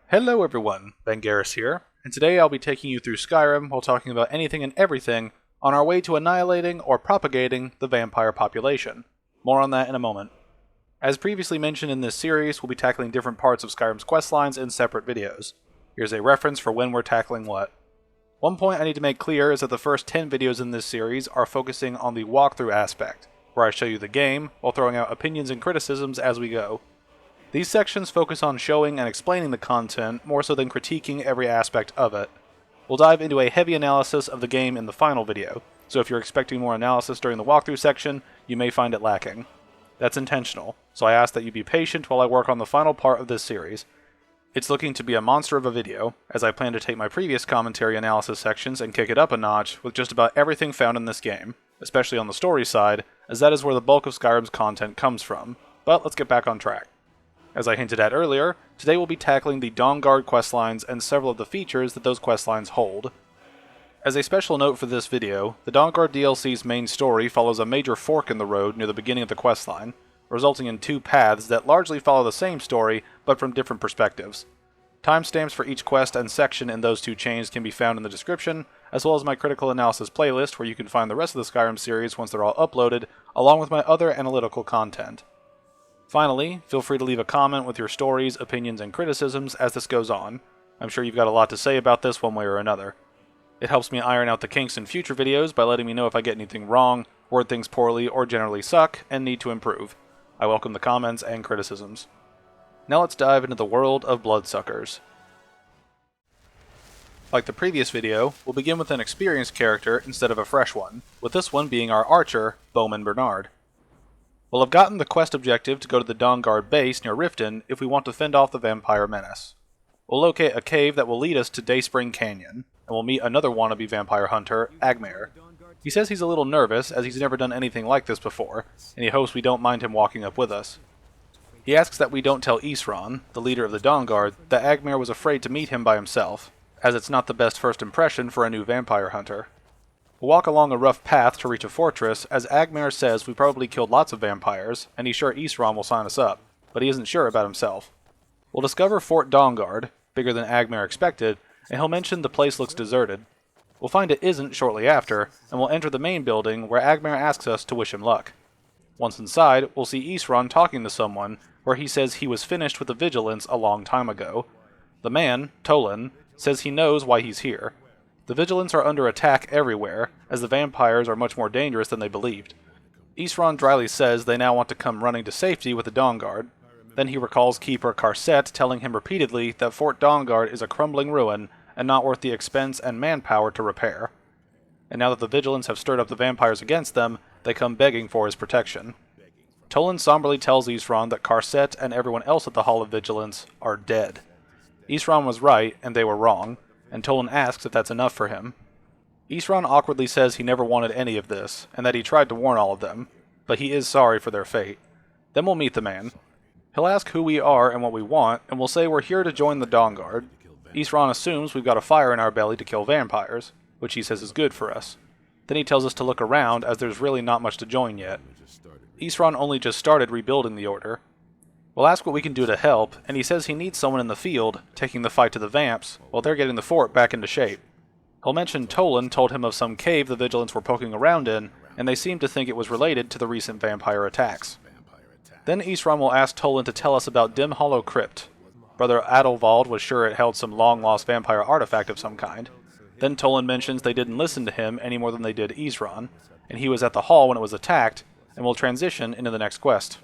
Hello everyone, Vangeris here, and today I'll be taking you through Skyrim while talking about anything and everything on our way to annihilating or propagating the vampire population. More on that in a moment. As previously mentioned in this series, we'll be tackling different parts of Skyrim's questlines in separate videos. Here's a reference for when we're tackling what. One point I need to make clear is that the first 10 videos in this series are focusing on the walkthrough aspect, where I show you the game while throwing out opinions and criticisms as we go. These sections focus on showing and explaining the content more so than critiquing every aspect of it. We'll dive into a heavy analysis of the game in the final video, so if you're expecting more analysis during the walkthrough section, you may find it lacking. That's intentional, so I ask that you be patient while I work on the final part of this series. It's looking to be a monster of a video, as I plan to take my previous commentary analysis sections and kick it up a notch with just about everything found in this game, especially on the story side, as that is where the bulk of Skyrim's content comes from. But let's get back on track. As I hinted at earlier, today we'll be tackling the Dawnguard questlines and several of the features that those questlines hold. As a special note for this video, the Dawnguard DLC's main story follows a major fork in the road near the beginning of the questline, resulting in two paths that largely follow the same story, but from different perspectives. Timestamps for each quest and section in those two chains can be found in the description, as well as my critical analysis playlist where you can find the rest of the Skyrim series once they're all uploaded, along with my other analytical content. Finally, feel free to leave a comment with your stories, opinions, and criticisms as this goes on. I'm sure you've got a lot to say about this one way or another. It helps me iron out the kinks in future videos by letting me know if I get anything wrong, word things poorly, or generally suck, and need to improve. I welcome the comments and criticisms. Now let's dive into the world of Bloodsuckers. Like the previous video, we'll begin with an experienced character instead of a fresh one, with this one being our archer, Bowman Bernard. We'll have gotten the quest objective to go to the Dawnguard base near Riften if we want to fend off the vampire menace. We'll locate a cave that will lead us to Dayspring Canyon, and we'll meet another wannabe vampire hunter, Agmaer. He says he's a little nervous as he's never done anything like this before, and he hopes we don't mind him walking up with us. He asks that we don't tell Isran, the leader of the Dawnguard, that Agmaer was afraid to meet him by himself, as it's not the best first impression for a new vampire hunter. We'll walk along a rough path to reach a fortress, as Agmaer says we probably killed lots of vampires, and he's sure Isran will sign us up, but he isn't sure about himself. We'll discover Fort Dawnguard, bigger than Agmaer expected, and he'll mention the place looks deserted. We'll find it isn't shortly after, and we'll enter the main building where Agmaer asks us to wish him luck. Once inside, we'll see Isran talking to someone, where he says he was finished with the Vigilance a long time ago. The man, Tolan, says he knows why he's here. The Vigilants are under attack everywhere, as the vampires are much more dangerous than they believed. Isran dryly says they now want to come running to safety with the Dawnguard. Then he recalls Keeper Karset telling him repeatedly that Fort Dawnguard is a crumbling ruin and not worth the expense and manpower to repair. And now that the Vigilants have stirred up the vampires against them, they come begging for his protection. Tolan somberly tells Isran that Karset and everyone else at the Hall of Vigilance are dead. Isran was right, and they were wrong, and Tolan asks if that's enough for him. Isran awkwardly says he never wanted any of this, and that he tried to warn all of them, but he is sorry for their fate. Then we'll meet the man. He'll ask who we are and what we want, and we'll say we're here to join the Dawnguard. Isran assumes we've got a fire in our belly to kill vampires, which he says is good for us. Then he tells us to look around, as there's really not much to join yet. Isran only just started rebuilding the Order. We'll ask what we can do to help, and he says he needs someone in the field, taking the fight to the vamps, while they're getting the fort back into shape. He'll mention Tolan told him of some cave the Vigilants were poking around in, and they seem to think it was related to the recent vampire attacks. Then Isran will ask Tolan to tell us about Dim Hollow Crypt. Brother Adalvald was sure it held some long-lost vampire artifact of some kind. Then Tolan mentions they didn't listen to him any more than they did Isran, and he was at the hall when it was attacked, and will transition into the next quest.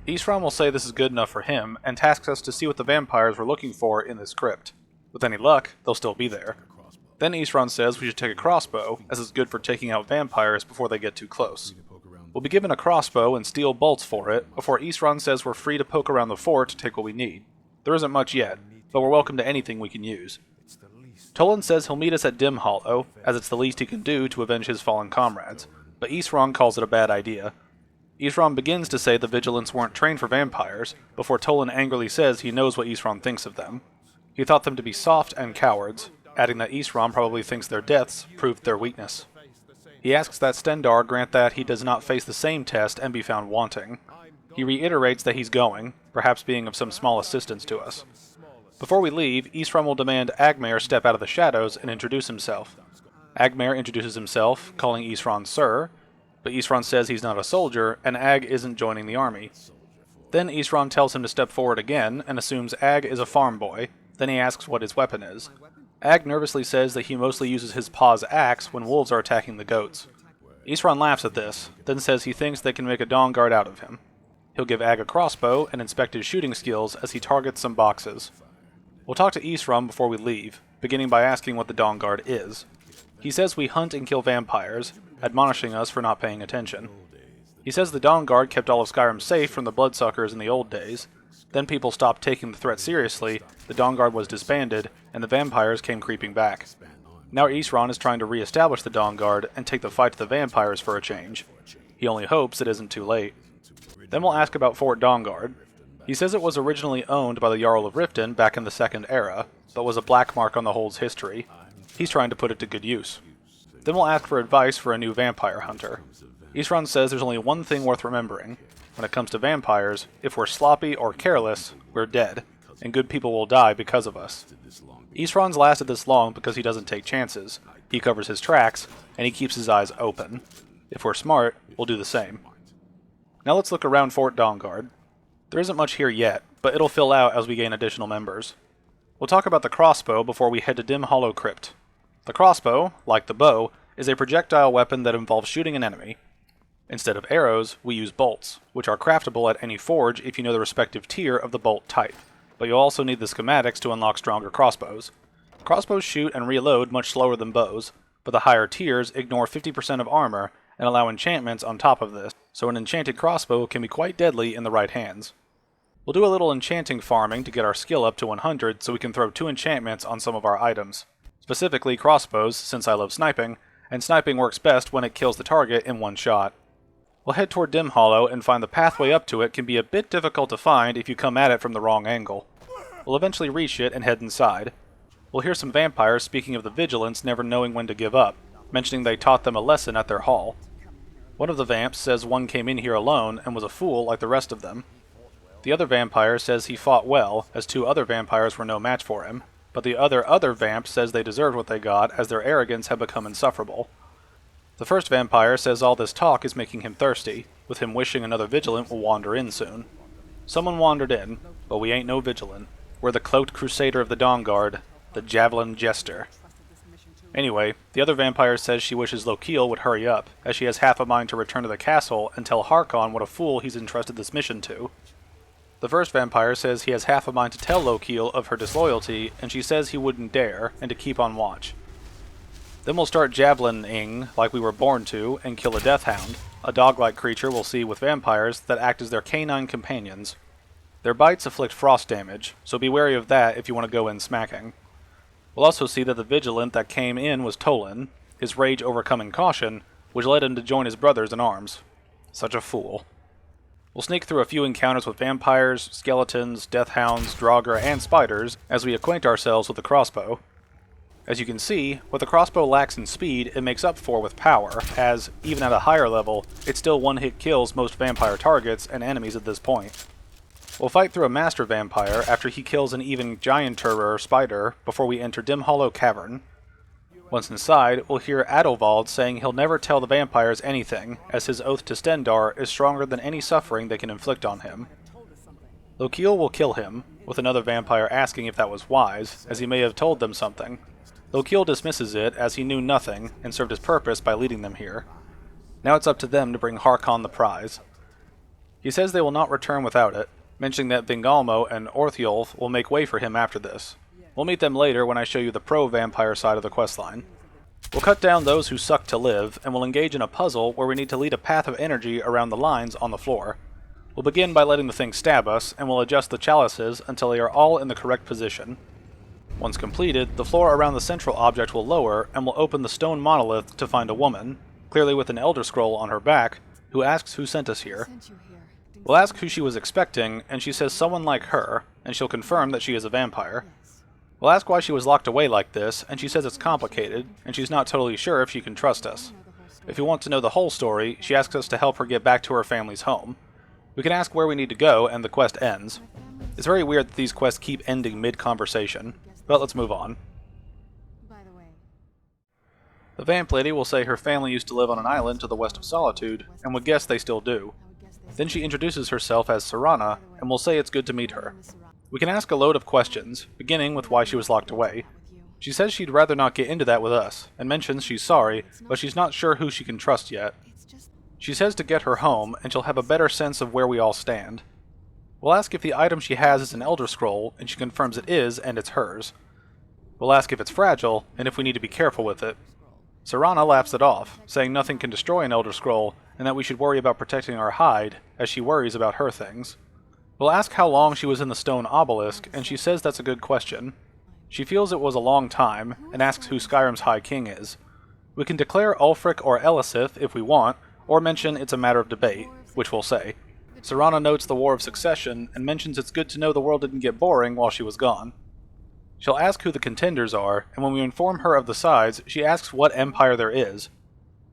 Isran will say this is good enough for him, and tasks us to see what the vampires were looking for in this crypt. With any luck, they'll still be there. Then Isran says we should take a crossbow, as it's good for taking out vampires before they get too close. We'll be given a crossbow and steel bolts for it, before Isran says we're free to poke around the fort to take what we need. There isn't much yet, but we're welcome to anything we can use. Tolan says he'll meet us at Dim Hollow, as it's the least he can do to avenge his fallen comrades, but Isran calls it a bad idea. Isran begins to say the Vigilants weren't trained for vampires, before Tolan angrily says he knows what Isran thinks of them. He thought them to be soft and cowards, adding that Isran probably thinks their deaths proved their weakness. He asks that Stendarr grant that he does not face the same test and be found wanting. He reiterates that he's going, perhaps being of some small assistance to us. Before we leave, Isran will demand Agmaer step out of the shadows and introduce himself. Agmaer introduces himself, calling Isran Sir, but Isran says he's not a soldier, and Ag isn't joining the army. Then Isran tells him to step forward again, and assumes Ag is a farm boy. Then he asks what his weapon is. Ag nervously says that he mostly uses his paw's axe when wolves are attacking the goats. Isran laughs at this, then says he thinks they can make a Dawnguard out of him. He'll give Ag a crossbow and inspect his shooting skills as he targets some boxes. We'll talk to Isran before we leave, beginning by asking what the Dawnguard is. He says we hunt and kill vampires, admonishing us for not paying attention. He says the Dawnguard kept all of Skyrim safe from the bloodsuckers in the old days. Then people stopped taking the threat seriously, the Dawnguard was disbanded, and the vampires came creeping back. Now Isran is trying to re-establish the Dawnguard and take the fight to the vampires for a change. He only hopes it isn't too late. Then we'll ask about Fort Dawnguard. He says it was originally owned by the Jarl of Riften back in the Second Era, but was a black mark on the Hold's history. He's trying to put it to good use. Then we'll ask for advice for a new vampire hunter. Isran says there's only one thing worth remembering. When it comes to vampires, if we're sloppy or careless, we're dead, and good people will die because of us. Isran's lasted this long because he doesn't take chances. He covers his tracks, and he keeps his eyes open. If we're smart, we'll do the same. Now let's look around Fort Dawnguard. There isn't much here yet, but it'll fill out as we gain additional members. We'll talk about the crossbow before we head to Dim Hollow Crypt. The crossbow, like the bow, is a projectile weapon that involves shooting an enemy. Instead of arrows, we use bolts, which are craftable at any forge if you know the respective tier of the bolt type, but you'll also need the schematics to unlock stronger crossbows. Crossbows shoot and reload much slower than bows, but the higher tiers ignore 50% of armor and allow enchantments on top of this, so an enchanted crossbow can be quite deadly in the right hands. We'll do a little enchanting farming to get our skill up to 100 so we can throw 2 enchantments on some of our items. Specifically crossbows, since I love sniping, and sniping works best when it kills the target in one shot. We'll head toward Dim Hollow and find the pathway up to it can be a bit difficult to find if you come at it from the wrong angle. We'll eventually reach it and head inside. We'll hear some vampires speaking of the vigilants never knowing when to give up, mentioning they taught them a lesson at their hall. One of the vamps says one came in here alone and was a fool like the rest of them. The other vampire says he fought well, as 2 other vampires were no match for him, but the other vamp says they deserved what they got as their arrogance had become insufferable. The first vampire says all this talk is making him thirsty, with him wishing another vigilant will wander in soon. Someone wandered in, but we ain't no vigilant. We're the cloaked crusader of the Dawnguard, the Javelin Jester. Anyway, the other vampire says she wishes Lokiel would hurry up, as she has half a mind to return to the castle and tell Harkon what a fool he's entrusted this mission to. The first vampire says he has half a mind to tell Lokiel of her disloyalty, and she says he wouldn't dare, and to keep on watch. Then we'll start javelining like we were born to, and kill a deathhound, a dog-like creature we'll see with vampires that act as their canine companions. Their bites inflict frost damage, so be wary of that if you want to go in smacking. We'll also see that the vigilant that came in was Tolan, his rage overcoming caution, which led him to join his brothers in arms. Such a fool. We'll sneak through a few encounters with vampires, skeletons, deathhounds, draugr, and spiders as we acquaint ourselves with the crossbow. As you can see, what the crossbow lacks in speed, it makes up for with power, as, even at a higher level, it still one-hit kills most vampire targets and enemies at this point. We'll fight through a master vampire after he kills an even gianter spider before we enter Dim Hollow Cavern. Once inside, we'll hear Adalvald saying he'll never tell the vampires anything, as his oath to Stendarr is stronger than any suffering they can inflict on him. Lokiel will kill him, with another vampire asking if that was wise, as he may have told them something. Lokiel dismisses it as he knew nothing and served his purpose by leading them here. Now it's up to them to bring Harkon the prize. He says they will not return without it, mentioning that Vingalmo and Orthiolf will make way for him after this. We'll meet them later when I show you the pro-vampire side of the questline. We'll cut down those who suck to live, and we'll engage in a puzzle where we need to lead a path of energy around the lines on the floor. We'll begin by letting the thing stab us, and we'll adjust the chalices until they are all in the correct position. Once completed, the floor around the central object will lower, and we'll open the stone monolith to find a woman, clearly with an elder scroll on her back, who asks who sent us here. We'll ask who she was expecting, and she says someone like her, and she'll confirm that she is a vampire. We'll ask why she was locked away like this, and she says it's complicated, and she's not totally sure if she can trust us. If we want to know the whole story, she asks us to help her get back to her family's home. We can ask where we need to go, and the quest ends. It's very weird that these quests keep ending mid-conversation, but let's move on. The Vamp Lady will say her family used to live on an island to the west of Solitude, and would guess they still do. Then she introduces herself as Serana, and will say it's good to meet her. We can ask a load of questions, beginning with why she was locked away. She says she'd rather not get into that with us, and mentions she's sorry, but she's not sure who she can trust yet. She says to get her home, and she'll have a better sense of where we all stand. We'll ask if the item she has is an Elder Scroll, and she confirms it is, and it's hers. We'll ask if it's fragile, and if we need to be careful with it. Serana laughs it off, saying nothing can destroy an Elder Scroll, and that we should worry about protecting our hide, as she worries about her things. We'll ask how long she was in the stone obelisk, and she says that's a good question. She feels it was a long time, and asks who Skyrim's High King is. We can declare Ulfric or Elisith if we want, or mention it's a matter of debate, which we'll say. Serana notes the War of Succession, and mentions it's good to know the world didn't get boring while she was gone. She'll ask who the contenders are, and when we inform her of the size, she asks what empire there is,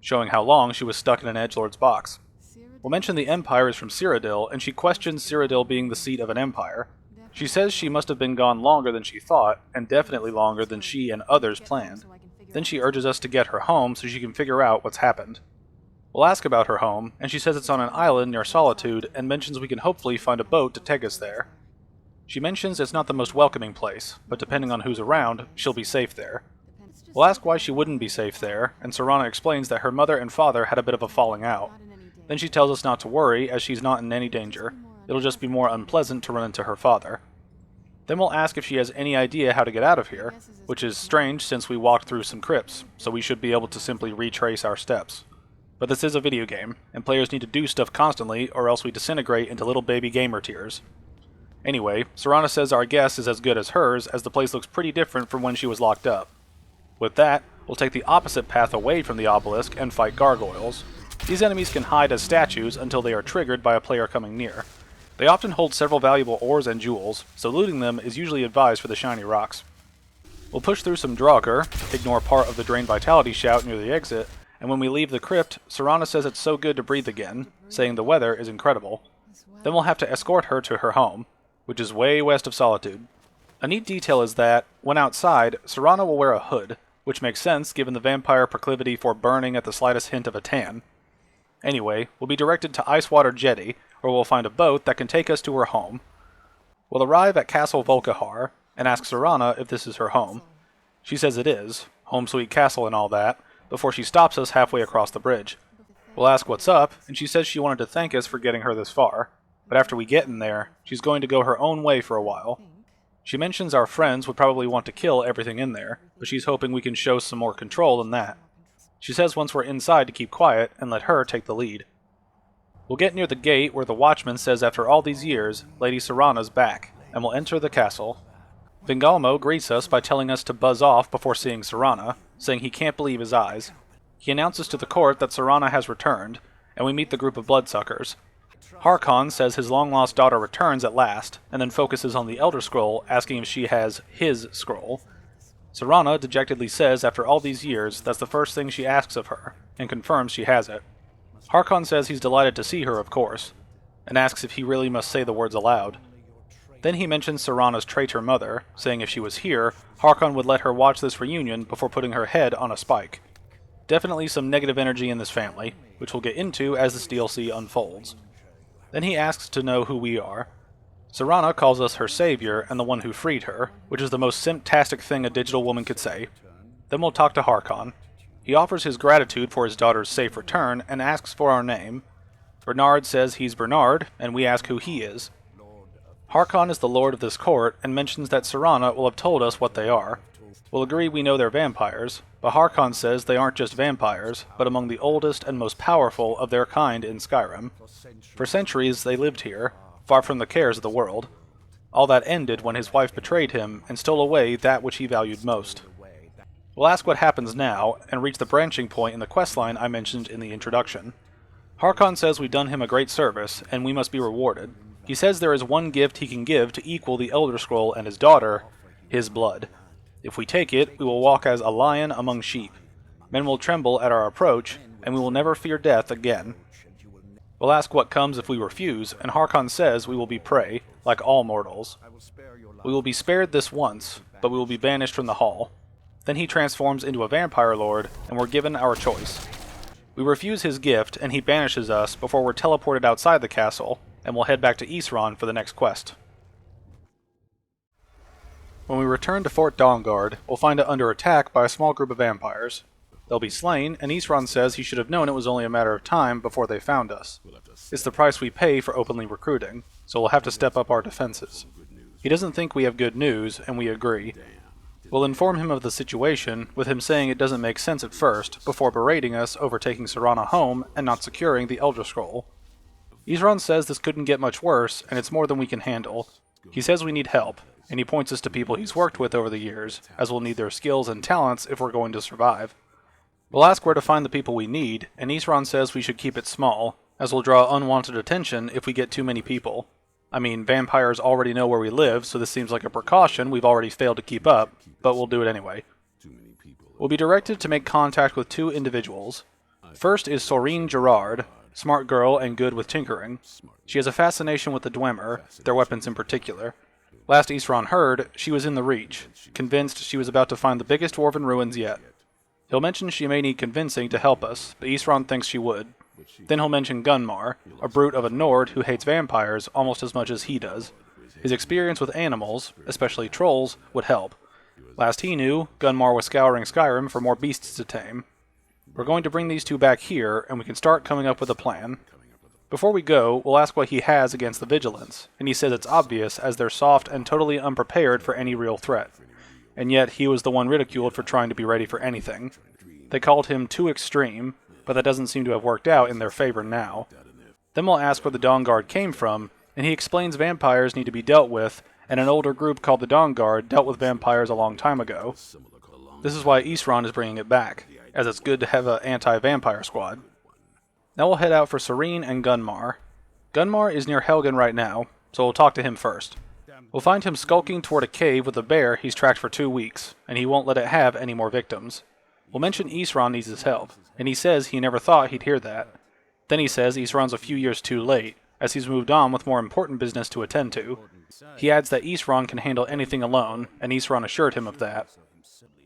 showing how long she was stuck in an edgelord's box. We'll mention the empire is from Cyrodiil, and she questions Cyrodiil being the seat of an empire. She says she must have been gone longer than she thought, and definitely longer than she and others planned. Then she urges us to get her home so she can figure out what's happened. We'll ask about her home, and she says it's on an island near Solitude, and mentions we can hopefully find a boat to take us there. She mentions it's not the most welcoming place, but depending on who's around, she'll be safe there. We'll ask why she wouldn't be safe there, and Serana explains that her mother and father had a bit of a falling out. Then she tells us not to worry, as she's not in any danger. It'll just be more unpleasant to run into her father. Then we'll ask if she has any idea how to get out of here, which is strange since we walked through some crypts, so we should be able to simply retrace our steps. But this is a video game, and players need to do stuff constantly, or else we disintegrate into little baby gamer tears. Anyway, Serana says our guess is as good as hers, as the place looks pretty different from when she was locked up. With that, we'll take the opposite path away from the obelisk and fight gargoyles. These enemies can hide as statues until they are triggered by a player coming near. They often hold several valuable ores and jewels, so looting them is usually advised for the shiny rocks. We'll push through some Draugr, ignore part of the Drain Vitality shout near the exit, and when we leave the crypt, Serana says it's so good to breathe again, saying the weather is incredible. Then we'll have to escort her to her home, which is way west of Solitude. A neat detail is that, when outside, Serana will wear a hood, which makes sense given the vampire proclivity for burning at the slightest hint of a tan. Anyway, we'll be directed to Icewater Jetty, where we'll find a boat that can take us to her home. We'll arrive at Castle Volkihar, and ask Serana if this is her home. She says it is, home sweet castle and all that, before she stops us halfway across the bridge. We'll ask what's up, and she says she wanted to thank us for getting her this far. But after we get in there, she's going to go her own way for a while. She mentions our friends would probably want to kill everything in there, but she's hoping we can show some more control than that. She says once we're inside to keep quiet and let her take the lead. We'll get near the gate where the watchman says after all these years, Lady Serana's back, and we'll enter the castle. Vingalmo greets us by telling us to buzz off before seeing Serana, saying he can't believe his eyes. He announces to the court that Serana has returned, and we meet the group of bloodsuckers. Harkon says his long-lost daughter returns at last, and then focuses on the Elder Scroll, asking if she has his scroll. Serana dejectedly says after all these years that's the first thing she asks of her, and confirms she has it. Harkon says he's delighted to see her, of course, and asks if he really must say the words aloud. Then he mentions Serana's traitor mother, saying if she was here, Harkon would let her watch this reunion before putting her head on a spike. Definitely some negative energy in this family, which we'll get into as this DLC unfolds. Then he asks to know who we are. Serana calls us her savior and the one who freed her, which is the most simptastic thing a digital woman could say. Then we'll talk to Harkon. He offers his gratitude for his daughter's safe return and asks for our name. Bernard says he's Bernard, and we ask who he is. Harkon is the lord of this court and mentions that Serana will have told us what they are. We'll agree we know they're vampires, but Harkon says they aren't just vampires, but among the oldest and most powerful of their kind in Skyrim. For centuries they lived here, far from the cares of the world. All that ended when his wife betrayed him and stole away that which he valued most. We'll ask what happens now, and reach the branching point in the questline I mentioned in the introduction. Harkon says we've done him a great service, and we must be rewarded. He says there is one gift he can give to equal the Elder Scroll and his daughter, his blood. If we take it, we will walk as a lion among sheep. Men will tremble at our approach, and we will never fear death again. We'll ask what comes if we refuse, and Harkon says we will be prey, like all mortals. We will be spared this once, but we will be banished from the hall. Then he transforms into a vampire lord, and we're given our choice. We refuse his gift, and he banishes us before we're teleported outside the castle, and we'll head back to Isran for the next quest. When we return to Fort Dawnguard, we'll find it under attack by a small group of vampires. They'll be slain, and Isran says he should have known it was only a matter of time before they found us. It's the price we pay for openly recruiting, so we'll have to step up our defenses. He doesn't think we have good news, and we agree. We'll inform him of the situation, with him saying it doesn't make sense at first, before berating us over taking Serana home and not securing the Elder Scroll. Isran says this couldn't get much worse, and it's more than we can handle. He says we need help, and he points us to people he's worked with over the years, as we'll need their skills and talents if we're going to survive. We'll ask where to find the people we need, and Isran says we should keep it small, as we'll draw unwanted attention if we get too many people. I mean, vampires already know where we live, so this seems like a precaution we've already failed to keep up, but we'll do it anyway. We'll be directed to make contact with two individuals. First is Soreen Gerard, smart girl and good with tinkering. She has a fascination with the Dwemer, their weapons in particular. Last Isran heard, she was in the Reach, convinced she was about to find the biggest dwarven ruins yet. He'll mention she may need convincing to help us, but Isran thinks she would. Then he'll mention Gunmar, a brute of a Nord who hates vampires almost as much as he does. His experience with animals, especially trolls, would help. Last he knew, Gunmar was scouring Skyrim for more beasts to tame. We're going to bring these two back here, and we can start coming up with a plan. Before we go, we'll ask what he has against the Vigilants, and he says it's obvious as they're soft and totally unprepared for any real threat. And yet he was the one ridiculed for trying to be ready for anything. They called him too extreme, but that doesn't seem to have worked out in their favor now. Then we'll ask where the Dawnguard came from, and he explains vampires need to be dealt with, and an older group called the Dawnguard dealt with vampires a long time ago. This is why Isran is bringing it back, as it's good to have an anti-vampire squad. Now we'll head out for Soreen and Gunmar. Gunmar is near Helgen right now, so we'll talk to him first. We'll find him skulking toward a cave with a bear he's tracked for 2 weeks, and he won't let it have any more victims. We'll mention Isran needs his help, and he says he never thought he'd hear that. Then he says Isran's a few years too late, as he's moved on with more important business to attend to. He adds that Isran can handle anything alone, and Isran assured him of that.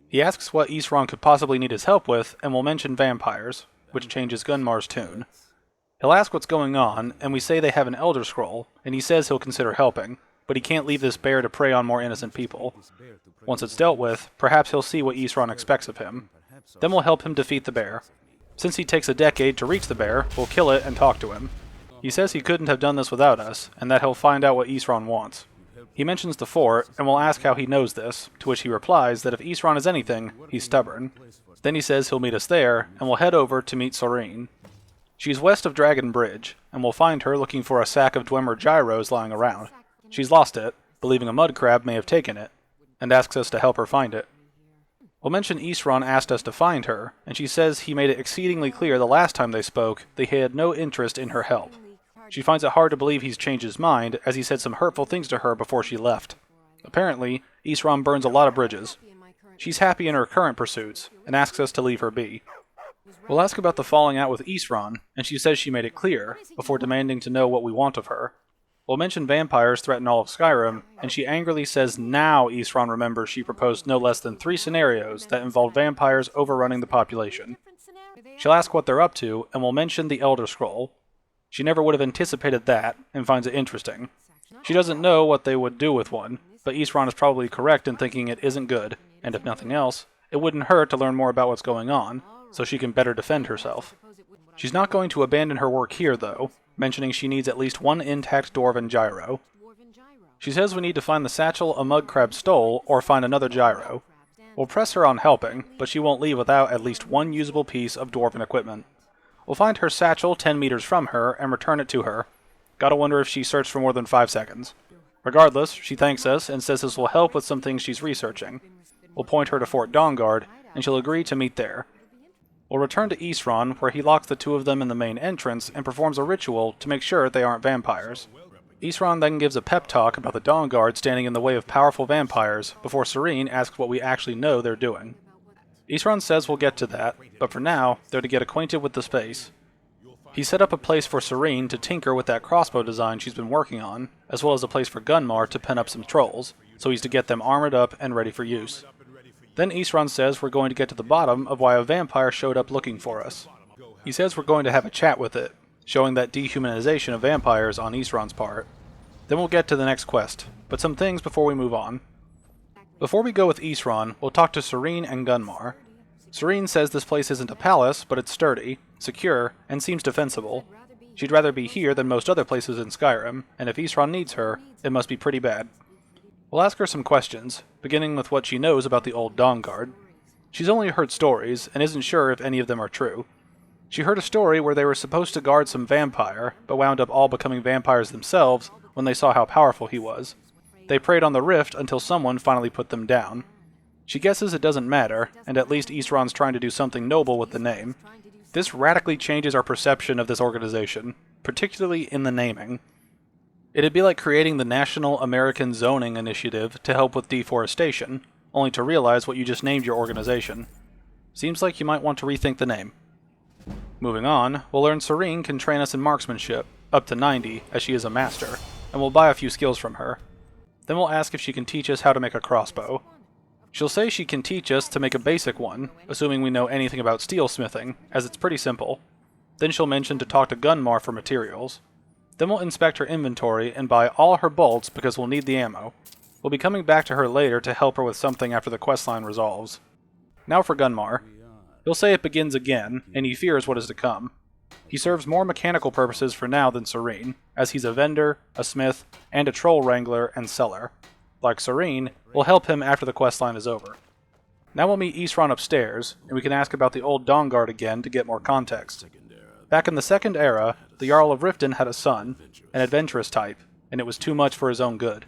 He asks what Isran could possibly need his help with, and will mention vampires, which changes Gunmar's tune. He'll ask what's going on, and we say they have an Elder Scroll, and he says he'll consider helping, but he can't leave this bear to prey on more innocent people. Once it's dealt with, perhaps he'll see what Isran expects of him. Then we'll help him defeat the bear. Since he takes a decade to reach the bear, we'll kill it and talk to him. He says he couldn't have done this without us, and that he'll find out what Isran wants. He mentions the fort, and we'll ask how he knows this, to which he replies that if Isran is anything, he's stubborn. Then he says he'll meet us there, and we'll head over to meet Soreen. She's west of Dragon Bridge, and we'll find her looking for a sack of Dwemer gyros lying around. She's lost it, believing a mud crab may have taken it, and asks us to help her find it. We'll mention Isran asked us to find her, and she says he made it exceedingly clear the last time they spoke that he had no interest in her help. She finds it hard to believe he's changed his mind, as he said some hurtful things to her before she left. Apparently, Isran burns a lot of bridges. She's happy in her current pursuits, and asks us to leave her be. We'll ask about the falling out with Isran, and she says she made it clear, before demanding to know what we want of her. We'll mention vampires threaten all of Skyrim, and she angrily says now Isran remembers she proposed no less than 3 scenarios that involve vampires overrunning the population. She'll ask what they're up to, and we'll mention the Elder Scroll. She never would have anticipated that, and finds it interesting. She doesn't know what they would do with one, but Isran is probably correct in thinking it isn't good, and if nothing else, it wouldn't hurt to learn more about what's going on, so she can better defend herself. She's not going to abandon her work here, though, mentioning she needs at least 1 intact dwarven gyro. She says we need to find the satchel a mud crab stole, or find another gyro. We'll press her on helping, but she won't leave without at least 1 usable piece of dwarven equipment. We'll find her satchel 10 meters from her, and return it to her. Gotta wonder if she searched for more than 5 seconds. Regardless, she thanks us, and says this will help with some things she's researching. We'll point her to Fort Dawnguard, and she'll agree to meet there. We'll return to Isran, where he locks the 2 of them in the main entrance and performs a ritual to make sure they aren't vampires. Isran then gives a pep talk about the Dawnguard standing in the way of powerful vampires, before Soreen asks what we actually know they're doing. Isran says we'll get to that, but for now, they're to get acquainted with the space. He set up a place for Serene to tinker with that crossbow design she's been working on, as well as a place for Gunmar to pen up some trolls, so he's to get them armored up and ready for use. Then Isran says we're going to get to the bottom of why a vampire showed up looking for us. He says we're going to have a chat with it, showing that dehumanization of vampires on Isran's part. Then we'll get to the next quest, but some things before we move on. Before we go with Isran, we'll talk to Serene and Gunmar. Serene says this place isn't a palace, but it's sturdy, secure, and seems defensible. She'd rather be here than most other places in Skyrim, and if Isran needs her, it must be pretty bad. We'll ask her some questions, beginning with what she knows about the old Dawnguard. She's only heard stories, and isn't sure if any of them are true. She heard a story where they were supposed to guard some vampire, but wound up all becoming vampires themselves when they saw how powerful he was. They preyed on the rift until someone finally put them down. She guesses it doesn't matter, and at least Isran's trying to do something noble with the name. This radically changes our perception of this organization, particularly in the naming. It'd be like creating the National American Zoning Initiative to help with deforestation, only to realize what you just named your organization. Seems like you might want to rethink the name. Moving on, we'll learn Serene can train us in marksmanship, up to 90, as she is a master, and we'll buy a few skills from her. Then we'll ask if she can teach us how to make a crossbow. She'll say she can teach us to make a basic one, assuming we know anything about steelsmithing, as it's pretty simple. Then she'll mention to talk to Gunmar for materials. Then we'll inspect her inventory and buy all her bolts because we'll need the ammo. We'll be coming back to her later to help her with something after the questline resolves. Now for Gunmar. He'll say it begins again, and he fears what is to come. He serves more mechanical purposes for now than Serene, as he's a vendor, a smith, and a troll wrangler and seller. Like Serene, will help him after the questline is over. Now we'll meet Isran upstairs, and we can ask about the old Dawnguard again to get more context. Back in the Second Era, the Jarl of Riften had a son, an adventurous type, and it was too much for his own good.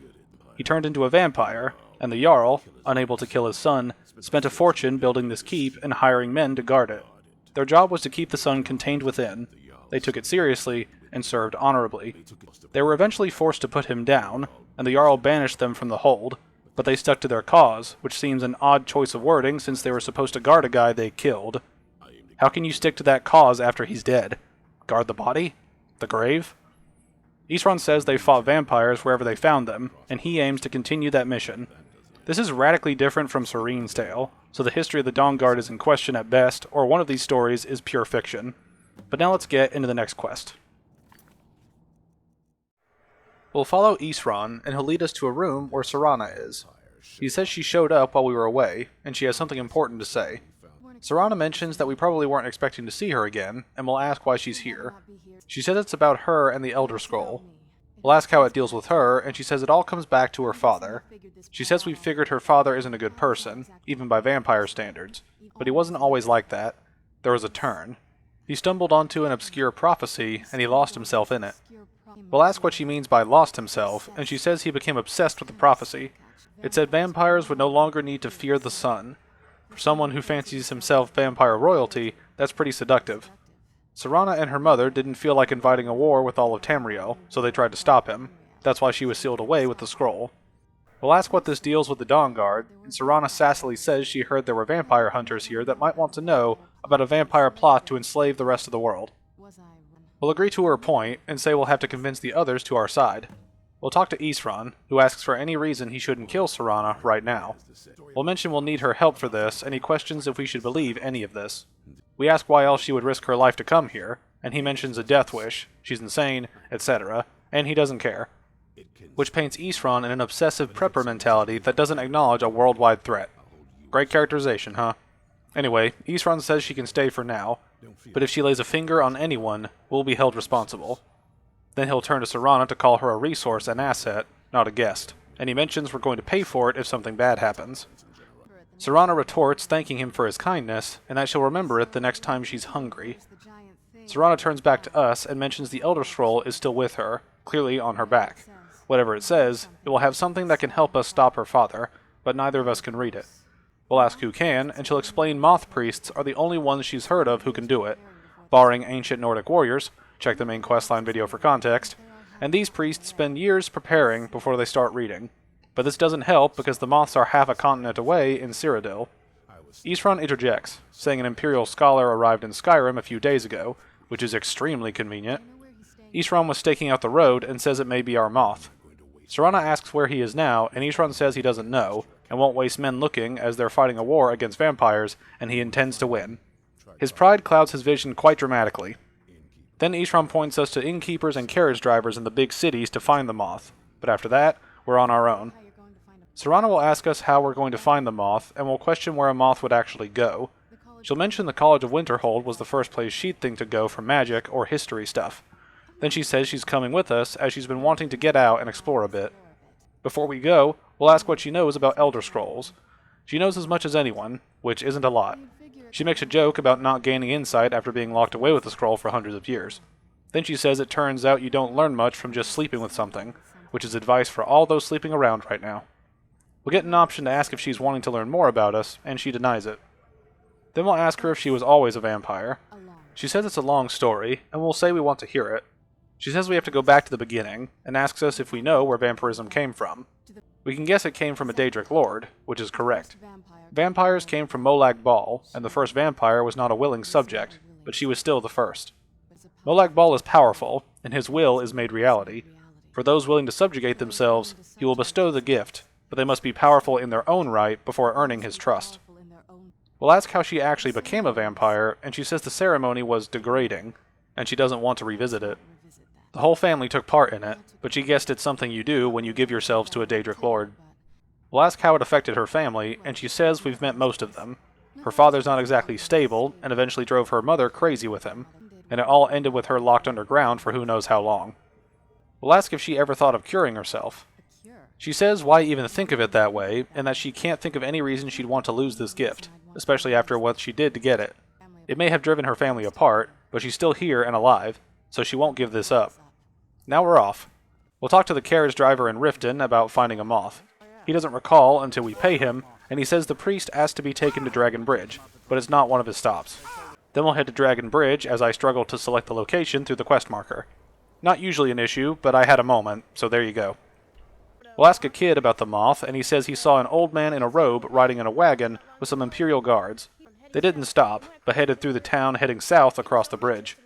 He turned into a vampire, and the Jarl, unable to kill his son, spent a fortune building this keep and hiring men to guard it. Their job was to keep the son contained within. They took it seriously and served honorably. They were eventually forced to put him down, and the Jarl banished them from the hold, but they stuck to their cause, which seems an odd choice of wording since they were supposed to guard a guy they killed. How can you stick to that cause after he's dead? Guard the body? The grave? Isran says they fought vampires wherever they found them, and he aims to continue that mission. This is radically different from Serene's tale, so the history of the Dawnguard is in question at best, or one of these stories is pure fiction. But now let's get into the next quest. We'll follow Isran, and he'll lead us to a room where Serana is. He says she showed up while we were away, and she has something important to say. Serana mentions that we probably weren't expecting to see her again, and we'll ask why she's here. She says it's about her and the Elder Scroll. We'll ask how it deals with her, and she says it all comes back to her father. She says we figured her father isn't a good person, even by vampire standards, but he wasn't always like that. There was a turn. He stumbled onto an obscure prophecy, and he lost himself in it. We'll ask what she means by lost himself, and she says he became obsessed with the prophecy. It said vampires would no longer need to fear the sun. For someone who fancies himself vampire royalty, that's pretty seductive. Serana and her mother didn't feel like inviting a war with all of Tamriel, so they tried to stop him. That's why she was sealed away with the scroll. We'll ask what this deals with the Dawnguard, and Serana sassily says she heard there were vampire hunters here that might want to know about a vampire plot to enslave the rest of the world. We'll agree to her point, and say we'll have to convince the others to our side. We'll talk to Isran, who asks for any reason he shouldn't kill Serana right now. We'll mention we'll need her help for this, and he questions if we should believe any of this. We ask why else she would risk her life to come here, and he mentions a death wish, she's insane, etc., and he doesn't care. Which paints Isran in an obsessive prepper mentality that doesn't acknowledge a worldwide threat. Great characterization, huh? Anyway, Isran says she can stay for now, but if she lays a finger on anyone, we'll be held responsible. Then he'll turn to Serana to call her a resource and asset, not a guest, and he mentions we're going to pay for it if something bad happens. Serana retorts thanking him for his kindness, and that she'll remember it the next time she's hungry. Serana turns back to us and mentions the Elder Scroll is still with her, clearly on her back. Whatever it says, it will have something that can help us stop her father, but neither of us can read it. We'll ask who can, and she'll explain moth priests are the only ones she's heard of who can do it, barring ancient Nordic warriors, check the main questline video for context, and these priests spend years preparing before they start reading. But this doesn't help because the moths are half a continent away in Cyrodiil. Isran interjects, saying an Imperial scholar arrived in Skyrim a few days ago, which is extremely convenient. Isran was staking out the road and says it may be our moth. Serana asks where he is now, and Isran says he doesn't know, and won't waste men looking as they're fighting a war against vampires, and he intends to win. His pride clouds his vision quite dramatically. Then Isran points us to innkeepers and carriage drivers in the big cities to find the moth, but after that, we're on our own. Serana will ask us how we're going to find the moth, and will question where a moth would actually go. She'll mention the College of Winterhold was the first place she'd think to go for magic or history stuff. Then she says she's coming with us, as she's been wanting to get out and explore a bit. Before we go, we'll ask what she knows about Elder Scrolls. She knows as much as anyone, which isn't a lot. She makes a joke about not gaining insight after being locked away with the scroll for hundreds of years. Then she says it turns out you don't learn much from just sleeping with something, which is advice for all those sleeping around right now. We'll get an option to ask if she's wanting to learn more about us, and she denies it. Then we'll ask her if she was always a vampire. She says it's a long story, and we'll say we want to hear it. She says we have to go back to the beginning, and asks us if we know where vampirism came from. We can guess it came from a Daedric lord, which is correct. Vampires came from Molag Bal, and the first vampire was not a willing subject, but she was still the first. Molag Bal is powerful, and his will is made reality. For those willing to subjugate themselves, he will bestow the gift, but they must be powerful in their own right before earning his trust. We'll ask how she actually became a vampire, and she says the ceremony was degrading, and she doesn't want to revisit it. The whole family took part in it, but she guessed it's something you do when you give yourselves to a Daedric lord. We'll ask how it affected her family, and she says we've met most of them. Her father's not exactly stable, and eventually drove her mother crazy with him, and it all ended with her locked underground for who knows how long. We'll ask if she ever thought of curing herself. She says why even think of it that way, and that she can't think of any reason she'd want to lose this gift, especially after what she did to get it. It may have driven her family apart, but she's still here and alive, so she won't give this up. Now we're off. We'll talk to the carriage driver in Riften about finding a moth. He doesn't recall until we pay him, and he says the priest asked to be taken to Dragon Bridge, but it's not one of his stops. Then we'll head to Dragon Bridge as I struggle to select the location through the quest marker. Not usually an issue, but I had a moment, so there you go. We'll ask a kid about the moth, and he says he saw an old man in a robe riding in a wagon with some Imperial guards. They didn't stop, but headed through the town heading south across the bridge.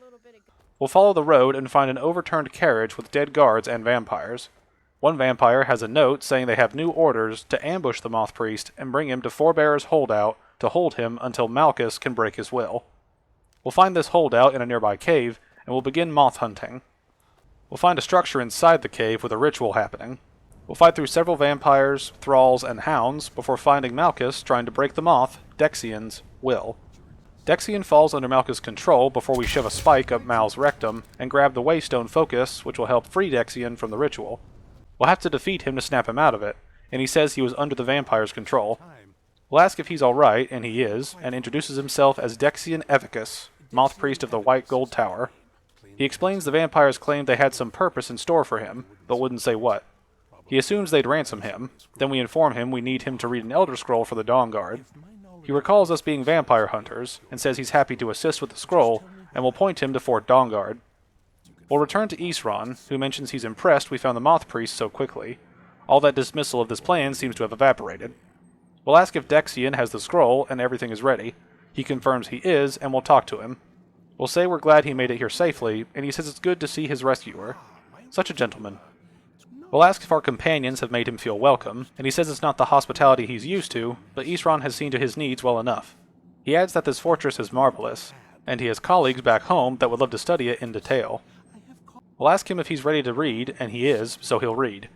We'll follow the road and find an overturned carriage with dead guards and vampires. One vampire has a note saying they have new orders to ambush the Moth Priest and bring him to Forebearer's holdout to hold him until Malchus can break his will. We'll find this holdout in a nearby cave, and we'll begin moth hunting. We'll find a structure inside the cave with a ritual happening. We'll fight through several vampires, thralls, and hounds before finding Malchus trying to break the moth, Dexian's, will. Dexian falls under Malchus' control before we shove a spike up Mal's rectum and grab the Waystone focus, which will help free Dexian from the ritual. We'll have to defeat him to snap him out of it, and he says he was under the vampire's control. We'll ask if he's alright, and he is, and introduces himself as Dexian Evicus, Moth Priest of the White Gold Tower. He explains the vampires claimed they had some purpose in store for him, but wouldn't say what. He assumes they'd ransom him, then we inform him we need him to read an Elder Scroll for the Dawnguard. He recalls us being vampire hunters, and says he's happy to assist with the scroll, and will point him to Fort Dawnguard. We'll return to Isran, who mentions he's impressed we found the Moth Priest so quickly. All that dismissal of this plan seems to have evaporated. We'll ask if Dexian has the scroll, and everything is ready. He confirms he is, and we'll talk to him. We'll say we're glad he made it here safely, and he says it's good to see his rescuer. Such a gentleman. We'll ask if our companions have made him feel welcome, and he says it's not the hospitality he's used to, but Isran has seen to his needs well enough. He adds that this fortress is marvelous, and he has colleagues back home that would love to study it in detail. We'll ask him if he's ready to read, and he is, so he'll read.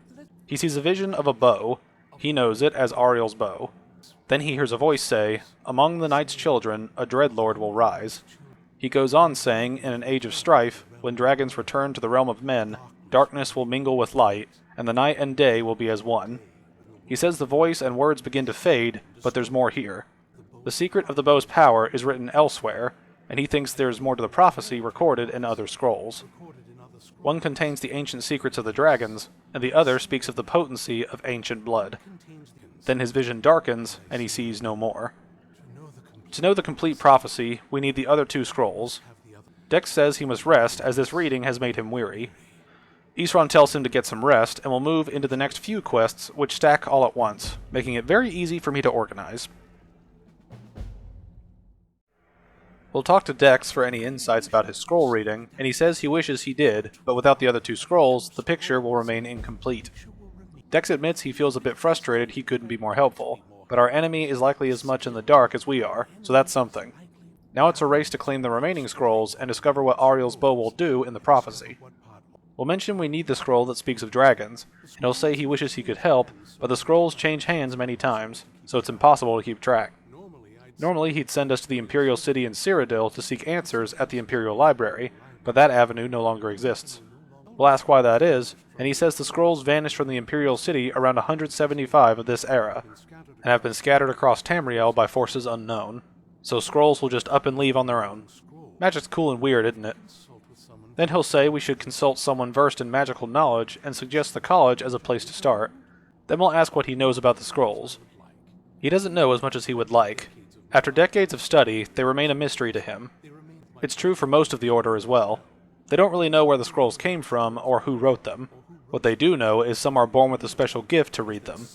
He sees a vision of a bow. He knows it as Ariel's bow. Then he hears a voice say, "Among the night's children, a dreadlord will rise." He goes on saying, in an age of strife, when dragons return to the realm of men, darkness will mingle with light, and the night and day will be as one. He says the voice and words begin to fade, but there's more here. The secret of the bow's power is written elsewhere, and he thinks there's more to the prophecy recorded in other scrolls. One contains the ancient secrets of the dragons, and the other speaks of the potency of ancient blood. Then his vision darkens, and he sees no more. To know the complete prophecy, we need the other two scrolls. Dex says he must rest, as this reading has made him weary. Isran tells him to get some rest, and we'll move into the next few quests, which stack all at once, making it very easy for me to organize. We'll talk to Dex for any insights about his scroll reading, and he says he wishes he did, but without the other two scrolls, the picture will remain incomplete. Dex admits he feels a bit frustrated he couldn't be more helpful, but our enemy is likely as much in the dark as we are, so that's something. Now it's a race to claim the remaining scrolls and discover what Ariel's bow will do in the prophecy. We'll mention we need the scroll that speaks of dragons, and he'll say he wishes he could help, but the scrolls change hands many times, so it's impossible to keep track. Normally he'd send us to the Imperial City in Cyrodiil to seek answers at the Imperial Library, but that avenue no longer exists. We'll ask why that is, and he says the scrolls vanished from the Imperial City around 175 of this era, and have been scattered across Tamriel by forces unknown, so scrolls will just up and leave on their own. Magic's cool and weird, isn't it? Then he'll say we should consult someone versed in magical knowledge and suggest the college as a place to start. Then we'll ask what he knows about the scrolls. He doesn't know as much as he would like. After decades of study, they remain a mystery to him. It's true for most of the Order as well. They don't really know where the scrolls came from or who wrote them. What they do know is some are born with a special gift to read them.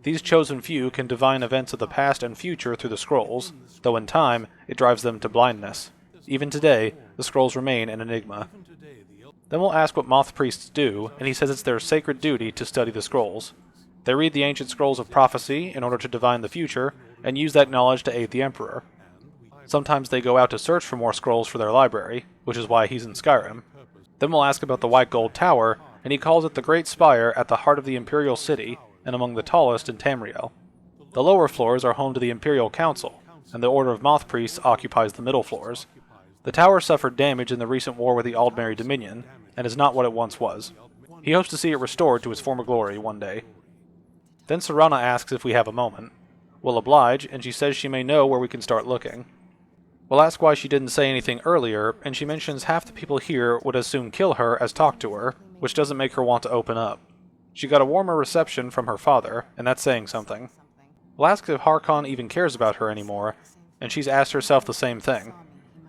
These chosen few can divine events of the past and future through the scrolls, though in time, it drives them to blindness. Even today, the scrolls remain an enigma. Then we'll ask what moth priests do, and he says it's their sacred duty to study the scrolls. They read the ancient scrolls of prophecy in order to divine the future, and use that knowledge to aid the Emperor. Sometimes they go out to search for more scrolls for their library, which is why he's in Skyrim. Then we'll ask about the White Gold Tower, and he calls it the Great Spire at the heart of the Imperial City, and among the tallest in Tamriel. The lower floors are home to the Imperial Council, and the Order of Moth Priests occupies the middle floors. The tower suffered damage in the recent war with the Aldmeri Dominion, and is not what it once was. He hopes to see it restored to its former glory one day. Then Serana asks if we have a moment. We'll oblige, and she says she may know where we can start looking. We'll ask why she didn't say anything earlier, and she mentions half the people here would as soon kill her as talk to her, which doesn't make her want to open up. She got a warmer reception from her father, and that's saying something. We'll ask if Harkon even cares about her anymore, and she's asked herself the same thing.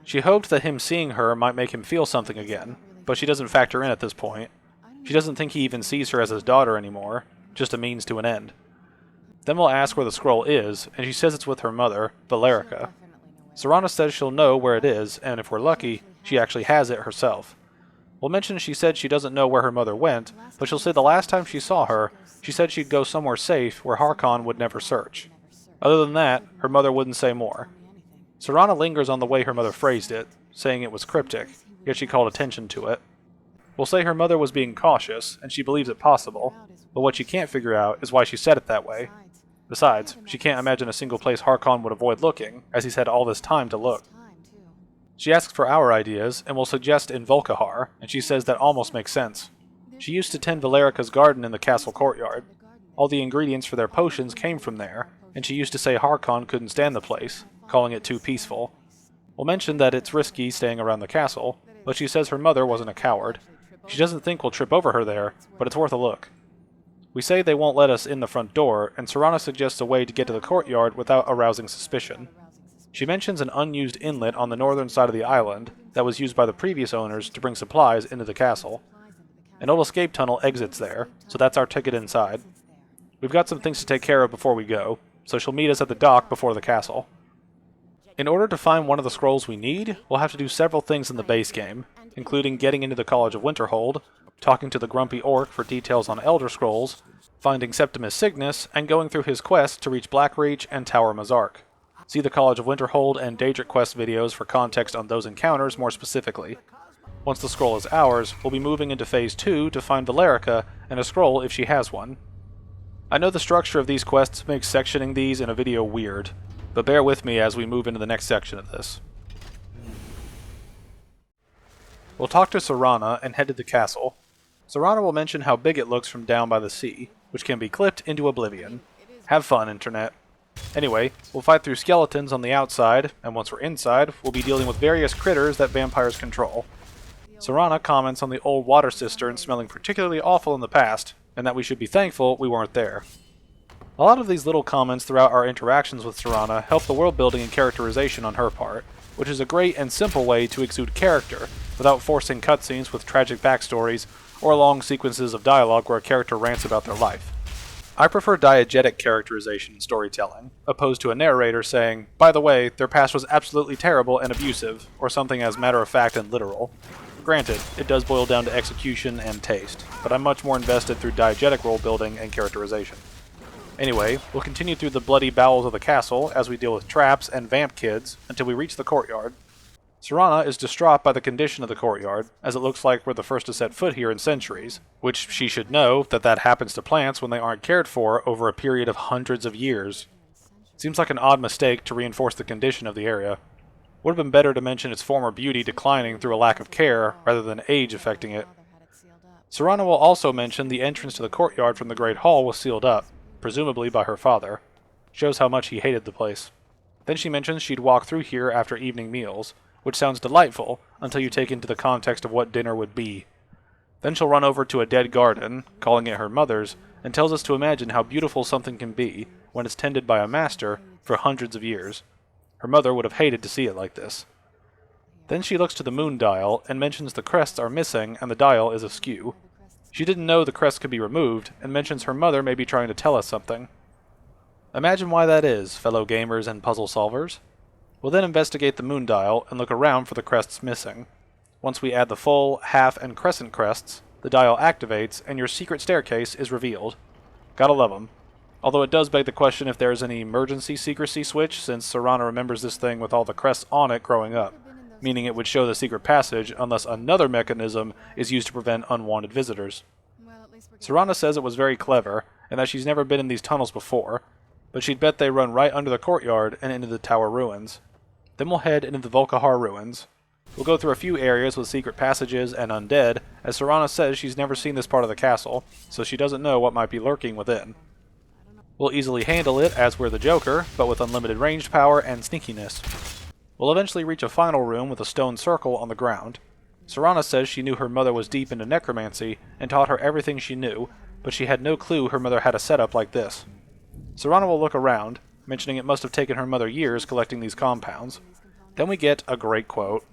She hoped that him seeing her might make him feel something again, but she doesn't factor in at this point. She doesn't think he even sees her as his daughter anymore, just a means to an end. Then we'll ask where the scroll is, and she says it's with her mother, Valerica. Serana says she'll know where it is, and if we're lucky, she actually has it herself. We'll mention she said she doesn't know where her mother went, but she'll say the last time she saw her, she said she'd go somewhere safe where Harkon would never search. Other than that, her mother wouldn't say more. Serana lingers on the way her mother phrased it, saying it was cryptic, yet she called attention to it. We'll say her mother was being cautious, and she believes it possible, but what she can't figure out is why she said it that way. Besides, she can't imagine a single place Harkon would avoid looking, as he's had all this time to look. She asks for our ideas, and will suggest in Volkihar, and she says that almost makes sense. She used to tend Valerica's garden in the castle courtyard. All the ingredients for their potions came from there, and she used to say Harkon couldn't stand the place, calling it too peaceful. We'll mention that it's risky staying around the castle, but she says her mother wasn't a coward. She doesn't think we'll trip over her there, but it's worth a look. We say they won't let us in the front door, and Serana suggests a way to get to the courtyard without arousing suspicion. She mentions an unused inlet on the northern side of the island that was used by the previous owners to bring supplies into the castle. An old escape tunnel exits there, so that's our ticket inside. We've got some things to take care of before we go, so she'll meet us at the dock before the castle. In order to find one of the scrolls we need, we'll have to do several things in the base game, including getting into the College of Winterhold, talking to the Grumpy Orc for details on Elder Scrolls, finding Septimus Cygnus, and going through his quest to reach Blackreach and Tower Mazark. See the College of Winterhold and Daedric Quest videos for context on those encounters more specifically. Once the scroll is ours, we'll be moving into Phase 2 to find Valerica and a scroll if she has one. I know the structure of these quests makes sectioning these in a video weird, but bear with me as we move into the next section of this. We'll talk to Serana and head to the castle. Serana will mention how big it looks from down by the sea, which can be clipped into oblivion. Have fun, Internet. Anyway, we'll fight through skeletons on the outside, and once we're inside, we'll be dealing with various critters that vampires control. Serana comments on the old water cistern smelling particularly awful in the past, and that we should be thankful we weren't there. A lot of these little comments throughout our interactions with Serana help the world building and characterization on her part, which is a great and simple way to exude character, without forcing cutscenes with tragic backstories or long sequences of dialogue where a character rants about their life. I prefer diegetic characterization in storytelling, opposed to a narrator saying, by the way, their past was absolutely terrible and abusive, or something as matter-of-fact and literal. Granted, it does boil down to execution and taste, but I'm much more invested through diegetic role-building and characterization. Anyway, we'll continue through the bloody bowels of the castle as we deal with traps and vamp kids until we reach the courtyard. Serana is distraught by the condition of the courtyard, as it looks like we're the first to set foot here in centuries, which she should know that happens to plants when they aren't cared for over a period of hundreds of years. Seems like an odd mistake to reinforce the condition of the area. Would have been better to mention its former beauty declining through a lack of care rather than age affecting it. Serana will also mention the entrance to the courtyard from the Great Hall was sealed up, presumably by her father. Shows how much he hated the place. Then she mentions she'd walk through here after evening meals, which sounds delightful until you take into the context of what dinner would be. Then she'll run over to a dead garden, calling it her mother's, and tells us to imagine how beautiful something can be when it's tended by a master for hundreds of years. Her mother would have hated to see it like this. Then she looks to the moon dial and mentions the crests are missing and the dial is askew. She didn't know the crest could be removed, and mentions her mother may be trying to tell us something. Imagine why that is, fellow gamers and puzzle solvers. We'll then investigate the moon dial and look around for the crests missing. Once we add the full, half, and crescent crests, the dial activates and your secret staircase is revealed. Gotta love 'em. Although it does beg the question if there's any emergency secrecy switch, since Serana remembers this thing with all the crests on it growing up, meaning it would show the secret passage unless another mechanism is used to prevent unwanted visitors. Serana says it was very clever, and that she's never been in these tunnels before, but she'd bet they run right under the courtyard and into the tower ruins. Then we'll head into the Volkihar ruins. We'll go through a few areas with secret passages and undead, as Serana says she's never seen this part of the castle, so she doesn't know what might be lurking within. We'll easily handle it as we're the Joker, but with unlimited ranged power and sneakiness. We'll eventually reach a final room with a stone circle on the ground. Serana says she knew her mother was deep into necromancy and taught her everything she knew, but she had no clue her mother had a setup like this. Serana will look around, mentioning it must have taken her mother years collecting these compounds. Then we get a great quote.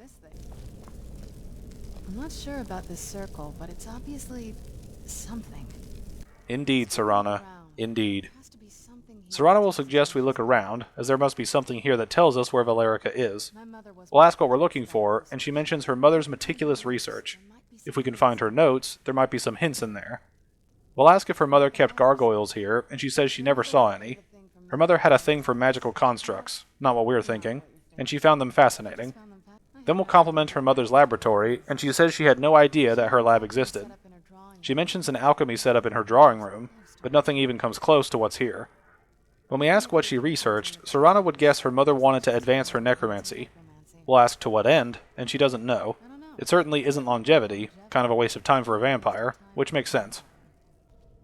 I'm not sure about this circle, but it's obviously something. Indeed, Serana. Indeed. Serana will suggest we look around, as there must be something here that tells us where Valerica is. We'll ask what we're looking for, and she mentions her mother's meticulous research. If we can find her notes, there might be some hints in there. We'll ask if her mother kept gargoyles here, and she says she never saw any. Her mother had a thing for magical constructs, not what we're thinking, and she found them fascinating. Then we'll compliment her mother's laboratory, and she says she had no idea that her lab existed. She mentions an alchemy setup in her drawing room, but nothing even comes close to what's here. When we ask what she researched, Serana would guess her mother wanted to advance her necromancy. We'll ask to what end, and she doesn't know. It certainly isn't longevity, kind of a waste of time for a vampire, which makes sense.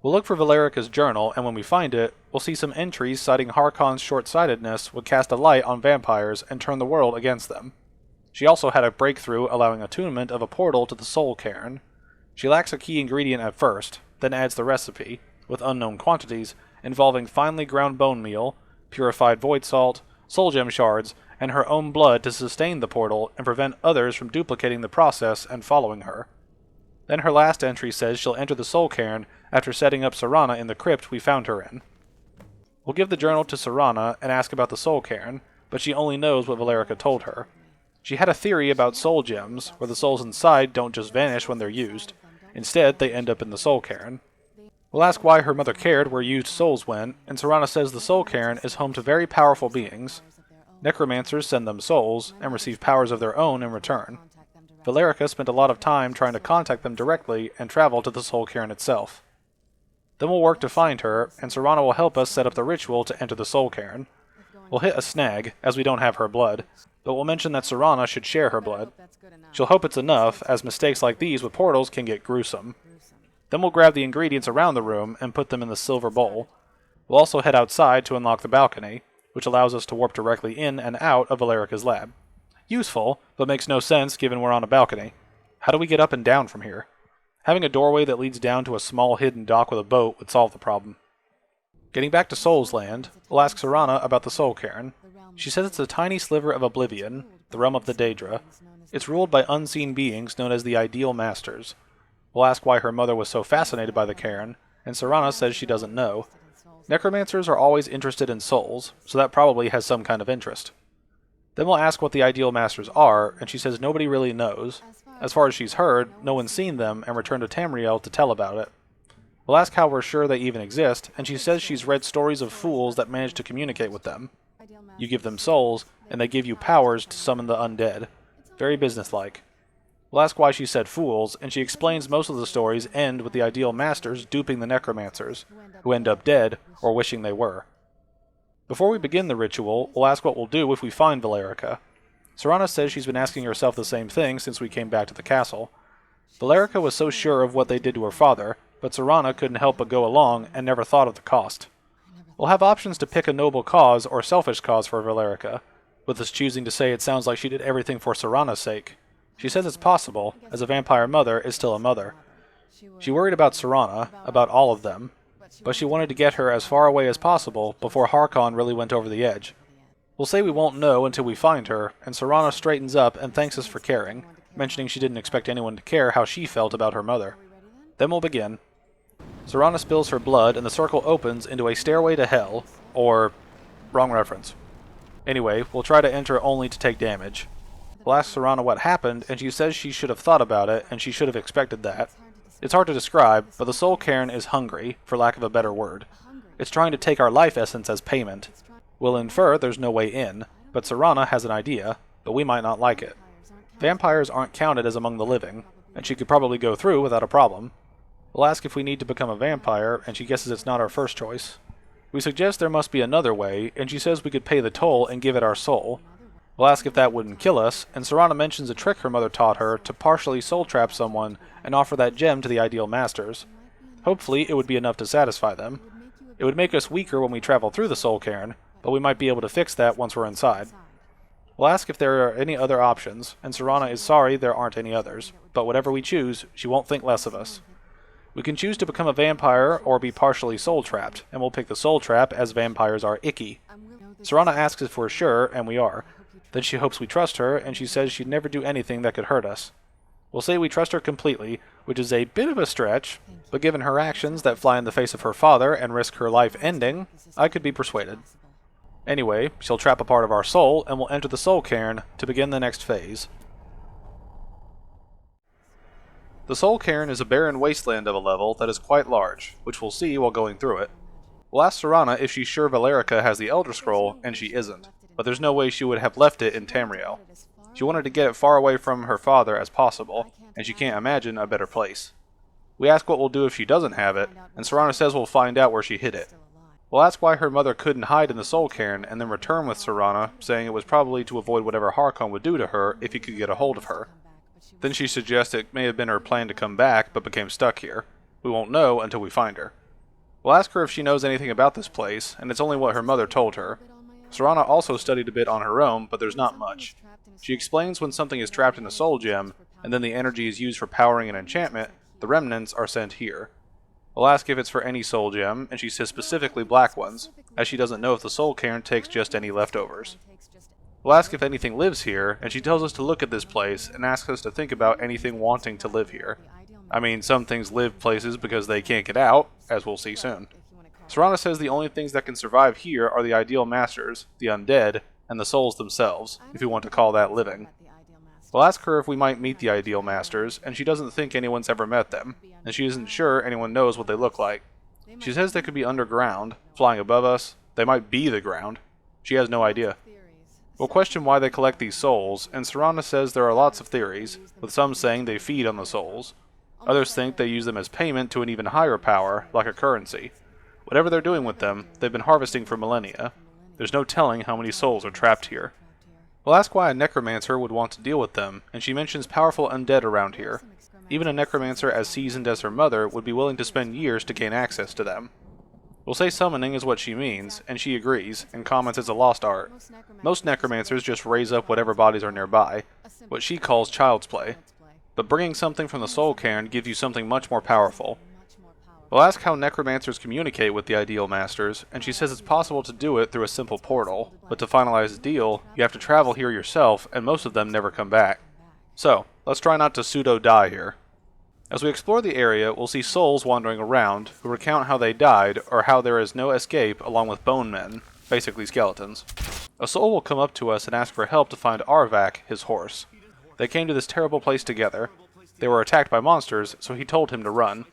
We'll look for Valerica's journal, and when we find it, we'll see some entries citing Harkon's short-sightedness would cast a light on vampires and turn the world against them. She also had a breakthrough allowing attunement of a portal to the Soul Cairn. She lacks a key ingredient at first, then adds the recipe, with unknown quantities, involving finely ground bone meal, purified void salt, soul gem shards, and her own blood to sustain the portal and prevent others from duplicating the process and following her. Then her last entry says she'll enter the Soul Cairn after setting up Serana in the crypt we found her in. We'll give the journal to Serana and ask about the Soul Cairn, but she only knows what Valerica told her. She had a theory about soul gems, where the souls inside don't just vanish when they're used. Instead, they end up in the Soul Cairn. We'll ask why her mother cared where used souls went, and Serana says the Soul Cairn is home to very powerful beings. Necromancers send them souls, and receive powers of their own in return. Valerica spent a lot of time trying to contact them directly and travel to the Soul Cairn itself. Then we'll work to find her, and Serana will help us set up the ritual to enter the Soul Cairn. We'll hit a snag, as we don't have her blood, but we'll mention that Serana should share her blood. She'll hope it's enough, as mistakes like these with portals can get gruesome. Then we'll grab the ingredients around the room and put them in the silver bowl. We'll also head outside to unlock the balcony, which allows us to warp directly in and out of Valerica's lab. Useful, but makes no sense given we're on a balcony. How do we get up and down from here? Having a doorway that leads down to a small hidden dock with a boat would solve the problem. Getting back to Soul's Land, we'll ask Serana about the Soul Cairn. She says it's a tiny sliver of oblivion, the realm of the Daedra. It's ruled by unseen beings known as the Ideal Masters. We'll ask why her mother was so fascinated by the cairn, and Serana says she doesn't know. Necromancers are always interested in souls, so that probably has some kind of interest. Then we'll ask what the ideal masters are, and she says nobody really knows. As far as she's heard, no one's seen them and returned to Tamriel to tell about it. We'll ask how we're sure they even exist, and she says she's read stories of fools that manage to communicate with them. You give them souls, and they give you powers to summon the undead. Very businesslike. We'll ask why she said fools, and she explains most of the stories end with the ideal masters duping the necromancers, who end up dead, or wishing they were. Before we begin the ritual, we'll ask what we'll do if we find Valerica. Serana says she's been asking herself the same thing since we came back to the castle. Valerica was so sure of what they did to her father, but Serana couldn't help but go along and never thought of the cost. We'll have options to pick a noble cause or selfish cause for Valerica, with us choosing to say it sounds like she did everything for Serana's sake. She says it's possible, as a vampire mother is still a mother. She worried about Serana, about all of them, but she wanted to get her as far away as possible before Harkon really went over the edge. We'll say we won't know until we find her, and Serana straightens up and thanks us for caring, mentioning she didn't expect anyone to care how she felt about her mother. Then we'll begin. Serana spills her blood and the circle opens into a stairway to hell, or... wrong reference. Anyway, we'll try to enter only to take damage. We'll ask Serana what happened, and she says she should have thought about it, and she should have expected that. It's hard to describe, but the Soul Cairn is hungry, for lack of a better word. It's trying to take our life essence as payment. We'll infer there's no way in, but Serana has an idea, but we might not like it. Vampires aren't counted as among the living, and she could probably go through without a problem. We'll ask if we need to become a vampire, and she guesses it's not our first choice. We suggest there must be another way, and she says we could pay the toll and give it our soul. We'll ask if that wouldn't kill us, and Serana mentions a trick her mother taught her to partially soul trap someone and offer that gem to the ideal masters. Hopefully it would be enough to satisfy them. It would make us weaker when we travel through the Soul Cairn, but we might be able to fix that once we're inside. We'll ask if there are any other options, and Serana is sorry there aren't any others, but whatever we choose, she won't think less of us. We can choose to become a vampire or be partially soul-trapped, and we'll pick the soul trap as vampires are icky. Serana asks if we're sure, and we are. Then she hopes we trust her, and she says she'd never do anything that could hurt us. We'll say we trust her completely, which is a bit of a stretch, but given her actions that fly in the face of her father and risk her life ending, I could be persuaded. Anyway, she'll trap a part of our soul, and we'll enter the Soul Cairn to begin the next phase. The Soul Cairn is a barren wasteland of a level that is quite large, which we'll see while going through it. We'll ask Serana if she's sure Valerica has the Elder Scroll, and she isn't, but there's no way she would have left it in Tamriel. She wanted to get it far away from her father as possible, and she can't imagine a better place. We ask what we'll do if she doesn't have it, and Serana says we'll find out where she hid it. We'll ask why her mother couldn't hide in the Soul Cairn and then return with Serana, saying it was probably to avoid whatever Harkon would do to her if he could get a hold of her. Then she suggests it may have been her plan to come back, but became stuck here. We won't know until we find her. We'll ask her if she knows anything about this place, and it's only what her mother told her. Serana also studied a bit on her own, but there's not much. She explains when something is trapped in a soul gem, and then the energy is used for powering an enchantment, the remnants are sent here. We'll ask if it's for any soul gem, and she says specifically black ones, as she doesn't know if the Soul Cairn takes just any leftovers. We'll ask if anything lives here, and she tells us to look at this place and asks us to think about anything wanting to live here. I mean, some things live places because they can't get out, as we'll see soon. Serana says the only things that can survive here are the ideal masters, the undead, and the souls themselves, if you want to call that living. We'll ask her if we might meet the ideal masters, and she doesn't think anyone's ever met them, and she isn't sure anyone knows what they look like. She says they could be underground, flying above us, they might be the ground. She has no idea. We'll question why they collect these souls, and Serana says there are lots of theories, with some saying they feed on the souls. Others think they use them as payment to an even higher power, like a currency. Whatever they're doing with them, they've been harvesting for millennia. There's no telling how many souls are trapped here. We'll ask why a necromancer would want to deal with them, and she mentions powerful undead around here. Even a necromancer as seasoned as her mother would be willing to spend years to gain access to them. We'll say summoning is what she means, and she agrees, and comments it's a lost art. Most necromancers just raise up whatever bodies are nearby, what she calls child's play. But bringing something from the Soul Cairn gives you something much more powerful. We'll ask how necromancers communicate with the ideal masters, and she says it's possible to do it through a simple portal, but to finalize the deal, you have to travel here yourself, and most of them never come back. So, let's try not to pseudo-die here. As we explore the area, we'll see souls wandering around who recount how they died or how there is no escape along with bone men, basically skeletons. A soul will come up to us and ask for help to find Arvak, his horse. They came to this terrible place together. They were attacked by monsters, so he told him to run.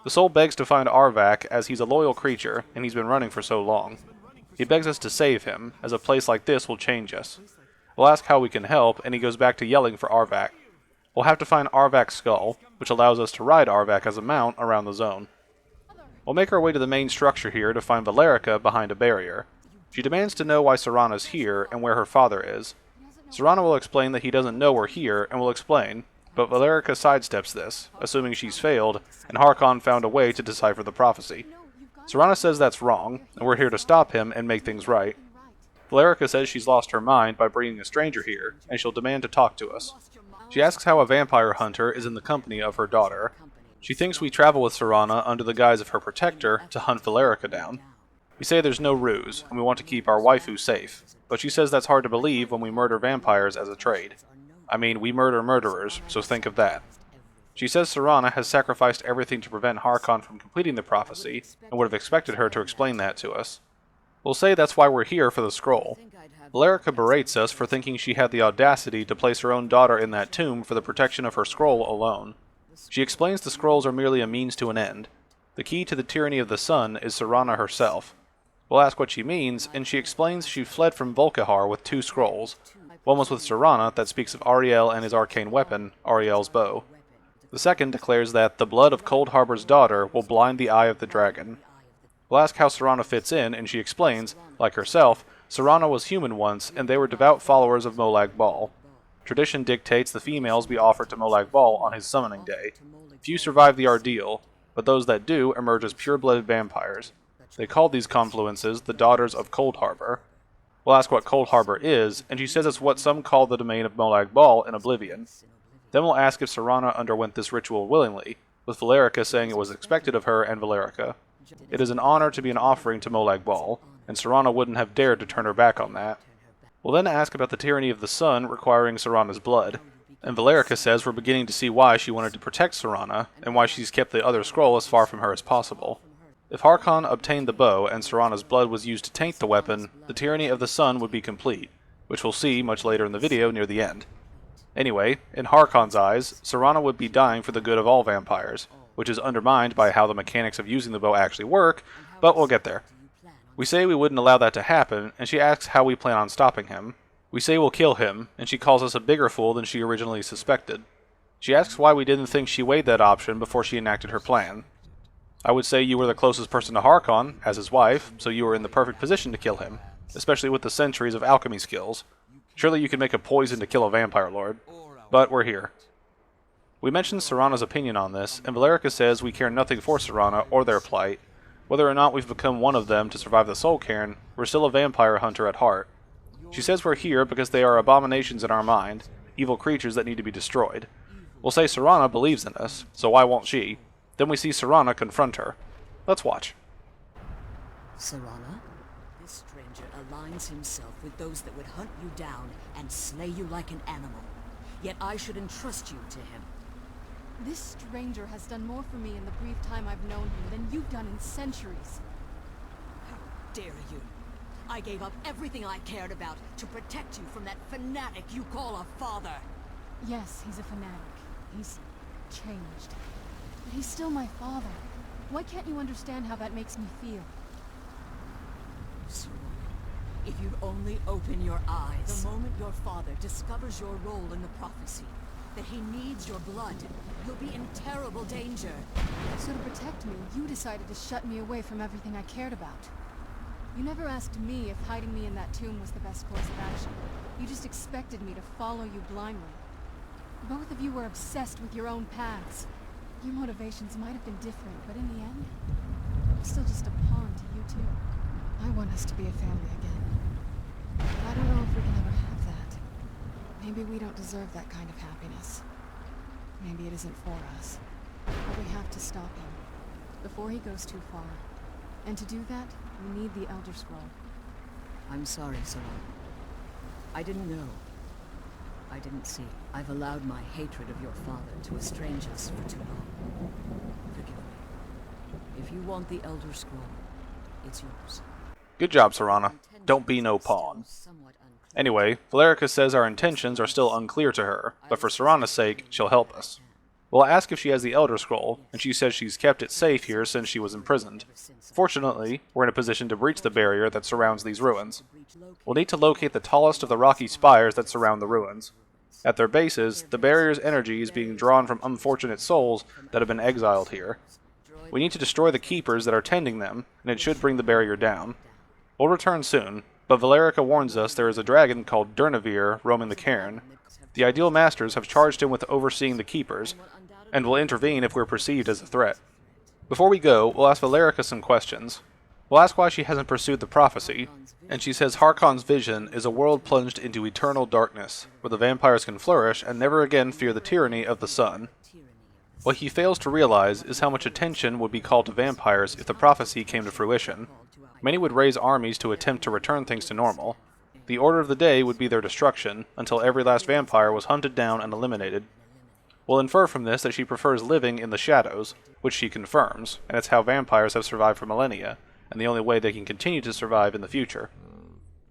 The soul begs to find Arvak as he's a loyal creature and he's been running for so long. He begs us to save him, as a place like this will change us. We'll ask how we can help, and he goes back to yelling for Arvak. We'll have to find Arvak's skull, which allows us to ride Arvak as a mount around the zone. We'll make our way to the main structure here to find Valerica behind a barrier. She demands to know why Serana's here and where her father is. Serana will explain that he doesn't know we're here, and will explain, but Valerica sidesteps this, assuming she's failed, and Harkon found a way to decipher the prophecy. Serana says that's wrong, and we're here to stop him and make things right. Valerica says she's lost her mind by bringing a stranger here, and she'll demand to talk to us. She asks how a vampire hunter is in the company of her daughter. She thinks we travel with Serana under the guise of her protector to hunt Valerica down. We say there's no ruse, and we want to keep our waifu safe, but she says that's hard to believe when we murder vampires as a trade. I mean, we murder murderers, so think of that. She says Serana has sacrificed everything to prevent Harkon from completing the prophecy, and would have expected her to explain that to us. We'll say that's why we're here for the scroll. Valerica berates us for thinking she had the audacity to place her own daughter in that tomb for the protection of her scroll alone. She explains the scrolls are merely a means to an end. The key to the tyranny of the sun is Serana herself. We'll ask what she means, and she explains she fled from Volkihar with 2 scrolls. One was with Serana that speaks of Ariel and his arcane weapon, Ariel's bow. The second declares that the blood of Cold Harbor's daughter will blind the eye of the dragon. We'll ask how Serana fits in, and she explains, like herself, Serana was human once, and they were devout followers of Molag Bal. Tradition dictates the females be offered to Molag Bal on his summoning day. Few survive the ordeal, but those that do emerge as pure-blooded vampires. They call these confluences the Daughters of Cold Harbor. We'll ask what Cold Harbor is, and she says it's what some call the domain of Molag Bal in Oblivion. Then we'll ask if Serana underwent this ritual willingly, with Valerica saying it was expected of her and Valerica. It is an honor to be an offering to Molag Bal, and Serana wouldn't have dared to turn her back on that. We'll then ask about the tyranny of the sun requiring Serana's blood, and Valerica says we're beginning to see why she wanted to protect Serana, and why she's kept the other scroll as far from her as possible. If Harkon obtained the bow and Serana's blood was used to taint the weapon, the tyranny of the sun would be complete, which we'll see much later in the video near the end. Anyway, in Harkon's eyes, Serana would be dying for the good of all vampires, which is undermined by how the mechanics of using the bow actually work, but we'll get there. We say we wouldn't allow that to happen, and she asks how we plan on stopping him. We say we'll kill him, and she calls us a bigger fool than she originally suspected. She asks why we didn't think she weighed that option before she enacted her plan. I would say you were the closest person to Harkon, as his wife, so you were in the perfect position to kill him, especially with the centuries of alchemy skills. Surely you could make a poison to kill a vampire lord. But we're here. We mentioned Serana's opinion on this, and Valerica says we care nothing for Serana or their plight. Whether or not we've become one of them to survive the Soul Cairn, we're still a vampire hunter at heart. She says we're here because they are abominations in our mind, evil creatures that need to be destroyed. We'll say Serana believes in us, so why won't she? Then we see Serana confront her. Let's watch. Serana? This stranger aligns himself with those that would hunt you down and slay you like an animal. Yet I should entrust you to him. This stranger has done more for me in the brief time I've known him than you've done in centuries. How dare you? I gave up everything I cared about to protect you from that fanatic you call a father. Yes, he's a fanatic. He's changed. But he's still my father. Why can't you understand how that makes me feel? Serana, if you'd only open your eyes. The moment your father discovers your role in the prophecy, that he needs your blood, you'll be in terrible danger. So to protect me, you decided to shut me away from everything I cared about. You never asked me if hiding me in that tomb was the best course of action. You just expected me to follow you blindly. Both of you were obsessed with your own paths. Your motivations might have been different, but in the end, I'm still just a pawn to you two. I want us to be a family again. But I don't know if we can ever have that. Maybe we don't deserve that kind of happiness. Maybe it isn't for us. But we have to stop him before he goes too far. And to do that, we need the Elder Scroll. I'm sorry, Serana. I didn't know. I didn't see. I've allowed my hatred of your father to estrange us for too long. Forgive me. If you want the Elder Scroll, it's yours. Good job, Serana. Don't be no pawn. Anyway, Valerica says our intentions are still unclear to her, but for Serana's sake, she'll help us. We'll ask if she has the Elder Scroll, and she says she's kept it safe here since she was imprisoned. Fortunately, we're in a position to breach the barrier that surrounds these ruins. We'll need to locate the tallest of the rocky spires that surround the ruins. At their bases, the barrier's energy is being drawn from unfortunate souls that have been exiled here. We need to destroy the keepers that are tending them, and it should bring the barrier down. We'll return soon, but Valerica warns us there is a dragon called Durnavir roaming the cairn. The Ideal Masters have charged him with overseeing the keepers, and will intervene if we're perceived as a threat. Before we go, we'll ask Valerica some questions. We'll ask why she hasn't pursued the prophecy, and she says Harkon's vision is a world plunged into eternal darkness, where the vampires can flourish and never again fear the tyranny of the sun. What he fails to realize is how much attention would be called to vampires if the prophecy came to fruition. Many would raise armies to attempt to return things to normal. The order of the day would be their destruction, until every last vampire was hunted down and eliminated. We'll infer from this that she prefers living in the shadows, which she confirms, and it's how vampires have survived for millennia, and the only way they can continue to survive in the future.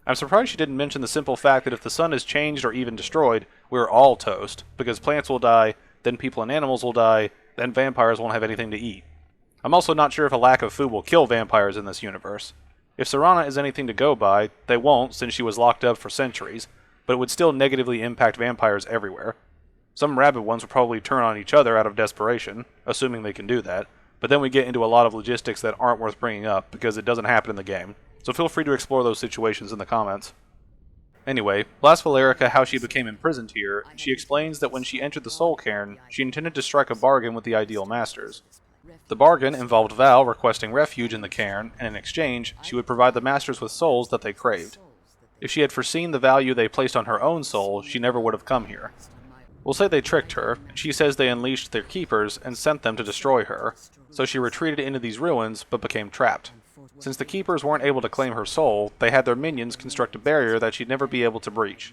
I'm surprised she didn't mention the simple fact that if the sun is changed or even destroyed, we're all toast, because plants will die, then people and animals will die, then vampires won't have anything to eat. I'm also not sure if a lack of food will kill vampires in this universe. If Serana is anything to go by, they won't since she was locked up for centuries, but it would still negatively impact vampires everywhere. Some rabid ones will probably turn on each other out of desperation, assuming they can do that, but then we get into a lot of logistics that aren't worth bringing up because it doesn't happen in the game, so feel free to explore those situations in the comments. Anyway, we'll ask Valerica how she became imprisoned here, and she explains that when she entered the Soul Cairn, she intended to strike a bargain with the Ideal Masters. The bargain involved Val requesting refuge in the cairn, and in exchange, she would provide the Masters with souls that they craved. If she had foreseen the value they placed on her own soul, she never would have come here. We'll say they tricked her, and she says they unleashed their keepers and sent them to destroy her, so she retreated into these ruins but became trapped. Since the keepers weren't able to claim her soul, they had their minions construct a barrier that she'd never be able to breach.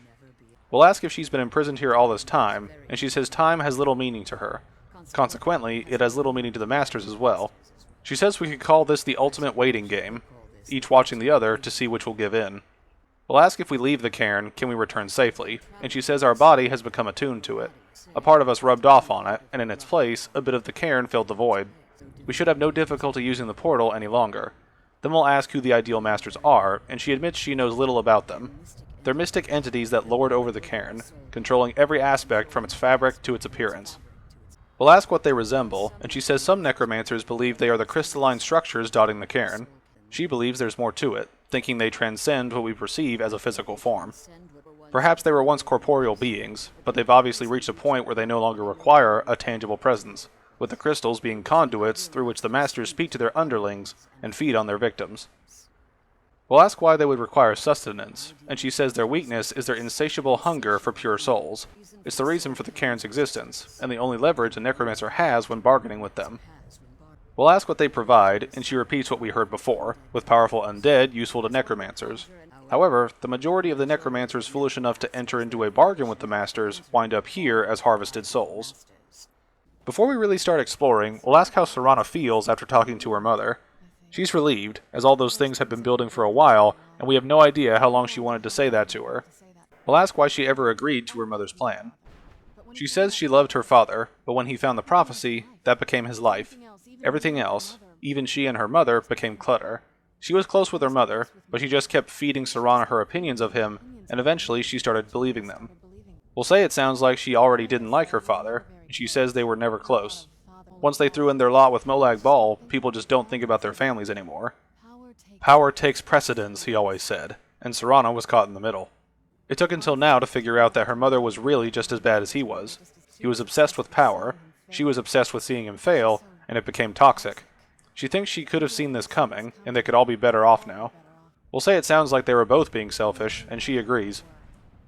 We'll ask if she's been imprisoned here all this time, and she says time has little meaning to her. Consequently, it has little meaning to the Masters as well. She says we could call this the ultimate waiting game, each watching the other to see which will give in. We'll ask if we leave the cairn, can we return safely, and she says our body has become attuned to it. A part of us rubbed off on it, and in its place, a bit of the cairn filled the void. We should have no difficulty using the portal any longer. Then we'll ask who the Ideal Masters are, and she admits she knows little about them. They're mystic entities that lord over the cairn, controlling every aspect from its fabric to its appearance. We'll ask what they resemble, and she says some necromancers believe they are the crystalline structures dotting the cairn. She believes there's more to it, thinking they transcend what we perceive as a physical form. Perhaps they were once corporeal beings, but they've obviously reached a point where they no longer require a tangible presence, with the crystals being conduits through which the Masters speak to their underlings and feed on their victims. We'll ask why they would require sustenance, and she says their weakness is their insatiable hunger for pure souls. It's the reason for the cairn's existence, and the only leverage a necromancer has when bargaining with them. We'll ask what they provide, and she repeats what we heard before, with powerful undead useful to necromancers. However, the majority of the necromancers foolish enough to enter into a bargain with the Masters wind up here as harvested souls. Before we really start exploring, we'll ask how Serana feels after talking to her mother. She's relieved, as all those things have been building for a while, and we have no idea how long she wanted to say that to her. We'll ask why she ever agreed to her mother's plan. She says she loved her father, but when he found the prophecy, that became his life. Everything else, even she and her mother, became clutter. She was close with her mother, but she just kept feeding Serana her opinions of him, and eventually she started believing them. We'll say it sounds like she already didn't like her father, and she says they were never close. Once they threw in their lot with Molag Bal, people just don't think about their families anymore. Power takes precedence, he always said, and Serana was caught in the middle. It took until now to figure out that her mother was really just as bad as he was. He was obsessed with power, she was obsessed with seeing him fail, and it became toxic. She thinks she could have seen this coming, and they could all be better off now. We'll say it sounds like they were both being selfish, and she agrees.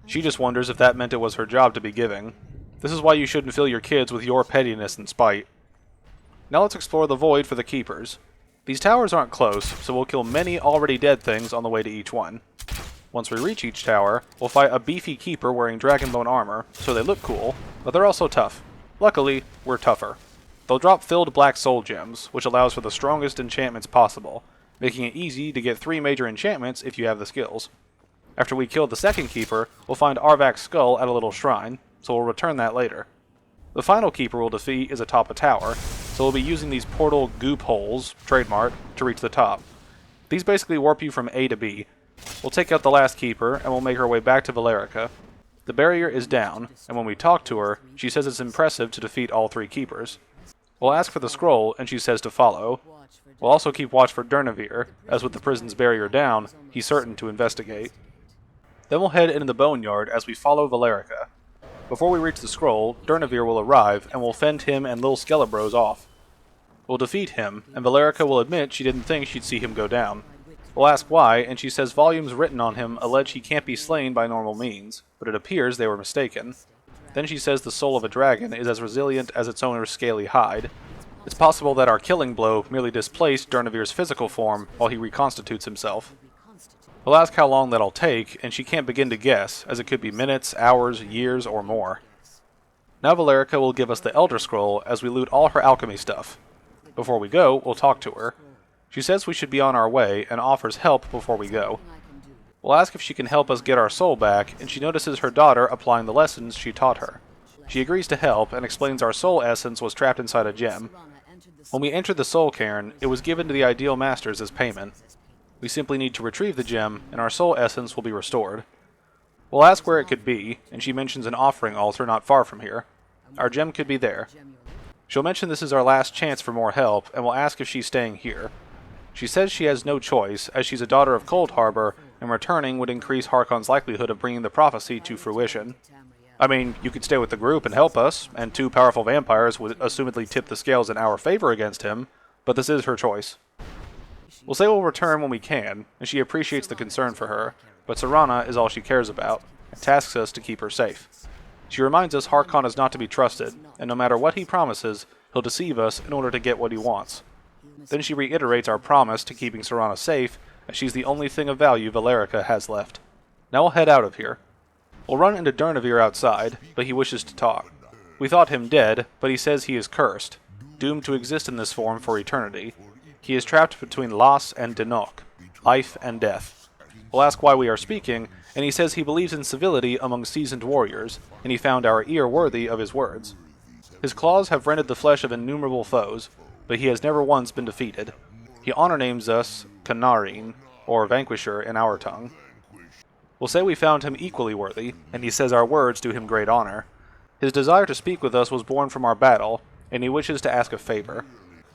She just wonders if that meant it was her job to be giving. This is why you shouldn't fill your kids with your pettiness and spite. Now let's explore the void for the keepers. These towers aren't close, so we'll kill many already dead things on the way to each one. Once we reach each tower, we'll fight a beefy keeper wearing dragonbone armor, so they look cool, but they're also tough. Luckily, we're tougher. They'll drop filled black soul gems, which allows for the strongest enchantments possible, making it easy to get 3 major enchantments if you have the skills. After we kill the second keeper, we'll find Arvak's skull at a little shrine, so we'll return that later. The final keeper we'll defeat is atop a tower, so we'll be using these portal goop holes, trademark, to reach the top. These basically warp you from A to B. We'll take out the last keeper, and we'll make our way back to Valerica. The barrier is down, and when we talk to her, she says it's impressive to defeat all 3 keepers. We'll ask for the scroll, and she says to follow. We'll also keep watch for Durnavir, as with the prison's barrier down, he's certain to investigate. Then we'll head into the Boneyard as we follow Valerica. Before we reach the scroll, Durnavir will arrive, and we'll fend him and Lil Skelebros off. We'll defeat him, and Valerica will admit she didn't think she'd see him go down. We'll ask why, and she says volumes written on him allege he can't be slain by normal means, but it appears they were mistaken. Then she says the soul of a dragon is as resilient as its owner's scaly hide. It's possible that our killing blow merely displaced Durnavir's physical form while he reconstitutes himself. We'll ask how long that'll take, and she can't begin to guess, as it could be minutes, hours, years, or more. Now Valerica will give us the Elder Scroll as we loot all her alchemy stuff. Before we go, we'll talk to her. She says we should be on our way, and offers help before we go. We'll ask if she can help us get our soul back, and she notices her daughter applying the lessons she taught her. She agrees to help, and explains our soul essence was trapped inside a gem. When we entered the soul cairn, it was given to the ideal masters as payment. We simply need to retrieve the gem, and our soul essence will be restored. We'll ask where it could be, and she mentions an offering altar not far from here. Our gem could be there. She'll mention this is our last chance for more help, and we'll ask if she's staying here. She says she has no choice, as she's a daughter of Cold Harbor, and returning would increase Harkon's likelihood of bringing the prophecy to fruition. I mean, you could stay with the group and help us, and 2 powerful vampires would assumedly tip the scales in our favor against him, but this is her choice. We'll say we'll return when we can, and she appreciates the concern for her, but Serana is all she cares about, and tasks us to keep her safe. She reminds us Harkon is not to be trusted, and no matter what he promises, he'll deceive us in order to get what he wants. Then she reiterates our promise to keeping Serana safe, as she's the only thing of value Valerica has left. Now we'll head out of here. We'll run into Durnavir outside, but he wishes to talk. We thought him dead, but he says he is cursed, doomed to exist in this form for eternity. He is trapped between Las and Denok, life and death. We'll ask why we are speaking, and he says he believes in civility among seasoned warriors, and he found our ear worthy of his words. His claws have rended the flesh of innumerable foes, but he has never once been defeated. He honor names us Kanarin, or Vanquisher in our tongue. We'll say we found him equally worthy, and he says our words do him great honor. His desire to speak with us was born from our battle, and he wishes to ask a favor.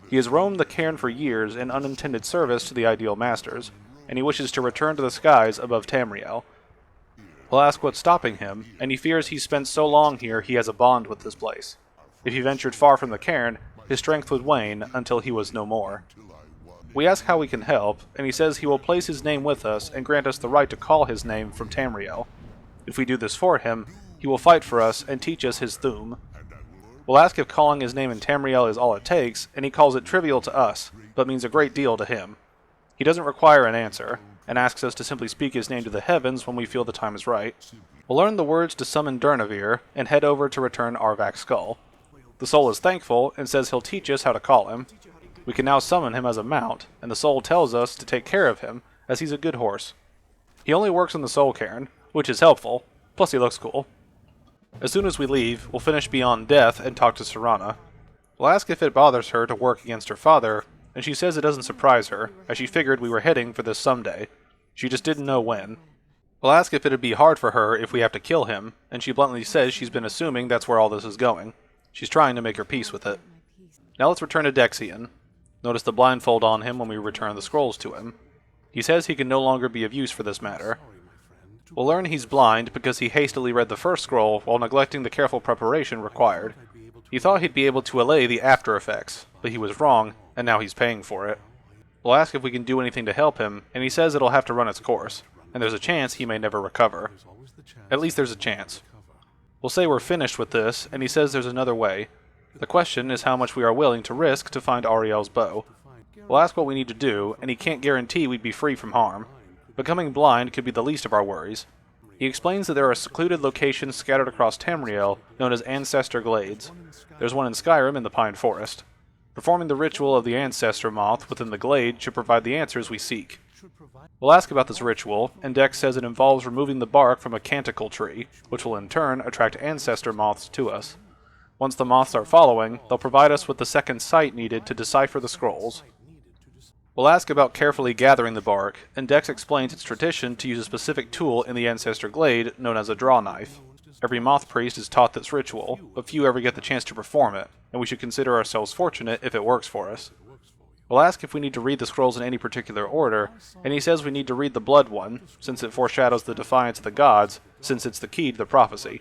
He has roamed the cairn for years in unintended service to the ideal masters, and he wishes to return to the skies above Tamriel. We'll ask what's stopping him, and he fears he's spent so long here he has a bond with this place. If he ventured far from the cairn, his strength would wane until he was no more. We ask how we can help, and he says he will place his name with us and grant us the right to call his name from Tamriel. If we do this for him, he will fight for us and teach us his Thu'um. We'll ask if calling his name in Tamriel is all it takes, and he calls it trivial to us, but means a great deal to him. He doesn't require an answer, and asks us to simply speak his name to the heavens when we feel the time is right. We'll learn the words to summon Durnavir, and head over to return Arvak's skull. The soul is thankful, and says he'll teach us how to call him. We can now summon him as a mount, and the soul tells us to take care of him, as he's a good horse. He only works in the soul cairn, which is helpful, plus he looks cool. As soon as we leave, we'll finish Beyond Death and talk to Serana. We'll ask if it bothers her to work against her father, and she says it doesn't surprise her, as she figured we were heading for this someday. She just didn't know when. We'll ask if it'd be hard for her if we have to kill him, and she bluntly says she's been assuming that's where all this is going. She's trying to make her peace with it. Now let's return to Dexian. Notice the blindfold on him when we return the scrolls to him. He says he can no longer be of use for this matter. We'll learn he's blind because he hastily read the first scroll while neglecting the careful preparation required. He thought he'd be able to allay the after effects, but he was wrong, and now he's paying for it. We'll ask if we can do anything to help him, and he says it'll have to run its course, and there's a chance he may never recover. At least there's a chance. We'll say we're finished with this, and he says there's another way. The question is how much we are willing to risk to find Ariel's bow. We'll ask what we need to do, and he can't guarantee we'd be free from harm, Becoming blind could be the least of our worries. He explains that there are secluded locations scattered across Tamriel known as Ancestor Glades. There's one in Skyrim in the Pine Forest. Performing the ritual of the Ancestor Moth within the glade should provide the answers we seek. We'll ask about this ritual, and Dex says it involves removing the bark from a canticle tree, which will in turn attract Ancestor Moths to us. Once the moths are following, they'll provide us with the second sight needed to decipher the scrolls. We'll ask about carefully gathering the bark, and Dex explains it's tradition to use a specific tool in the Ancestor Glade known as a draw knife. Every moth priest is taught this ritual, but few ever get the chance to perform it, and we should consider ourselves fortunate if it works for us. We'll ask if we need to read the scrolls in any particular order, and he says we need to read the Blood one, since it foreshadows the defiance of the gods, since it's the key to the prophecy.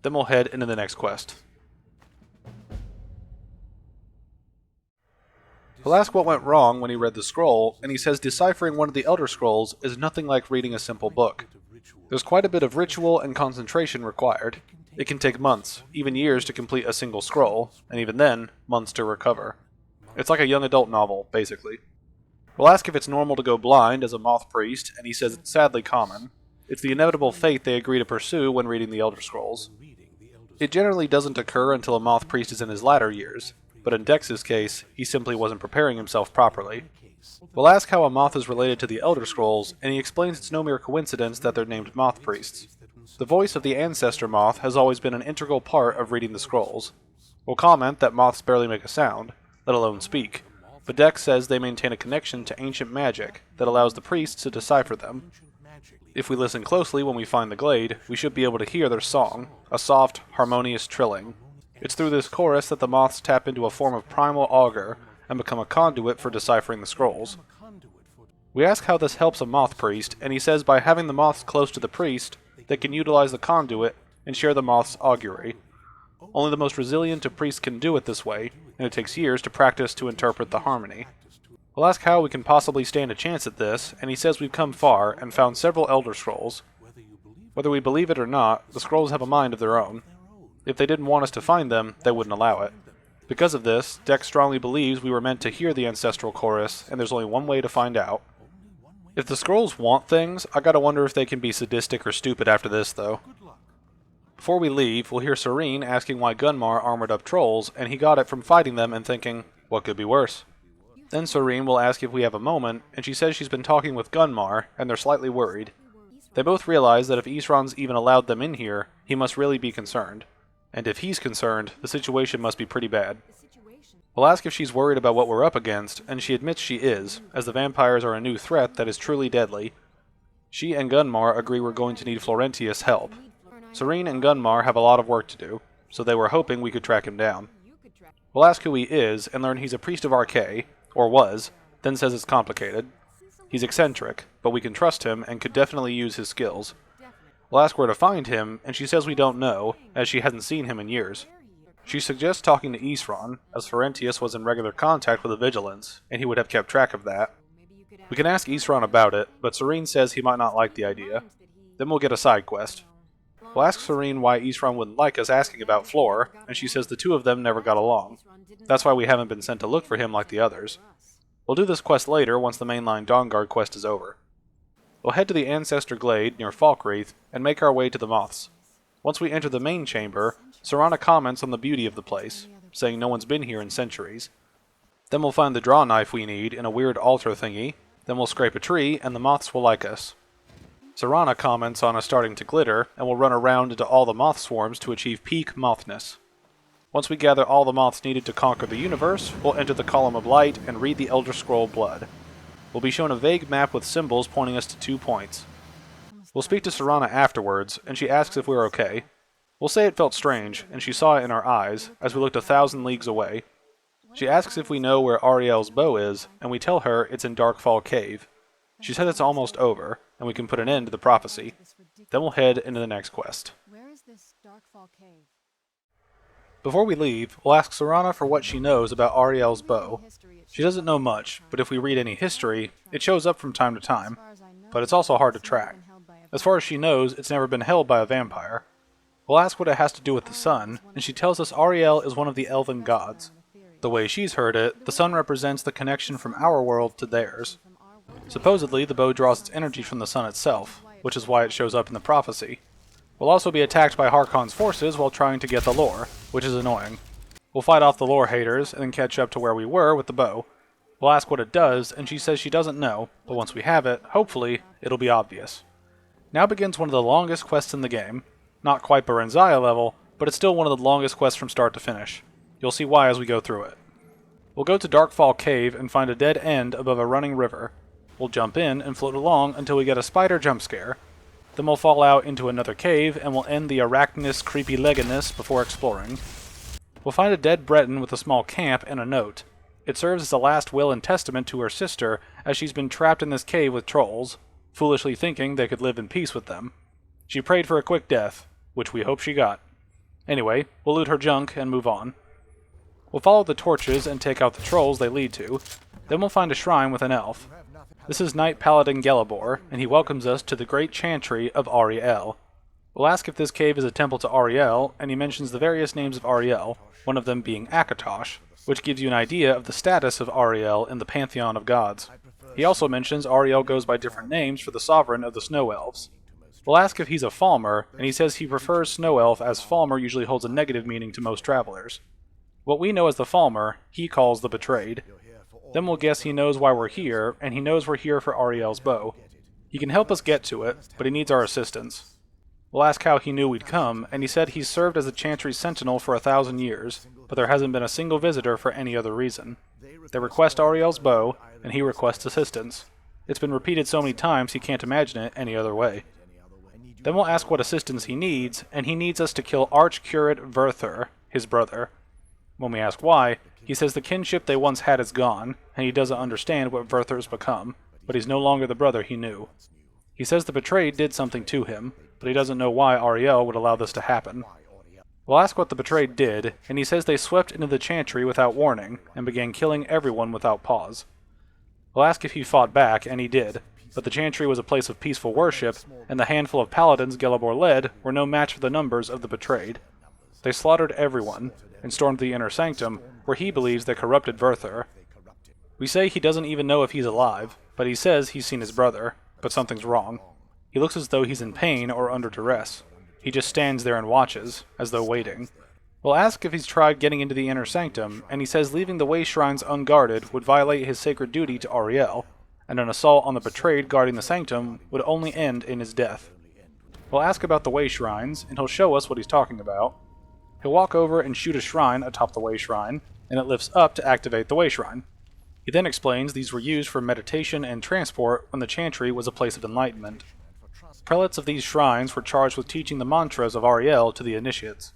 Then we'll head into the next quest. We'll ask what went wrong when he read the scroll, and he says deciphering one of the Elder Scrolls is nothing like reading a simple book. There's quite a bit of ritual and concentration required. It can take months, even years to complete a single scroll, and even then, months to recover. It's like a young adult novel, basically. We'll ask if it's normal to go blind as a moth priest, and he says it's sadly common. It's the inevitable fate they agree to pursue when reading the Elder Scrolls. It generally doesn't occur until a moth priest is in his latter years, but in Dex's case, he simply wasn't preparing himself properly. We'll ask how a moth is related to the Elder Scrolls, and he explains it's no mere coincidence that they're named moth priests. The voice of the Ancestor Moth has always been an integral part of reading the scrolls. We'll comment that moths barely make a sound, let alone speak, but Dex says they maintain a connection to ancient magic that allows the priests to decipher them. If we listen closely when we find the glade, we should be able to hear their song, a soft, harmonious trilling. It's through this chorus that the moths tap into a form of primal augur and become a conduit for deciphering the scrolls. We ask how this helps a moth priest, and he says by having the moths close to the priest, they can utilize the conduit and share the moth's augury. Only the most resilient of priests can do it this way, and it takes years to practice to interpret the harmony. We'll ask how we can possibly stand a chance at this, and he says we've come far and found several Elder Scrolls. Whether we believe it or not, the scrolls have a mind of their own. If they didn't want us to find them, they wouldn't allow it. Because of this, Dex strongly believes we were meant to hear the ancestral chorus, and there's only one way to find out. If the scrolls want things, I gotta wonder if they can be sadistic or stupid after this, though. Before we leave, we'll hear Serene asking why Gunmar armored up trolls, and he got it from fighting them and thinking, what could be worse? Then Serene will ask if we have a moment, and she says she's been talking with Gunmar, and they're slightly worried. They both realize that if Isran's even allowed them in here, he must really be concerned. And if he's concerned, the situation must be pretty bad. We'll ask if she's worried about what we're up against, and she admits she is, as the vampires are a new threat that is truly deadly. She and Gunmar agree we're going to need Florentius' help. Serene and Gunmar have a lot of work to do, so they were hoping we could track him down. We'll ask who he is, and learn he's a priest of Archay, or was, then says it's complicated. He's eccentric, but we can trust him and could definitely use his skills. We'll ask where to find him, and she says we don't know, as she hasn't seen him in years. She suggests talking to Isran, as Florentius was in regular contact with the Vigilance, and he would have kept track of that. We can ask Isran about it, but Serene says he might not like the idea. Then we'll get a side quest. We'll ask Serene why Isran wouldn't like us asking about Flor, and she says the two of them never got along. That's why we haven't been sent to look for him like the others. We'll do this quest later once the mainline Dawnguard quest is over. We'll head to the Ancestor Glade near Falkreath and make our way to the Moths. Once we enter the main chamber, Serana comments on the beauty of the place, saying no one's been here in centuries. Then we'll find the draw knife we need in a weird altar thingy, then we'll scrape a tree and the moths will like us. Serana comments on us starting to glitter, and we'll run around into all the moth swarms to achieve peak mothness. Once we gather all the moths needed to conquer the universe, we'll enter the Column of Light and read the Elder Scroll Blood. We'll be shown a vague map with symbols pointing us to 2 points. We'll speak to Serana afterwards, and she asks if we're okay. We'll say it felt strange, and she saw it in our eyes, as we looked 1,000 leagues away. She asks if we know where Ariel's bow is, and we tell her it's in Darkfall Cave. She says it's almost over, and we can put an end to the prophecy. Then we'll head into the next quest. Where is this Darkfall Cave? Before we leave, we'll ask Serana for what she knows about Ariel's bow. She doesn't know much, but if we read any history, it shows up from time to time, but it's also hard to track. As far as she knows, it's never been held by a vampire. We'll ask what it has to do with the sun, and she tells us Ariel is one of the elven gods. The way she's heard it, the sun represents the connection from our world to theirs. Supposedly, the bow draws its energy from the sun itself, which is why it shows up in the prophecy. We'll also be attacked by Harkon's forces while trying to get the lore, which is annoying. We'll fight off the lore haters and then catch up to where we were with the bow. We'll ask what it does, and she says she doesn't know, but once we have it, hopefully, it'll be obvious. Now begins one of the longest quests in the game. Not quite Barenzaya level, but it's still one of the longest quests from start to finish. You'll see why as we go through it. We'll go to Darkfall Cave and find a dead end above a running river. We'll jump in and float along until we get a spider jump scare. Then we'll fall out into another cave and we'll end the arachnus creepy-leggedness before exploring. We'll find a dead Breton with a small camp and a note. It serves as a last will and testament to her sister, as she's been trapped in this cave with trolls, foolishly thinking they could live in peace with them. She prayed for a quick death, which we hope she got. Anyway, we'll loot her junk and move on. We'll follow the torches and take out the trolls they lead to. Then we'll find a shrine with an elf. This is Knight Paladin Gelibor, and he welcomes us to the great chantry of Ariel. We'll ask if this cave is a temple to Ariel, and he mentions the various names of Ariel, one of them being Akatosh, which gives you an idea of the status of Ariel in the pantheon of gods. He also mentions Ariel goes by different names for the sovereign of the Snow Elves. We'll ask if he's a Falmer, and he says he prefers Snow Elf as Falmer usually holds a negative meaning to most travelers. What we know as the Falmer, he calls the Betrayed. Then we'll guess he knows why we're here, and he knows we're here for Ariel's bow. He can help us get to it, but he needs our assistance. We'll ask how he knew we'd come, and he said he's served as the Chantry's sentinel for 1,000 years, but there hasn't been a single visitor for any other reason. They request Ariel's bow, and he requests assistance. It's been repeated so many times he can't imagine it any other way. Then we'll ask what assistance he needs, and he needs us to kill Arch-Curate Verthur, his brother. When we ask why, he says the kinship they once had is gone, and he doesn't understand what Verthur's become, but he's no longer the brother he knew. He says the Betrayed did something to him, but he doesn't know why Ariel would allow this to happen. We'll ask what the Betrayed did, and he says they swept into the Chantry without warning, and began killing everyone without pause. We'll ask if he fought back, and he did, but the Chantry was a place of peaceful worship, and the handful of paladins Gelibor led were no match for the numbers of the Betrayed. They slaughtered everyone, and stormed the inner sanctum, where he believes they corrupted Verthur. We say he doesn't even know if he's alive, but he says he's seen his brother, but something's wrong. He looks as though he's in pain or under duress. He just stands there and watches, as though waiting. We'll ask if he's tried getting into the inner sanctum, and he says leaving the way shrines unguarded would violate his sacred duty to Ariel, and an assault on the Betrayed guarding the sanctum would only end in his death. We'll ask about the way shrines, and he'll show us what he's talking about. He'll walk over and shoot a shrine atop the way shrine, and it lifts up to activate the way shrine. He then explains these were used for meditation and transport when the Chantry was a place of enlightenment. Prelates of these shrines were charged with teaching the mantras of Ariel to the initiates.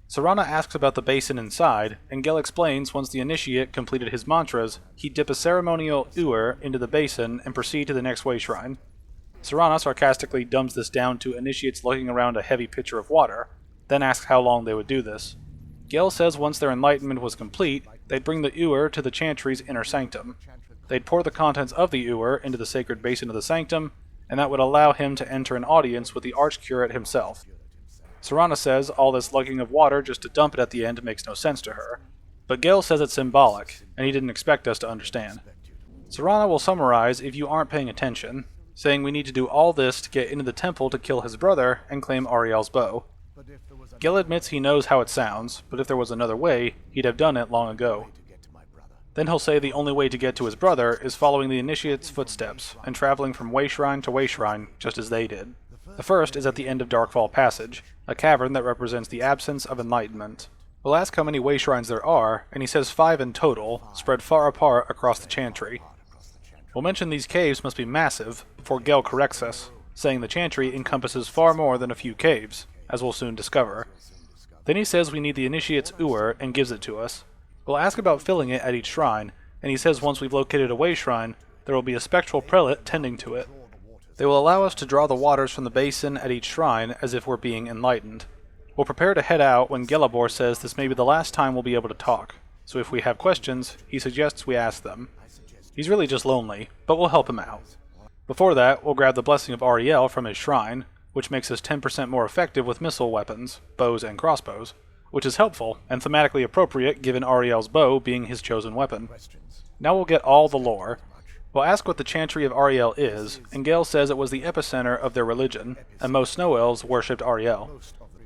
Serana asks about the basin inside, and Gel explains once the initiate completed his mantras, he'd dip a ceremonial ewer into the basin and proceed to the next way shrine. Serana sarcastically dumbs this down to initiates looking around a heavy pitcher of water, then asks how long they would do this. Gel says once their enlightenment was complete, they'd bring the ewer to the Chantry's inner sanctum. They'd pour the contents of the ewer into the sacred basin of the sanctum, and that would allow him to enter an audience with the Arch-Curate himself. Serana says all this lugging of water just to dump it at the end makes no sense to her, but Gel says it's symbolic, and he didn't expect us to understand. Serana will summarize if you aren't paying attention, saying we need to do all this to get into the temple to kill his brother and claim Ariel's bow. Gil admits he knows how it sounds, but if there was another way, he'd have done it long ago. Then he'll say the only way to get to his brother is following the initiate's footsteps, and traveling from way shrine to way shrine, just as they did. The first is at the end of Darkfall Passage, a cavern that represents the absence of enlightenment. We'll ask how many way shrines there are, and he says 5 in total, spread far apart across the Chantry. We'll mention these caves must be massive, before Gel corrects us, saying the Chantry encompasses far more than a few caves, as we'll soon discover. Then he says we need the initiate's ewer and gives it to us. We'll ask about filling it at each shrine, and he says once we've located a way shrine, there will be a spectral prelate tending to it. They will allow us to draw the waters from the basin at each shrine as if we're being enlightened. We'll prepare to head out when Gelibor says this may be the last time we'll be able to talk, so if we have questions, he suggests we ask them. He's really just lonely, but we'll help him out. Before that, we'll grab the blessing of Ariel from his shrine, which makes us 10% more effective with missile weapons, bows and crossbows, which is helpful and thematically appropriate given Ariel's bow being his chosen weapon. Now we'll get all the lore. We'll ask what the Chantry of Ariel is, and Gale says it was the epicenter of their religion, and most snow elves worshipped Ariel.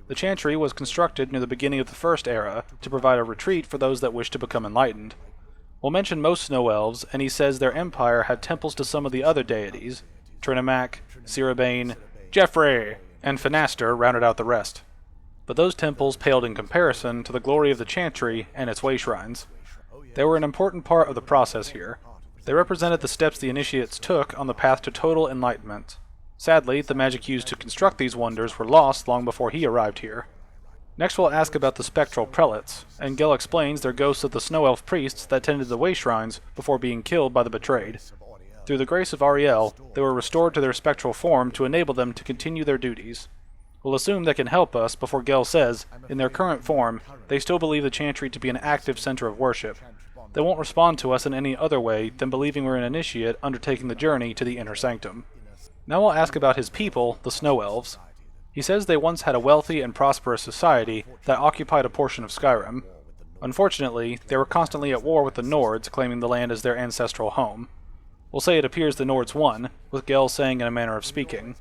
The Chantry was constructed near the beginning of the First Era to provide a retreat for those that wished to become enlightened. We'll mention most snow elves, and he says their empire had temples to some of the other deities. Trinimac, Ciribane, Jeffrey, and Finaster rounded out the rest. But those temples paled in comparison to the glory of the Chantry and its way shrines. They were an important part of the process here. They represented the steps the initiates took on the path to total enlightenment. Sadly, the magic used to construct these wonders were lost long before he arrived here. Next we'll ask about the spectral prelates, and Gil explains they're ghosts of the snow elf priests that tended the way shrines before being killed by the betrayed. Through the grace of Ariel, they were restored to their spectral form to enable them to continue their duties. We'll assume they can help us before Gel says, in their current form, they still believe the Chantry to be an active center of worship. They won't respond to us in any other way than believing we're an initiate undertaking the journey to the inner sanctum. Now we'll ask about his people, the Snow Elves. He says they once had a wealthy and prosperous society that occupied a portion of Skyrim. Unfortunately, they were constantly at war with the Nords, claiming the land as their ancestral home. We'll say it appears the Nords won, with Gel saying in a manner of speaking.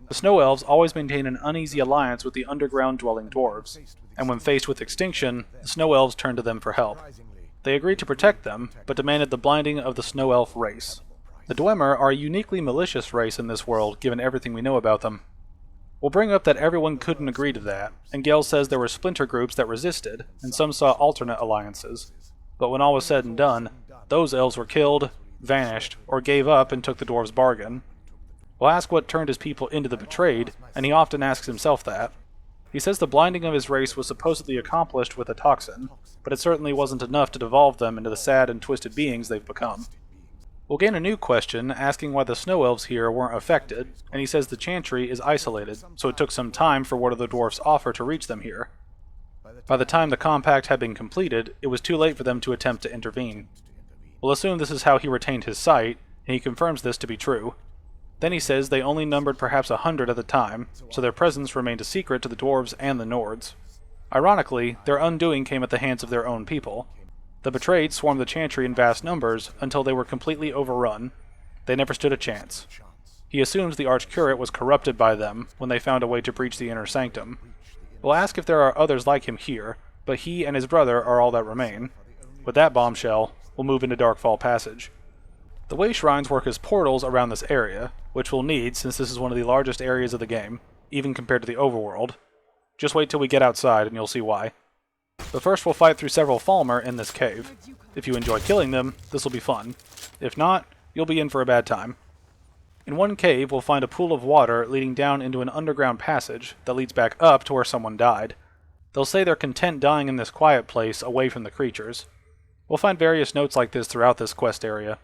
The Snow Elves always maintained an uneasy alliance with the underground-dwelling dwarves, and when faced with extinction, the Snow Elves turned to them for help. They agreed to protect them, but demanded the blinding of the Snow Elf race. The Dwemer are a uniquely malicious race in this world, given everything we know about them. We'll bring up that everyone couldn't agree to that, and Gale says there were splinter groups that resisted, and some saw alternate alliances. But when all was said and done, those elves were killed, vanished, or gave up and took the dwarves' bargain. We'll ask what turned his people into the betrayed, and he often asks himself that. He says the blinding of his race was supposedly accomplished with a toxin, but it certainly wasn't enough to devolve them into the sad and twisted beings they've become. We'll gain a new question asking why the Snow Elves here weren't affected, and he says the Chantry is isolated, so it took some time for word of the dwarfs' offer to reach them here. By the time the compact had been completed, it was too late for them to attempt to intervene. We'll assume this is how he retained his sight, and he confirms this to be true. Then he says they only numbered perhaps 100 at the time, so their presence remained a secret to the dwarves and the Nords. Ironically, their undoing came at the hands of their own people. The betrayed swarmed the Chantry in vast numbers until they were completely overrun. They never stood a chance. He assumes the Archcurate was corrupted by them when they found a way to breach the inner sanctum. We'll ask if there are others like him here, but he and his brother are all that remain. With that bombshell, we'll move into Darkfall Passage. The Way Shrines work as portals around this area, which we'll need since this is one of the largest areas of the game, even compared to the overworld. Just wait till we get outside and you'll see why. But first we'll fight through several Falmer in this cave. If you enjoy killing them, this will be fun. If not, you'll be in for a bad time. In one cave we'll find a pool of water leading down into an underground passage that leads back up to where someone died. They'll say they're content dying in this quiet place away from the creatures. We'll find various notes like this throughout this quest area.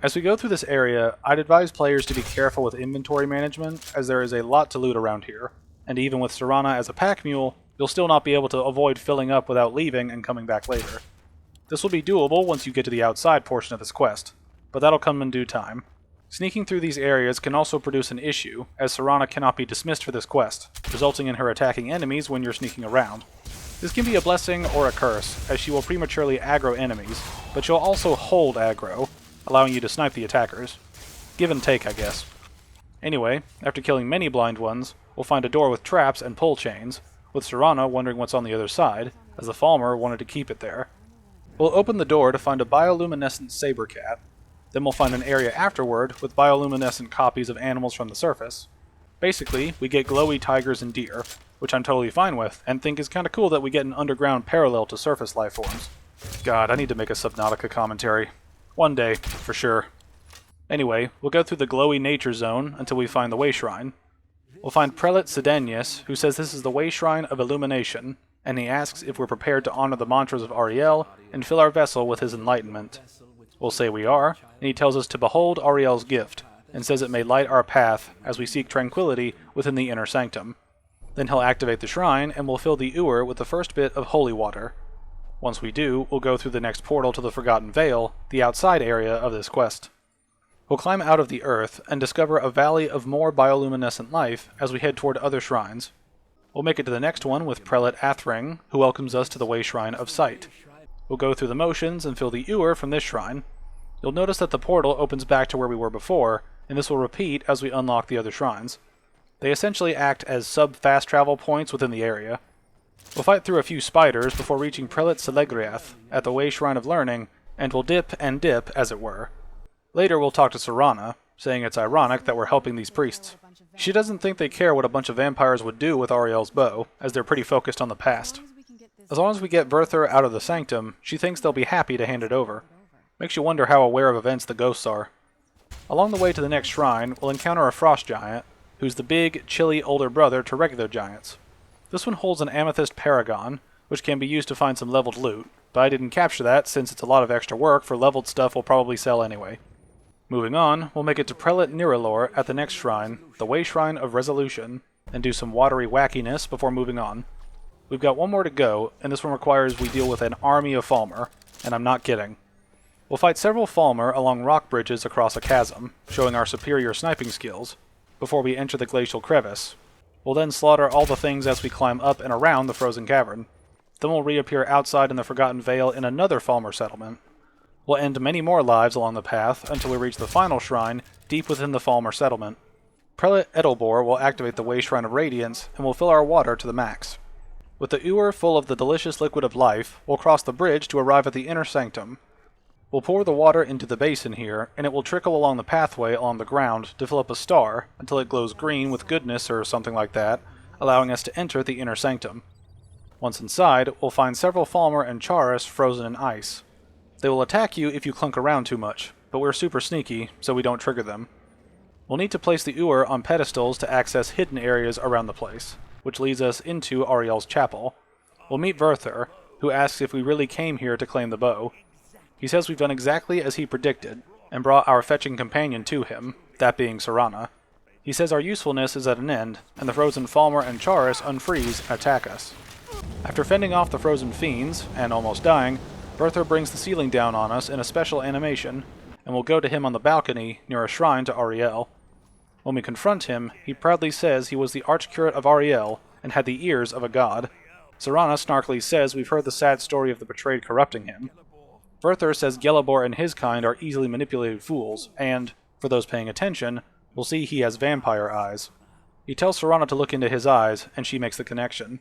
As we go through this area, I'd advise players to be careful with inventory management, as there is a lot to loot around here, and even with Serana as a pack mule, you'll still not be able to avoid filling up without leaving and coming back later. This will be doable once you get to the outside portion of this quest, but that'll come in due time. Sneaking through these areas can also produce an issue, as Serana cannot be dismissed for this quest, resulting in her attacking enemies when you're sneaking around. This can be a blessing or a curse, as she will prematurely aggro enemies, but she'll also hold aggro, allowing you to snipe the attackers. Give and take, I guess. Anyway, after killing many blind ones, we'll find a door with traps and pull chains, with Serana wondering what's on the other side, as the Falmer wanted to keep it there. We'll open the door to find a bioluminescent saber cat. Then we'll find an area afterward with bioluminescent copies of animals from the surface. Basically, we get glowy tigers and deer, which I'm totally fine with, and think is kinda cool that we get an underground parallel to surface life forms. God, I need to make a Subnautica commentary. One day, for sure. Anyway, we'll go through the glowy nature zone until we find the Way Shrine. We'll find Prelate Sedanius, who says this is the Way Shrine of Illumination, and he asks if we're prepared to honor the mantras of Ariel and fill our vessel with his enlightenment. We'll say we are, and he tells us to behold Ariel's gift, and says it may light our path as we seek tranquility within the inner sanctum. Then he'll activate the shrine, and we'll fill the ewer with the first bit of holy water. Once we do, we'll go through the next portal to the Forgotten Vale, the outside area of this quest. We'll climb out of the earth and discover a valley of more bioluminescent life as we head toward other shrines. We'll make it to the next one with Prelate Athring, who welcomes us to the Way Shrine of Sight. We'll go through the motions and fill the ewer from this shrine. You'll notice that the portal opens back to where we were before, and this will repeat as we unlock the other shrines. They essentially act as sub-fast travel points within the area. We'll fight through a few spiders before reaching Prelate Selegriath at the Way Shrine of Learning, and we'll dip and dip, as it were. Later we'll talk to Serana, saying it's ironic that we're helping these priests. She doesn't think they care what a bunch of vampires would do with Ariel's bow, as they're pretty focused on the past. As long as we get Verther out of the sanctum, she thinks they'll be happy to hand it over. Makes you wonder how aware of events the ghosts are. Along the way to the next shrine, we'll encounter a frost giant, who's the big, chilly older brother to regular giants. This one holds an amethyst paragon, which can be used to find some leveled loot, but I didn't capture that since it's a lot of extra work for leveled stuff we'll probably sell anyway. Moving on, we'll make it to Prelate Nirilor at the next shrine, the Way Shrine of Resolution, and do some watery wackiness before moving on. We've got one more to go, and this one requires we deal with an army of Falmer, and I'm not kidding. We'll fight several Falmer along rock bridges across a chasm, showing our superior sniping skills, before we enter the glacial crevice. We'll then slaughter all the things as we climb up and around the frozen cavern. Then we'll reappear outside in the Forgotten Vale in another Falmer settlement. We'll end many more lives along the path until we reach the final shrine deep within the Falmer settlement. Prelate Edelbor will activate the Way Shrine of Radiance, and we'll fill our water to the max. With the ewer full of the delicious liquid of life, we'll cross the bridge to arrive at the inner sanctum. We'll pour the water into the basin here, and it will trickle along the pathway along the ground to fill up a star until it glows green with goodness or something like that, allowing us to enter the inner sanctum. Once inside, we'll find several Falmer and Charis frozen in ice. They will attack you if you clunk around too much, but we're super sneaky, so we don't trigger them. We'll need to place the ewer on pedestals to access hidden areas around the place, which leads us into Ariel's chapel. We'll meet Verther, who asks if we really came here to claim the bow. He says we've done exactly as he predicted, and brought our fetching companion to him, that being Serana. He says our usefulness is at an end, and the frozen Falmer and Charis unfreeze and attack us. After fending off the frozen fiends, and almost dying, Verther brings the ceiling down on us in a special animation, and we'll go to him on the balcony near a shrine to Ariel. When we confront him, he proudly says he was the archcurate of Ariel and had the ears of a god. Serana snarkily says we've heard the sad story of the betrayed corrupting him. Verther says Gelabor and his kind are easily manipulated fools, and, for those paying attention, we'll see he has vampire eyes. He tells Serana to look into his eyes, and she makes the connection.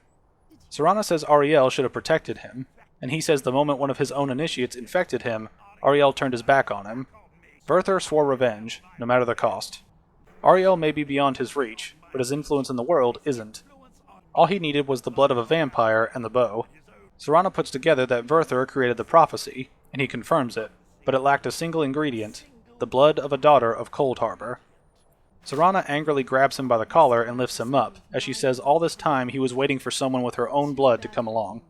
Serana says Ariel should have protected him, and he says the moment one of his own initiates infected him, Ariel turned his back on him. Verther swore revenge, no matter the cost. Ariel may be beyond his reach, but his influence in the world isn't. All he needed was the blood of a vampire and the bow. Serana puts together that Verther created the prophecy, and he confirms it, but it lacked a single ingredient, the blood of a daughter of Cold Harbor. Serana angrily grabs him by the collar and lifts him up, as she says all this time he was waiting for someone with her own blood to come along.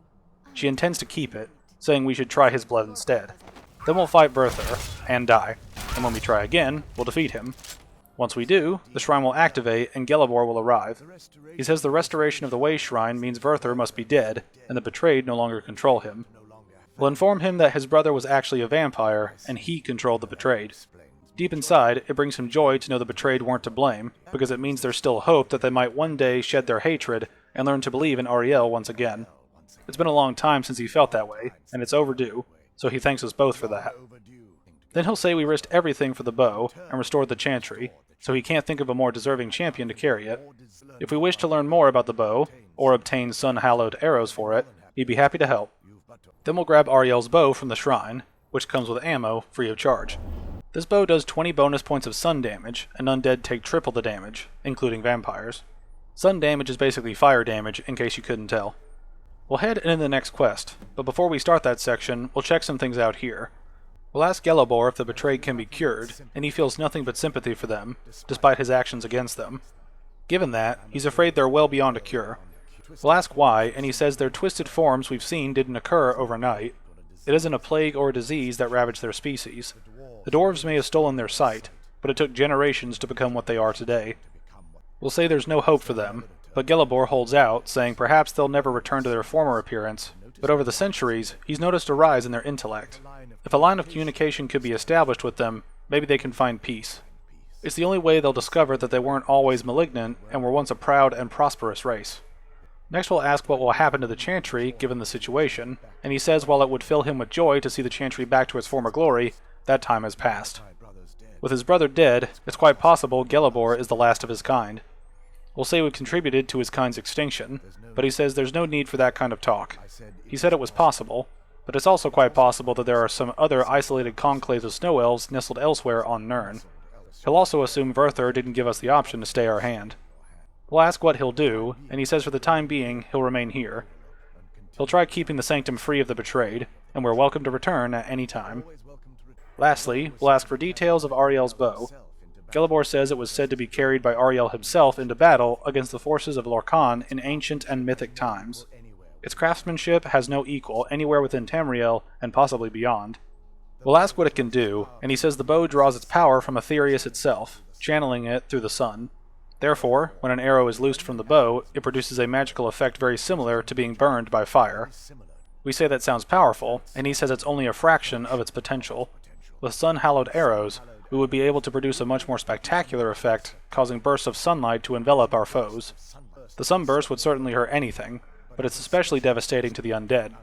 She intends to keep it, saying we should try his blood instead. Then we'll fight Verther, and die, and when we try again, we'll defeat him. Once we do, the shrine will activate and Gelabor will arrive. He says the restoration of the Way Shrine means Verther must be dead, and the betrayed no longer control him. We'll inform him that his brother was actually a vampire, and he controlled the betrayed. Deep inside, it brings him joy to know the betrayed weren't to blame, because it means there's still hope that they might one day shed their hatred and learn to believe in Ariel once again. It's been a long time since he felt that way, and it's overdue, so he thanks us both for that. Then he'll say we risked everything for the bow, and restored the chantry, so he can't think of a more deserving champion to carry it. If we wish to learn more about the bow, or obtain sun-hallowed arrows for it, he'd be happy to help. Then we'll grab Ariel's bow from the shrine, which comes with ammo, free of charge. This bow does 20 bonus points of sun damage, and undead take triple the damage, including vampires. Sun damage is basically fire damage, in case you couldn't tell. We'll head into the next quest, but before we start that section, we'll check some things out here. We'll ask Gelabor if the betrayed can be cured, and he feels nothing but sympathy for them, despite his actions against them. Given that, he's afraid they're well beyond a cure. We'll ask why, and he says their twisted forms we've seen didn't occur overnight. It isn't a plague or a disease that ravaged their species. The dwarves may have stolen their sight, but it took generations to become what they are today. We'll say there's no hope for them, but Gelabor holds out, saying perhaps they'll never return to their former appearance, but over the centuries, he's noticed a rise in their intellect. If a line of communication could be established with them, maybe they can find peace. It's the only way they'll discover that they weren't always malignant and were once a proud and prosperous race. Next we'll ask what will happen to the Chantry given the situation, and he says while it would fill him with joy to see the Chantry back to its former glory, That time has passed. With his brother dead, it's quite possible Gelibor is the last of his kind. We'll say we contributed to his kind's extinction, but he says there's no need for that kind of talk. He said it was possible, but it's also quite possible that there are some other isolated conclaves of snow elves nestled elsewhere on Nirn. He'll also assume Verthur didn't give us the option to stay our hand. We'll ask what he'll do, and he says for the time being, he'll remain here. He'll try keeping the Sanctum free of the betrayed, and we're welcome to return at any time. Lastly, we'll ask for details of Ariel's bow. Gelibor says it was said to be carried by Ariel himself into battle against the forces of Lorkhan in ancient and mythic times. Its craftsmanship has no equal anywhere within Tamriel and possibly beyond. We'll ask what it can do, and he says the bow draws its power from Aetherius itself, channeling it through the sun. Therefore, when an arrow is loosed from the bow, it produces a magical effect very similar to being burned by fire. We say that sounds powerful, and he says it's only a fraction of its potential. With sun-hallowed arrows, we would be able to produce a much more spectacular effect, causing bursts of sunlight to envelop our foes. The sunburst would certainly hurt anything, but it's especially devastating to the undead.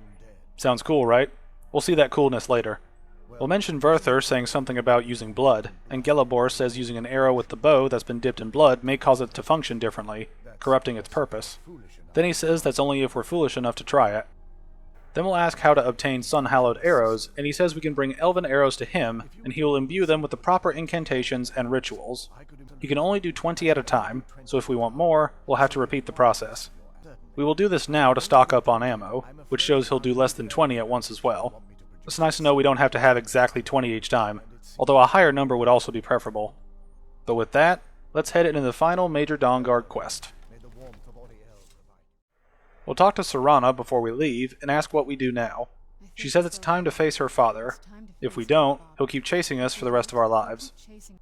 Sounds cool, right? We'll see that coolness later. We'll mention Verthur saying something about using blood, and Gelibor says using an arrow with the bow that's been dipped in blood may cause it to function differently, corrupting its purpose. Then he says that's only if we're foolish enough to try it. Then we'll ask how to obtain sun-hallowed arrows, and he says we can bring elven arrows to him, and he will imbue them with the proper incantations and rituals. He can only do 20 at a time, so if we want more, we'll have to repeat the process. We will do this now to stock up on ammo, which shows he'll do less than 20 at once as well. It's nice to know we don't have to have exactly 20 each time, although a higher number would also be preferable. But with that, let's head into the final major Dawnguard quest. We'll talk to Serana before we leave and ask what we do now. She says it's time to face her father. If we don't, he'll keep chasing us for the rest of our lives.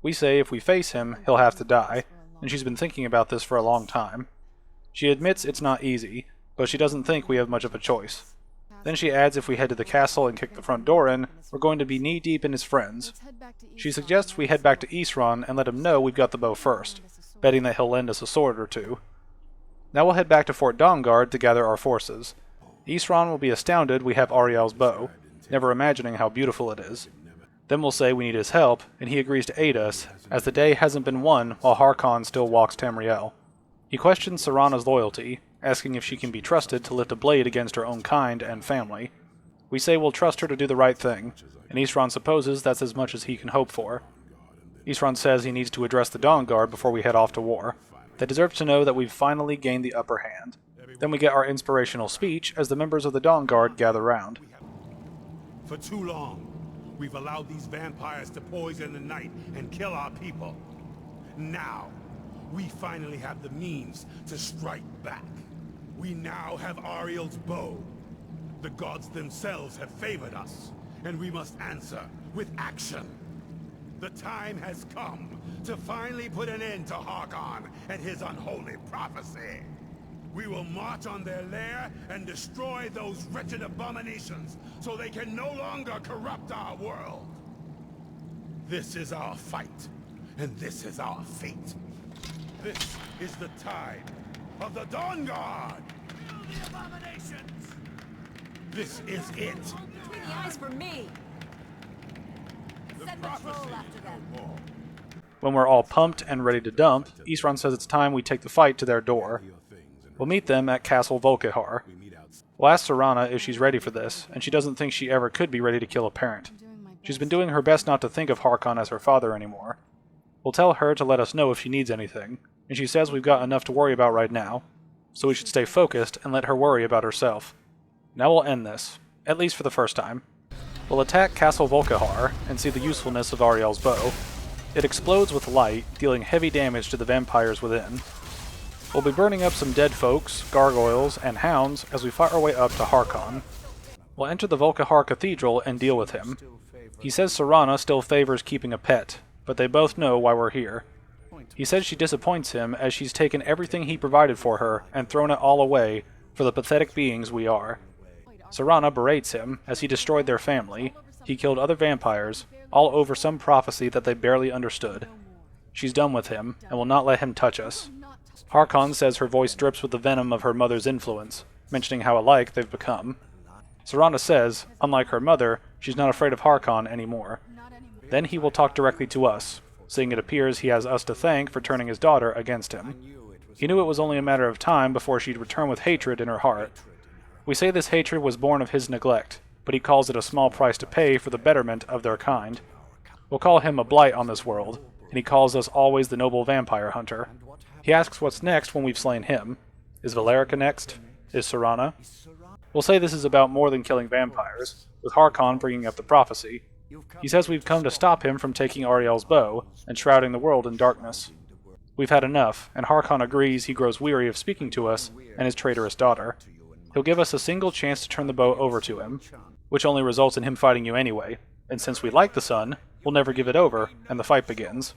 We say if we face him, he'll have to die, and she's been thinking about this for a long time. She admits it's not easy, but she doesn't think we have much of a choice. Then she adds if we head to the castle and kick the front door in, we're going to be knee-deep in his friends. She suggests we head back to Isran and let him know we've got the bow first, betting that he'll lend us a sword or two. Now we'll head back to Fort Dawnguard to gather our forces. Isran will be astounded we have Ariel's bow, never imagining how beautiful it is. Then we'll say we need his help, and he agrees to aid us, as the day hasn't been won while Harkon still walks Tamriel. He questions Serana's loyalty, asking if she can be trusted to lift a blade against her own kind and family. We say we'll trust her to do the right thing, and Isran supposes that's as much as he can hope for. Isran says he needs to address the Dawnguard before we head off to war. They deserve to know that we've finally gained the upper hand. Then we get our inspirational speech as the members of the Dawnguard gather round. For too long, we've allowed these vampires to poison the night and kill our people. Now, we finally have the means to strike back. We now have Ariel's bow. The gods themselves have favored us, and we must answer with action. The time has come to finally put an end to Harkon and his unholy prophecy. We will march on their lair and destroy those wretched abominations so they can no longer corrupt our world. This is our fight, and this is our fate. This is the time of the Dawnguard! Kill the abominations! This is it! Between the eyes for me! Send patrol after them. When we're all pumped and ready to dump, Isran says it's time we take the fight to their door. We'll meet them at Castle Volkihar. We'll ask Serana if she's ready for this, and she doesn't think she ever could be ready to kill a parent. She's been doing her best not to think of Harkon as her father anymore. We'll tell her to let us know if she needs anything, and she says we've got enough to worry about right now, so we should stay focused and let her worry about herself. Now we'll end this, at least for the first time. We'll attack Castle Volkihar and see the usefulness of Ariel's bow. It explodes with light, dealing heavy damage to the vampires within. We'll be burning up some dead folks, gargoyles, and hounds as we fight our way up to Harkon. We'll enter the Volkihar Cathedral and deal with him. He says Serana still favors keeping a pet, but they both know why we're here. He says she disappoints him as she's taken everything he provided for her and thrown it all away for the pathetic beings we are. Serana berates him as he destroyed their family, he killed other vampires, all over some prophecy that they barely understood. She's done with him, and will not let him touch us. Harkon says her voice drips with the venom of her mother's influence, mentioning how alike they've become. Serana says, unlike her mother, she's not afraid of Harkon anymore. Then he will talk directly to us, seeing it appears he has us to thank for turning his daughter against him. He knew it was only a matter of time before she'd return with hatred in her heart. We say this hatred was born of his neglect, but he calls it a small price to pay for the betterment of their kind. We'll call him a blight on this world, and he calls us always the noble vampire hunter. He asks what's next when we've slain him. Is Valerica next? Is Serana? We'll say this is about more than killing vampires, with Harkon bringing up the prophecy. He says we've come to stop him from taking Ariel's bow and shrouding the world in darkness. We've had enough, and Harkon agrees he grows weary of speaking to us and his traitorous daughter. He'll give us a single chance to turn the bow over to him, which only results in him fighting you anyway, and since we like the sun, we'll never give it over, and the fight begins.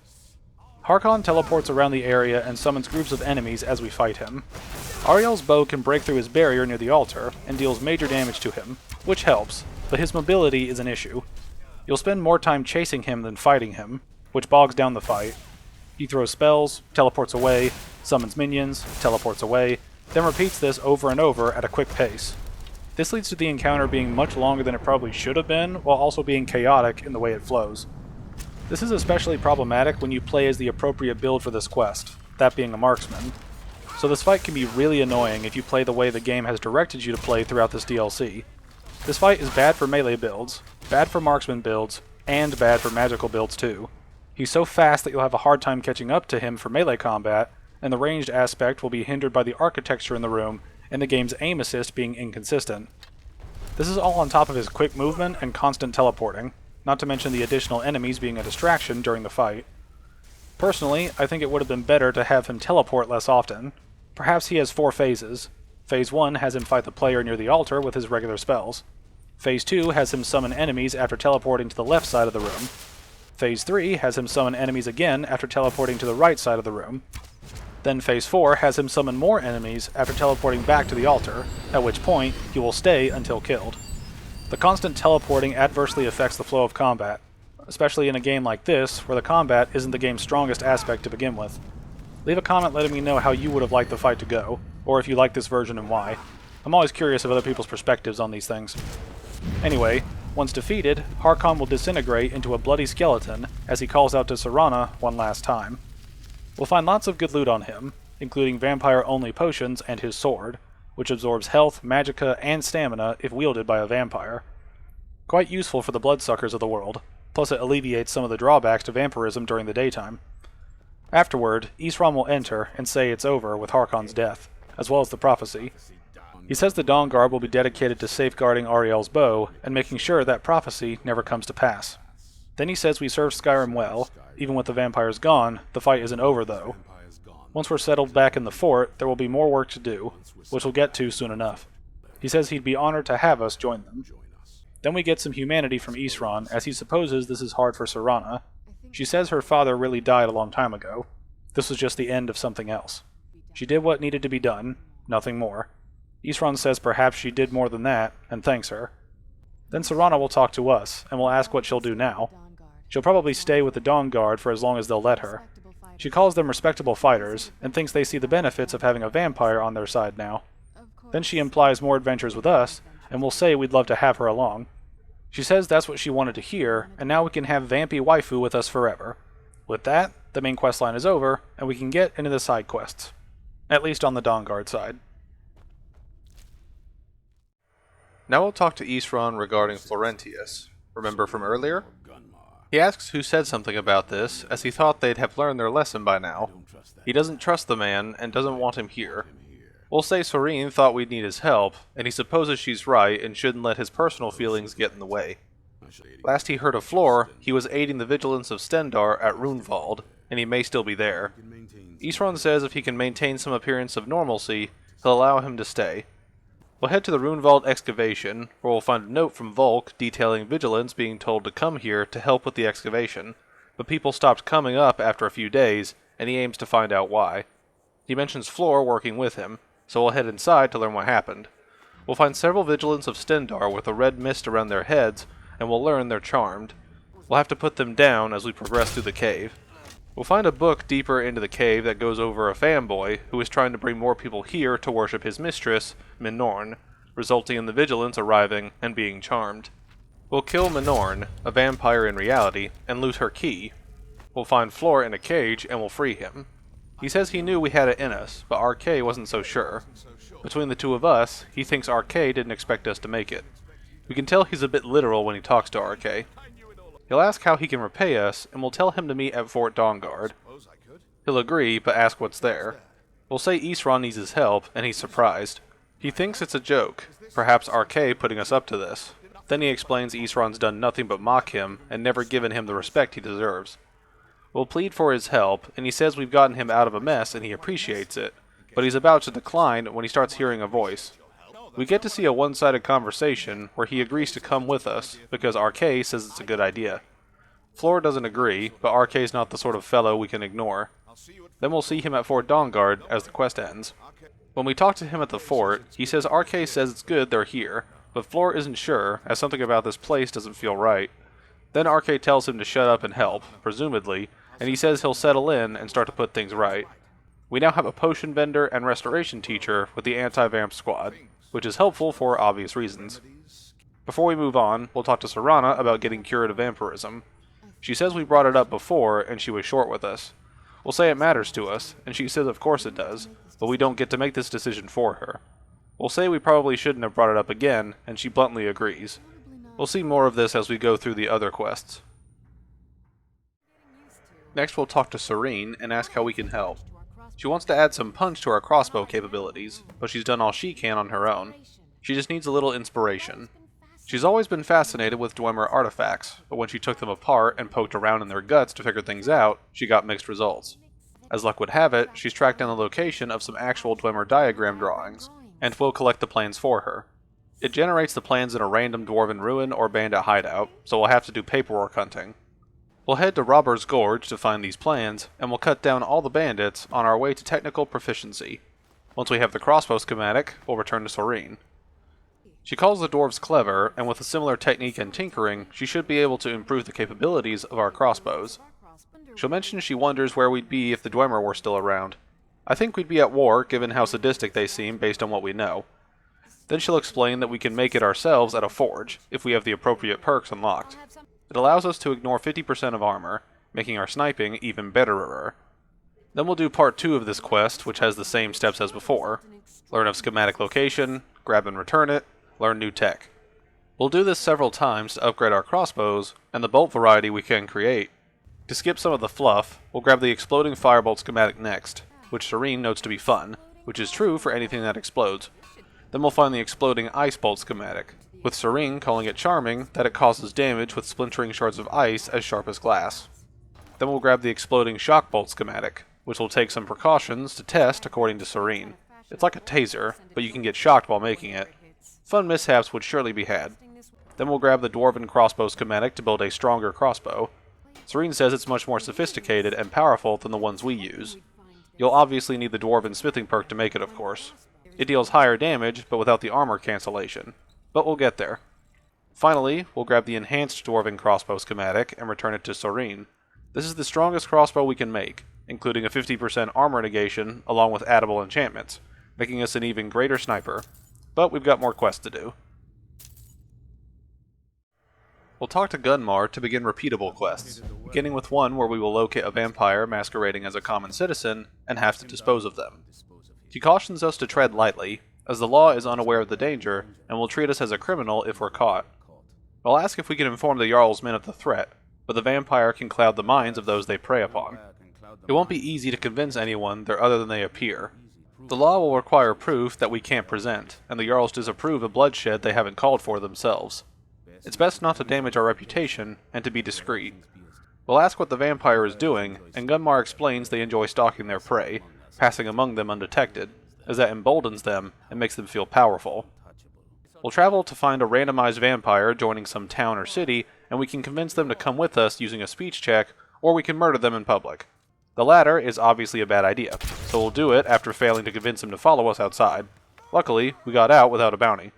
Harkon teleports around the area and summons groups of enemies as we fight him. Ariel's bow can break through his barrier near the altar and deals major damage to him, which helps, but his mobility is an issue. You'll spend more time chasing him than fighting him, which bogs down the fight. He throws spells, teleports away, summons minions, teleports away, then repeats this over and over at a quick pace. This leads to the encounter being much longer than it probably should have been, while also being chaotic in the way it flows. This is especially problematic when you play as the appropriate build for this quest, that being a marksman. So this fight can be really annoying if you play the way the game has directed you to play throughout this DLC. This fight is bad for melee builds, bad for marksman builds, and bad for magical builds too. He's so fast that you'll have a hard time catching up to him for melee combat, and the ranged aspect will be hindered by the architecture in the room and the game's aim assist being inconsistent. This is all on top of his quick movement and constant teleporting, not to mention the additional enemies being a distraction during the fight. Personally, I think it would have been better to have him teleport less often. Perhaps he has 4 phases. Phase 1 has him fight the player near the altar with his regular spells. Phase 2 has him summon enemies after teleporting to the left side of the room. Phase 3 has him summon enemies again after teleporting to the right side of the room. Then Phase 4 has him summon more enemies after teleporting back to the altar, at which point he will stay until killed. The constant teleporting adversely affects the flow of combat, especially in a game like this, where the combat isn't the game's strongest aspect to begin with. Leave a comment letting me know how you would have liked the fight to go, or if you like this version and why. I'm always curious of other people's perspectives on these things. Anyway, once defeated, Harkon will disintegrate into a bloody skeleton as he calls out to Serana one last time. We'll find lots of good loot on him, including vampire-only potions and his sword, which absorbs health, magicka, and stamina if wielded by a vampire. Quite useful for the bloodsuckers of the world, plus it alleviates some of the drawbacks to vampirism during the daytime. Afterward, Isran will enter and say it's over with Harkon's death, as well as the prophecy. He says the Dawnguard will be dedicated to safeguarding Ariel's bow and making sure that prophecy never comes to pass. Then he says we served Skyrim well. Even with the vampires gone, the fight isn't over though. Once we're settled back in the fort, there will be more work to do, which we'll get to soon enough. He says he'd be honored to have us join them. Then we get some humanity from Isran, as he supposes this is hard for Serana. She says her father really died a long time ago. This was just the end of something else. She did what needed to be done, nothing more. Isran says perhaps she did more than that, and thanks her. Then Serana will talk to us, and we'll ask what she'll do now. She'll probably stay with the Dawnguard for as long as they'll let her. She calls them respectable fighters, and thinks they see the benefits of having a vampire on their side now. Then she implies more adventures with us, and we'll say we'd love to have her along. She says that's what she wanted to hear, and now we can have Vampy Waifu with us forever. With that, the main questline is over, and we can get into the side quests. At least on the Dawnguard side. Now we'll talk to Isran regarding Florentius. Remember from earlier? He asks who said something about this, as he thought they'd have learned their lesson by now. He doesn't trust the man, and doesn't want him here. We'll say Soreen thought we'd need his help, and he supposes she's right and shouldn't let his personal feelings get in the way. Last he heard of Flor, he was aiding the vigilance of Stendarr at Runevald, and he may still be there. Isran says if he can maintain some appearance of normalcy, he'll allow him to stay. We'll head to the Runevald excavation, where we'll find a note from Volk detailing vigilance being told to come here to help with the excavation, but people stopped coming up after a few days, and he aims to find out why. He mentions Flor working with him, so we'll head inside to learn what happened. We'll find several vigilants of Stendarr with a red mist around their heads, and we'll learn they're charmed. We'll have to put them down as we progress through the cave. We'll find a book deeper into the cave that goes over a fanboy who is trying to bring more people here to worship his mistress, Minorn, resulting in the vigilants arriving and being charmed. We'll kill Minorn, a vampire in reality, and loot her key. We'll find Floor in a cage and we'll free him. He says he knew we had it in us, but RK wasn't so sure. Between the two of us, he thinks RK didn't expect us to make it. We can tell he's a bit literal when he talks to RK. He'll ask how he can repay us, and we'll tell him to meet at Fort Dawnguard. He'll agree, but ask what's there. We'll say Isran needs his help, and he's surprised. He thinks it's a joke, perhaps RK putting us up to this. Then he explains Isran's done nothing but mock him, and never given him the respect he deserves. We'll plead for his help, and he says we've gotten him out of a mess and he appreciates it, but he's about to decline when he starts hearing a voice. We get to see a one-sided conversation where he agrees to come with us, because RK says it's a good idea. Floor doesn't agree, but RK's not the sort of fellow we can ignore. Then we'll see him at Fort Dawnguard as the quest ends. When we talk to him at the fort, he says RK says it's good they're here, but Floor isn't sure, as something about this place doesn't feel right. Then RK tells him to shut up and help, presumably, and he says he'll settle in and start to put things right. We now have a potion vendor and restoration teacher with the anti-vamp squad, which is helpful for obvious reasons. Before we move on, we'll talk to Serana about getting cured of vampirism. She says we brought it up before and she was short with us. We'll say it matters to us, and she says of course it does, but we don't get to make this decision for her. We'll say we probably shouldn't have brought it up again, and she bluntly agrees. We'll see more of this as we go through the other quests. Next we'll talk to Serene and ask how we can help. She wants to add some punch to our crossbow capabilities, but she's done all she can on her own. She just needs a little inspiration. She's always been fascinated with Dwemer artifacts, but when she took them apart and poked around in their guts to figure things out, she got mixed results. As luck would have it, she's tracked down the location of some actual Dwemer diagram drawings, and we'll collect the plans for her. It generates the plans in a random dwarven ruin or bandit hideout, so we'll have to do paperwork hunting. We'll head to Robber's Gorge to find these plans, and we'll cut down all the bandits on our way to technical proficiency. Once we have the crossbow schematic, we'll return to Serene. She calls the dwarves clever, and with a similar technique and tinkering, she should be able to improve the capabilities of our crossbows. She'll mention she wonders where we'd be if the Dwemer were still around. I think we'd be at war, given how sadistic they seem based on what we know. Then she'll explain that we can make it ourselves at a forge, if we have the appropriate perks unlocked. It allows us to ignore 50% of armor, making our sniping even betterer. Then we'll do part 2 of this quest, which has the same steps as before. Learn of schematic location, grab and return it, learn new tech. We'll do this several times to upgrade our crossbows, and the bolt variety we can create. To skip some of the fluff, we'll grab the exploding firebolt schematic next, which Serene notes to be fun, which is true for anything that explodes. Then we'll find the exploding ice bolt schematic, with Serene calling it charming that it causes damage with splintering shards of ice as sharp as glass. Then we'll grab the exploding shock bolt schematic, which will take some precautions to test according to Serene. It's like a taser, but you can get shocked while making it. Fun mishaps would surely be had. Then we'll grab the dwarven crossbow schematic to build a stronger crossbow. Serene says it's much more sophisticated and powerful than the ones we use. You'll obviously need the dwarven smithing perk to make it, of course. It deals higher damage, but without the armor cancellation. But we'll get there. Finally, we'll grab the enhanced dwarven crossbow schematic and return it to Serene. This is the strongest crossbow we can make, including a 50% armor negation along with addable enchantments, making us an even greater sniper. But we've got more quests to do. We'll talk to Gunmar to begin repeatable quests, beginning with one where we will locate a vampire masquerading as a common citizen and have to dispose of them. She cautions us to tread lightly, as the law is unaware of the danger and will treat us as a criminal if we're caught. I'll ask if we can inform the Jarl's men of the threat, but the vampire can cloud the minds of those they prey upon. It won't be easy to convince anyone they're other than they appear. The law will require proof that we can't present, and the Jarls disapprove of bloodshed they haven't called for themselves. It's best not to damage our reputation, and to be discreet. We'll ask what the vampire is doing, and Gunmar explains they enjoy stalking their prey, passing among them undetected, as that emboldens them and makes them feel powerful. We'll travel to find a randomized vampire joining some town or city, and we can convince them to come with us using a speech check, or we can murder them in public. The latter is obviously a bad idea, so we'll do it after failing to convince him to follow us outside. Luckily, we got out without a bounty.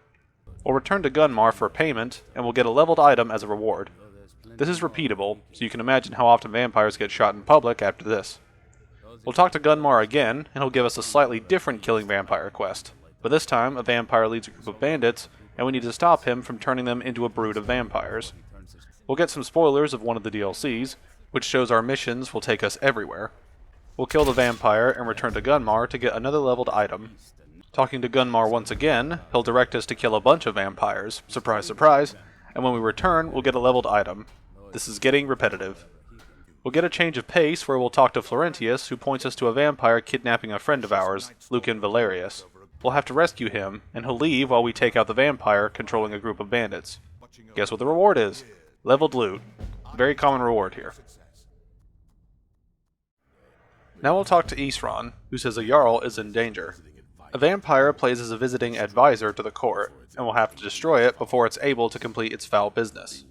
We'll return to Gunmar for payment, and we'll get a leveled item as a reward. This is repeatable, so you can imagine how often vampires get shot in public after this. We'll talk to Gunmar again, and he'll give us a slightly different killing vampire quest, but this time a vampire leads a group of bandits and we need to stop him from turning them into a brood of vampires. We'll get some spoilers of one of the DLCs, which shows our missions will take us everywhere. We'll kill the vampire and return to Gunmar to get another leveled item. Talking to Gunmar once again, he'll direct us to kill a bunch of vampires, surprise surprise, and when we return, we'll get a leveled item. This is getting repetitive. We'll get a change of pace where we'll talk to Florentius, who points us to a vampire kidnapping a friend of ours, Lucan Valerius. We'll have to rescue him, and he'll leave while we take out the vampire controlling a group of bandits. Guess what the reward is? Leveled loot. Very common reward here. Now we'll talk to Isran, who says a Jarl is in danger. A vampire plays as a visiting advisor to the court, and will have to destroy it before it's able to complete its foul business.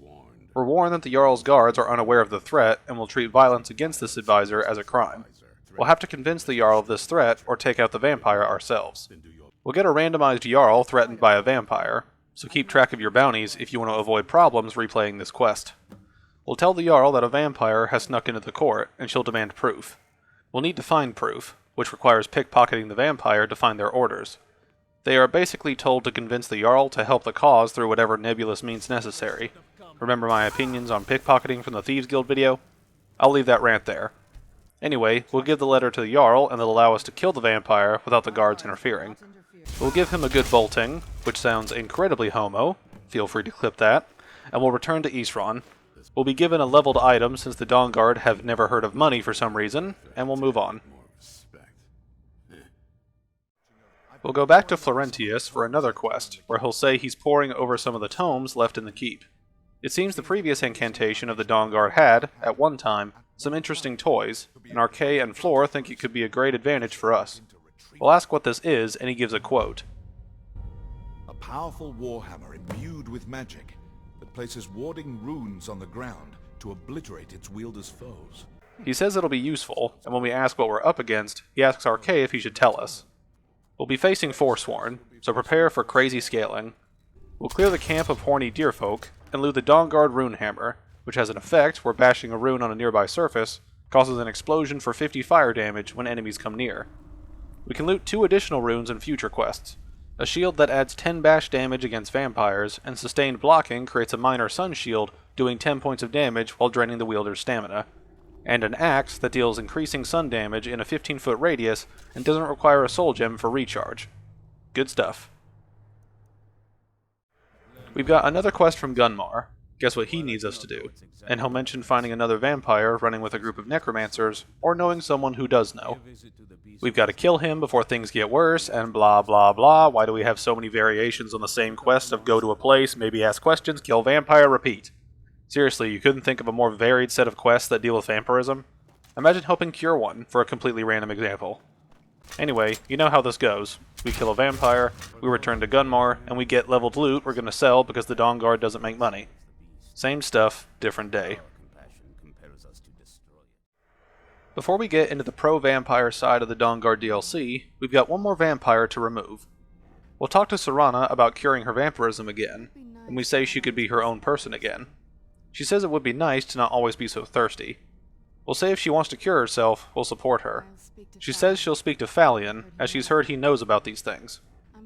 We're warned that the Jarl's guards are unaware of the threat and will treat violence against this advisor as a crime. We'll have to convince the Jarl of this threat or take out the vampire ourselves. We'll get a randomized Jarl threatened by a vampire, so keep track of your bounties if you want to avoid problems replaying this quest. We'll tell the Jarl that a vampire has snuck into the court, and she'll demand proof. We'll need to find proof, which requires pickpocketing the vampire to find their orders. They are basically told to convince the Jarl to help the cause through whatever nebulous means necessary. Remember my opinions on pickpocketing from the Thieves Guild video? I'll leave that rant there. Anyway, we'll give the letter to the Jarl and they'll allow us to kill the vampire without the guards interfering. We'll give him a good bolting, which sounds incredibly homo, feel free to clip that, and we'll return to Isran. We'll be given a leveled item since the Dawnguard have never heard of money for some reason, and we'll move on. We'll go back to Florentius for another quest, where he'll say he's poring over some of the tomes left in the keep. It seems the previous incantation of the Dawnguard had, at one time, some interesting toys, and Arkay and Flor think it could be a great advantage for us. We'll ask what this is, and he gives a quote. A powerful warhammer imbued with magic that places warding runes on the ground to obliterate its wielder's foes. He says it'll be useful, and when we ask what we're up against, he asks Arkay if he should tell us. We'll be facing Forsworn, so prepare for crazy scaling. We'll clear the camp of horny deerfolk, and loot the Dawnguard Runehammer, which has an effect where bashing a rune on a nearby surface causes an explosion for 50 fire damage when enemies come near. We can loot 2 additional runes in future quests. A shield that adds 10 bash damage against vampires, and sustained blocking creates a minor sun shield, doing 10 points of damage while draining the wielder's stamina. And an axe that deals increasing sun damage in a 15-foot radius and doesn't require a soul gem for recharge. Good stuff. We've got another quest from Gunmar. Guess what he needs us to do? And he'll mention finding another vampire running with a group of necromancers, or knowing someone who does know. We've got to kill him before things get worse, and blah blah blah. Why do we have so many variations on the same quest of go to a place, maybe ask questions, kill vampire, repeat? Seriously, you couldn't think of a more varied set of quests that deal with vampirism? Imagine helping cure one, for a completely random example. Anyway, you know how this goes. We kill a vampire, we return to Gunmar, and we get leveled loot we're going to sell because the Dawnguard doesn't make money. Same stuff, different day. Before we get into the pro-vampire side of the Dawnguard DLC, we've got one more vampire to remove. We'll talk to Serana about curing her vampirism again, and we say she could be her own person again. She says it would be nice to not always be so thirsty. We'll say if she wants to cure herself, we'll support her. She says she'll speak to Falion, as she's heard he knows about these things.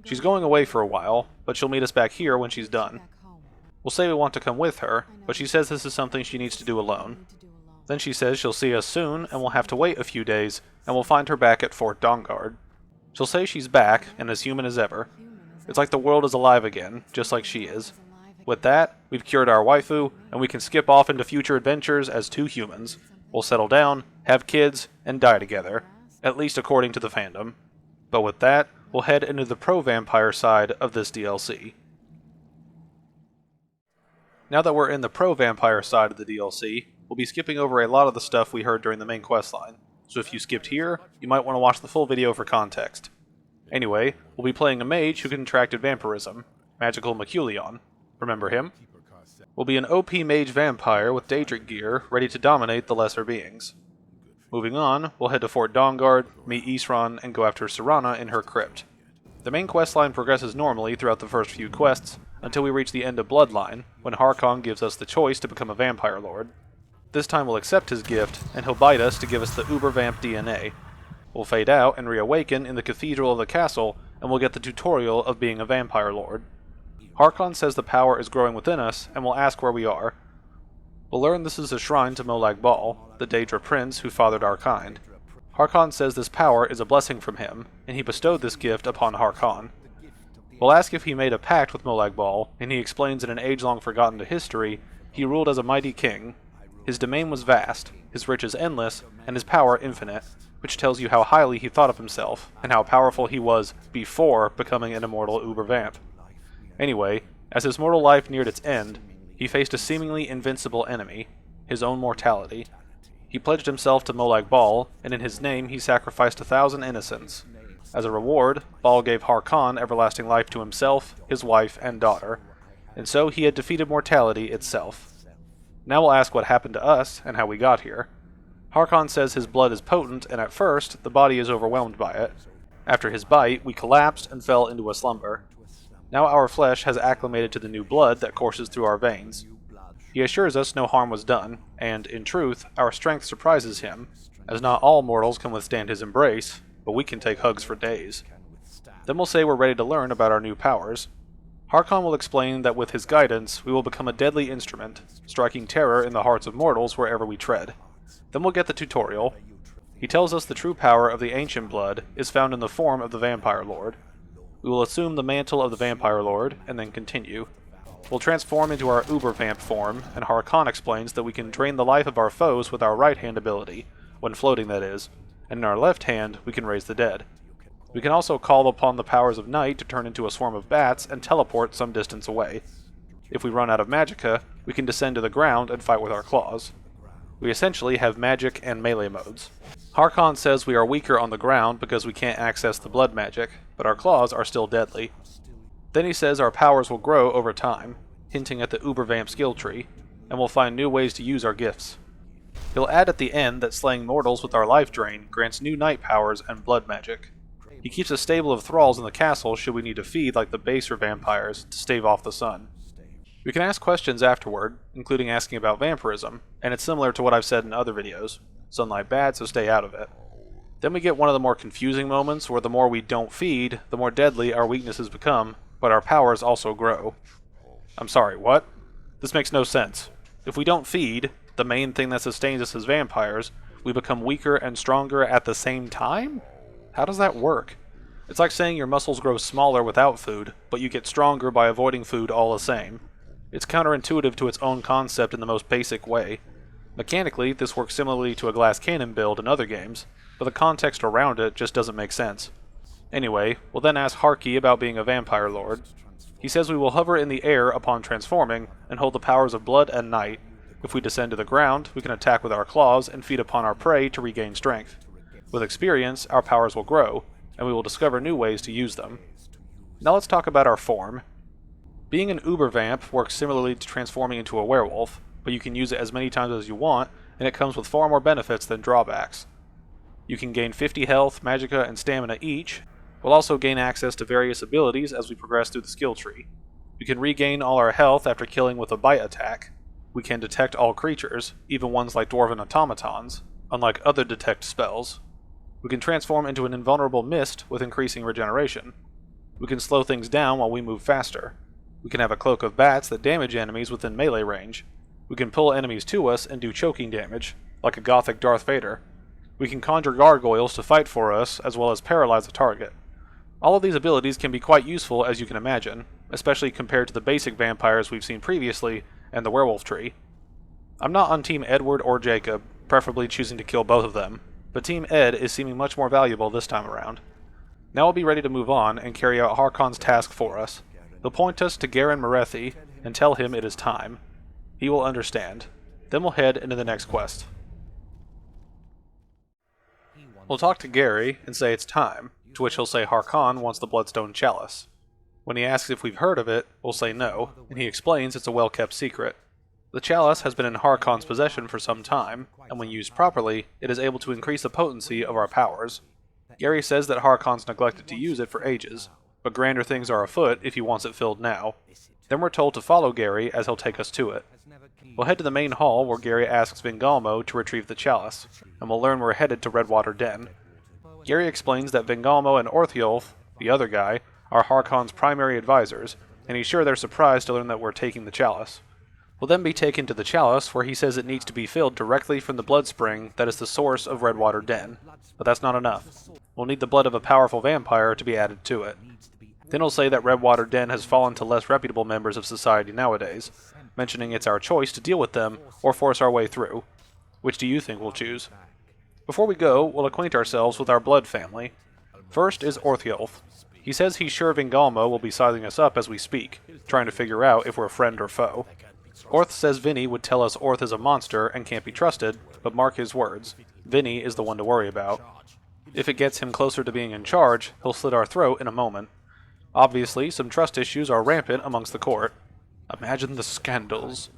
She's going away for a while, but she'll meet us back here when she's done. We'll say we want to come with her, but she says this is something she needs to do alone. Then she says she'll see us soon, and we'll have to wait a few days, and we'll find her back at Fort Dawnguard. She'll say she's back, and as human as ever. It's like the world is alive again, just like she is. With that, we've cured our waifu, and we can skip off into future adventures as 2 humans. We'll settle down, have kids, and die together, at least according to the fandom. But with that, we'll head into the pro-vampire side of this DLC. Now that we're in the pro-vampire side of the DLC, we'll be skipping over a lot of the stuff we heard during the main questline, so if you skipped here, you might want to watch the full video for context. Anyway, we'll be playing a mage who contracted vampirism, Magical Maculion. Remember him? We'll be an OP mage vampire with Daedric gear, ready to dominate the lesser beings. Moving on, we'll head to Fort Dawnguard, meet Isran, and go after Serana in her crypt. The main questline progresses normally throughout the first few quests, until we reach the end of Bloodline, when Harkon gives us the choice to become a vampire lord. This time we'll accept his gift, and he'll bite us to give us the Uber Vamp DNA. We'll fade out and reawaken in the cathedral of the castle, and we'll get the tutorial of being a vampire lord. Harkon says the power is growing within us, and will ask where we are. We'll learn this is a shrine to Molag Bal, the Daedra prince who fathered our kind. Harkon says this power is a blessing from him, and he bestowed this gift upon Harkon. We'll ask if he made a pact with Molag Bal, and he explains in an age-long forgotten to history, he ruled as a mighty king. His domain was vast, his riches endless, and his power infinite, which tells you how highly he thought of himself, and how powerful he was before becoming an immortal uber-vamp. Anyway, as his mortal life neared its end, he faced a seemingly invincible enemy, his own mortality. He pledged himself to Molag Bal, and in his name he sacrificed 1,000 innocents. As a reward, Bal gave Harkon everlasting life to himself, his wife, and daughter, and so he had defeated mortality itself. Now we'll ask what happened to us, and how we got here. Harkon says his blood is potent, and at first, the body is overwhelmed by it. After his bite, we collapsed and fell into a slumber. Now our flesh has acclimated to the new blood that courses through our veins. He assures us no harm was done, and, in truth, our strength surprises him, as not all mortals can withstand his embrace, but we can take hugs for days. Then we'll say we're ready to learn about our new powers. Harkon will explain that with his guidance, we will become a deadly instrument, striking terror in the hearts of mortals wherever we tread. Then we'll get the tutorial. He tells us the true power of the ancient blood is found in the form of the Vampire Lord. We will assume the mantle of the Vampire Lord, and then continue. We'll transform into our Uber-Vamp form, and Harkon explains that we can drain the life of our foes with our right-hand ability, when floating that is, and in our left hand we can raise the dead. We can also call upon the powers of night to turn into a swarm of bats and teleport some distance away. If we run out of magicka, we can descend to the ground and fight with our claws. We essentially have magic and melee modes. Harkon says we are weaker on the ground because we can't access the blood magic, but our claws are still deadly. Then he says our powers will grow over time, hinting at the Uber-Vamp skill tree, and we'll find new ways to use our gifts. He'll add at the end that slaying mortals with our life drain grants new night powers and blood magic. He keeps a stable of thralls in the castle should we need to feed like the baser vampires to stave off the sun. We can ask questions afterward, including asking about vampirism, and it's similar to what I've said in other videos. Sunlight bad, so stay out of it. Then we get one of the more confusing moments where the more we don't feed, the more deadly our weaknesses become, but our powers also grow. I'm sorry, what? This makes no sense. If we don't feed, the main thing that sustains us as vampires, we become weaker and stronger at the same time? How does that work? It's like saying your muscles grow smaller without food, but you get stronger by avoiding food all the same. It's counterintuitive to its own concept in the most basic way. Mechanically, this works similarly to a glass cannon build in other games, but the context around it just doesn't make sense. Anyway, we'll then ask Harky about being a vampire lord. He says we will hover in the air upon transforming, and hold the powers of blood and night. If we descend to the ground, we can attack with our claws and feed upon our prey to regain strength. With experience, our powers will grow, and we will discover new ways to use them. Now let's talk about our form. Being an Uber-Vamp works similarly to transforming into a werewolf, but you can use it as many times as you want, and it comes with far more benefits than drawbacks. You can gain 50 health, magicka, and stamina each. We'll also gain access to various abilities as we progress through the skill tree. We can regain all our health after killing with a bite attack. We can detect all creatures, even ones like dwarven automatons, unlike other detect spells. We can transform into an invulnerable mist with increasing regeneration. We can slow things down while we move faster. We can have a cloak of bats that damage enemies within melee range. We can pull enemies to us and do choking damage, like a gothic Darth Vader. We can conjure gargoyles to fight for us, as well as paralyze a target. All of these abilities can be quite useful as you can imagine, especially compared to the basic vampires we've seen previously and the werewolf tree. I'm not on Team Edward or Jacob, preferably choosing to kill both of them, but Team Ed is seeming much more valuable this time around. Now we'll be ready to move on and carry out Harkon's task for us. He'll point us to Garen Morethi and tell him it is time. He will understand. Then we'll head into the next quest. We'll talk to Gary and say it's time, to which he'll say Harkon wants the Bloodstone Chalice. When he asks if we've heard of it, we'll say no, and he explains it's a well-kept secret. The chalice has been in Harkon's possession for some time, and when used properly, it is able to increase the potency of our powers. Gary says that Harkon's neglected to use it for ages, but grander things are afoot if he wants it filled now. Then we're told to follow Gary as he'll take us to it. We'll head to the main hall where Gary asks Vingalmo to retrieve the chalice, and we'll learn we're headed to Redwater Den. Gary explains that Vingalmo and Orthiolf, the other guy, are Harkon's primary advisors, and he's sure they're surprised to learn that we're taking the chalice. We'll then be taken to the chalice, where he says it needs to be filled directly from the blood spring that is the source of Redwater Den. But that's not enough. We'll need the blood of a powerful vampire to be added to it. Then he'll say that Redwater Den has fallen to less reputable members of society nowadays, mentioning it's our choice to deal with them or force our way through. Which do you think we'll choose? Before we go, we'll acquaint ourselves with our blood family. First is Orthiolf. He says he's sure Vingalmo will be sizing us up as we speak, trying to figure out if we're friend or foe. Orth says Vinny would tell us Orth is a monster and can't be trusted, but mark his words, Vinny is the one to worry about. If it gets him closer to being in charge, he'll slit our throat in a moment. Obviously, some trust issues are rampant amongst the court. Imagine the scandals.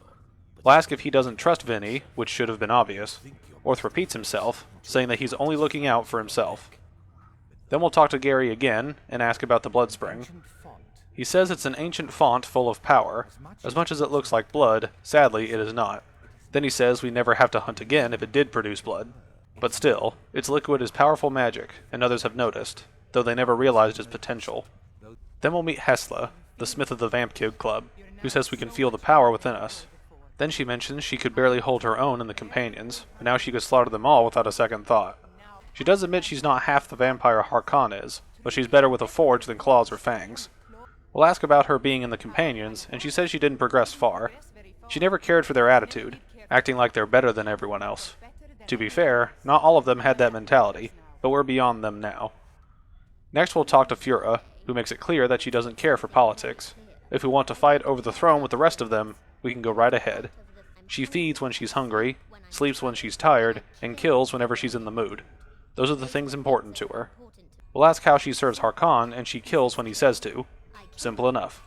We'll ask if he doesn't trust Vinny, which should have been obvious. Orth repeats himself, saying that he's only looking out for himself. Then we'll talk to Gary again and ask about the Bloodspring. He says it's an ancient font full of power. As much as it looks like blood, sadly it is not. Then he says we never have to hunt again if it did produce blood. But still, its liquid is powerful magic, and others have noticed, though they never realized its potential. Then we'll meet Hesla, the smith of the Vamp Kid Club, who says we can feel the power within us. Then she mentions she could barely hold her own in the companions, but now she could slaughter them all without a second thought. She does admit she's not half the vampire Harkon is, but she's better with a forge than claws or fangs. We'll ask about her being in the companions, and she says she didn't progress far. She never cared for their attitude, acting like they're better than everyone else. To be fair, not all of them had that mentality, but we're beyond them now. Next we'll talk to Fura, who makes it clear that she doesn't care for politics. If we want to fight over the throne with the rest of them, we can go right ahead. She feeds when she's hungry, sleeps when she's tired, and kills whenever she's in the mood. Those are the things important to her. We'll ask how she serves Harkon, and she kills when he says to. Simple enough.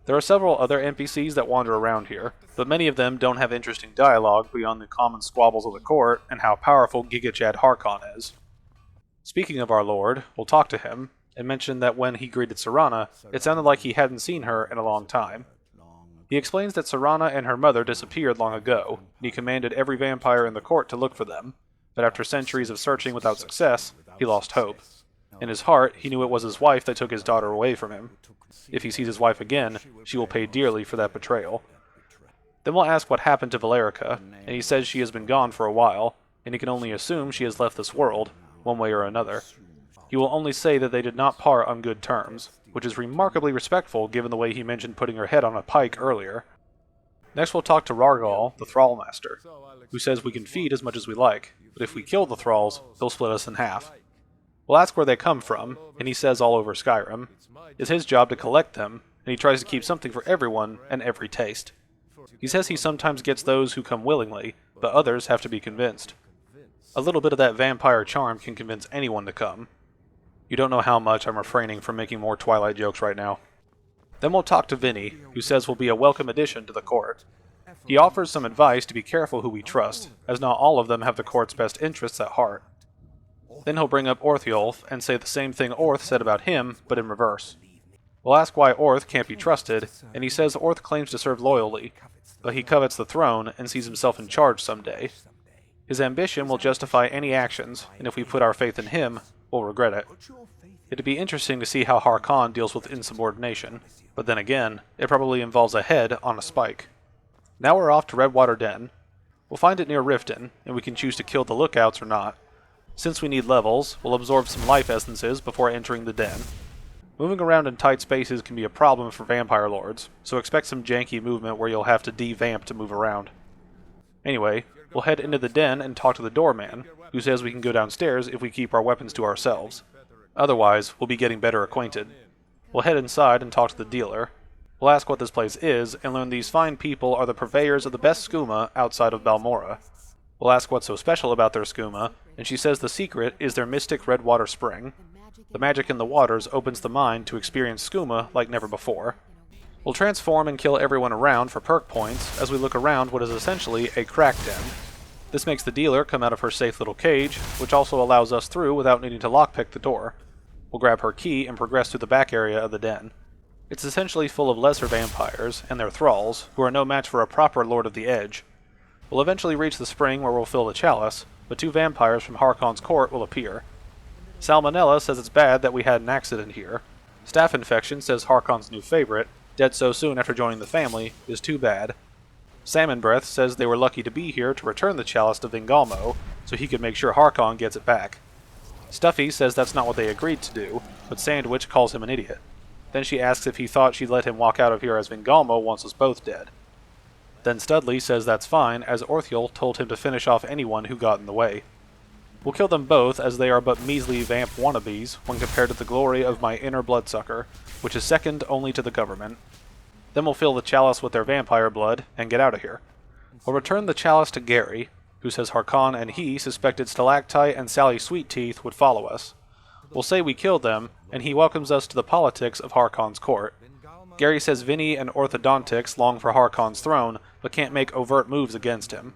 There are several other NPCs that wander around here, but many of them don't have interesting dialogue beyond the common squabbles of the court and how powerful Gigachad Harkon is. Speaking of our lord, we'll talk to him, and mention that when he greeted Serana, it sounded like he hadn't seen her in a long time. He explains that Serana and her mother disappeared long ago, and he commanded every vampire in the court to look for them, but after centuries of searching without success, he lost hope. In his heart, he knew it was his wife that took his daughter away from him. If he sees his wife again, she will pay dearly for that betrayal. Then we'll ask what happened to Valerica, and he says she has been gone for a while, and he can only assume she has left this world, one way or another. He will only say that they did not part on good terms, which is remarkably respectful given the way he mentioned putting her head on a pike earlier. Next we'll talk to Rargal, the Thrall Master, who says we can feed as much as we like, but if we kill the thralls, they'll split us in half. We'll ask where they come from, and he says all over Skyrim. It's his job to collect them, and he tries to keep something for everyone and every taste. He says he sometimes gets those who come willingly, but others have to be convinced. A little bit of that vampire charm can convince anyone to come. You don't know how much I'm refraining from making more Twilight jokes right now. Then we'll talk to Vinny, who says we'll be a welcome addition to the court. He offers some advice to be careful who we trust, as not all of them have the court's best interests at heart. Then he'll bring up Orthiolf and say the same thing Orth said about him, but in reverse. We'll ask why Orth can't be trusted, and he says Orth claims to serve loyally, but he covets the throne and sees himself in charge someday. His ambition will justify any actions, and if we put our faith in him, we'll regret it. It'd be interesting to see how Harkon deals with insubordination, but then again, it probably involves a head on a spike. Now we're off to Redwater Den. We'll find it near Riften, and we can choose to kill the lookouts or not. Since we need levels, we'll absorb some life essences before entering the den. Moving around in tight spaces can be a problem for vampire lords, so expect some janky movement where you'll have to de-vamp to move around. Anyway, we'll head into the den and talk to the doorman, who says we can go downstairs if we keep our weapons to ourselves. Otherwise, we'll be getting better acquainted. We'll head inside and talk to the dealer. We'll ask what this place is, and learn these fine people are the purveyors of the best skooma outside of Balmora. We'll ask what's so special about their skooma, and she says the secret is their mystic Redwater Spring. The magic in the waters opens the mind to experience skooma like never before. We'll transform and kill everyone around for perk points as we look around what is essentially a crack den. This makes the dealer come out of her safe little cage, which also allows us through without needing to lockpick the door. We'll grab her key and progress to the back area of the den. It's essentially full of lesser vampires and their thralls, who are no match for a proper Lord of the Edge. We'll eventually reach the spring where we'll fill the chalice, but 2 vampires from Harkon's court will appear. Salmonella says it's bad that we had an accident here. Staph Infection says Harkon's new favorite, Dead so soon after joining the family is too bad. Salmon Breath says they were lucky to be here to return the chalice to Vingalmo, so he could make sure Harkon gets it back. Stuffy says that's not what they agreed to do, but Sandwich calls him an idiot. Then she asks if he thought she'd let him walk out of here as Vingalmo once us both dead. Then Studley says that's fine, as Orthiel told him to finish off anyone who got in the way. We'll kill them both, as they are but measly vamp wannabes when compared to the glory of my inner bloodsucker, which is second only to the government. Then we'll fill the chalice with their vampire blood, and get out of here. We'll return the chalice to Gary, who says Harkon and he suspected Stalactite and Sally Sweetteeth would follow us. We'll say we killed them, and he welcomes us to the politics of Harkon's court. Gary says Vinny and Orthodontics long for Harkon's throne, but can't make overt moves against him.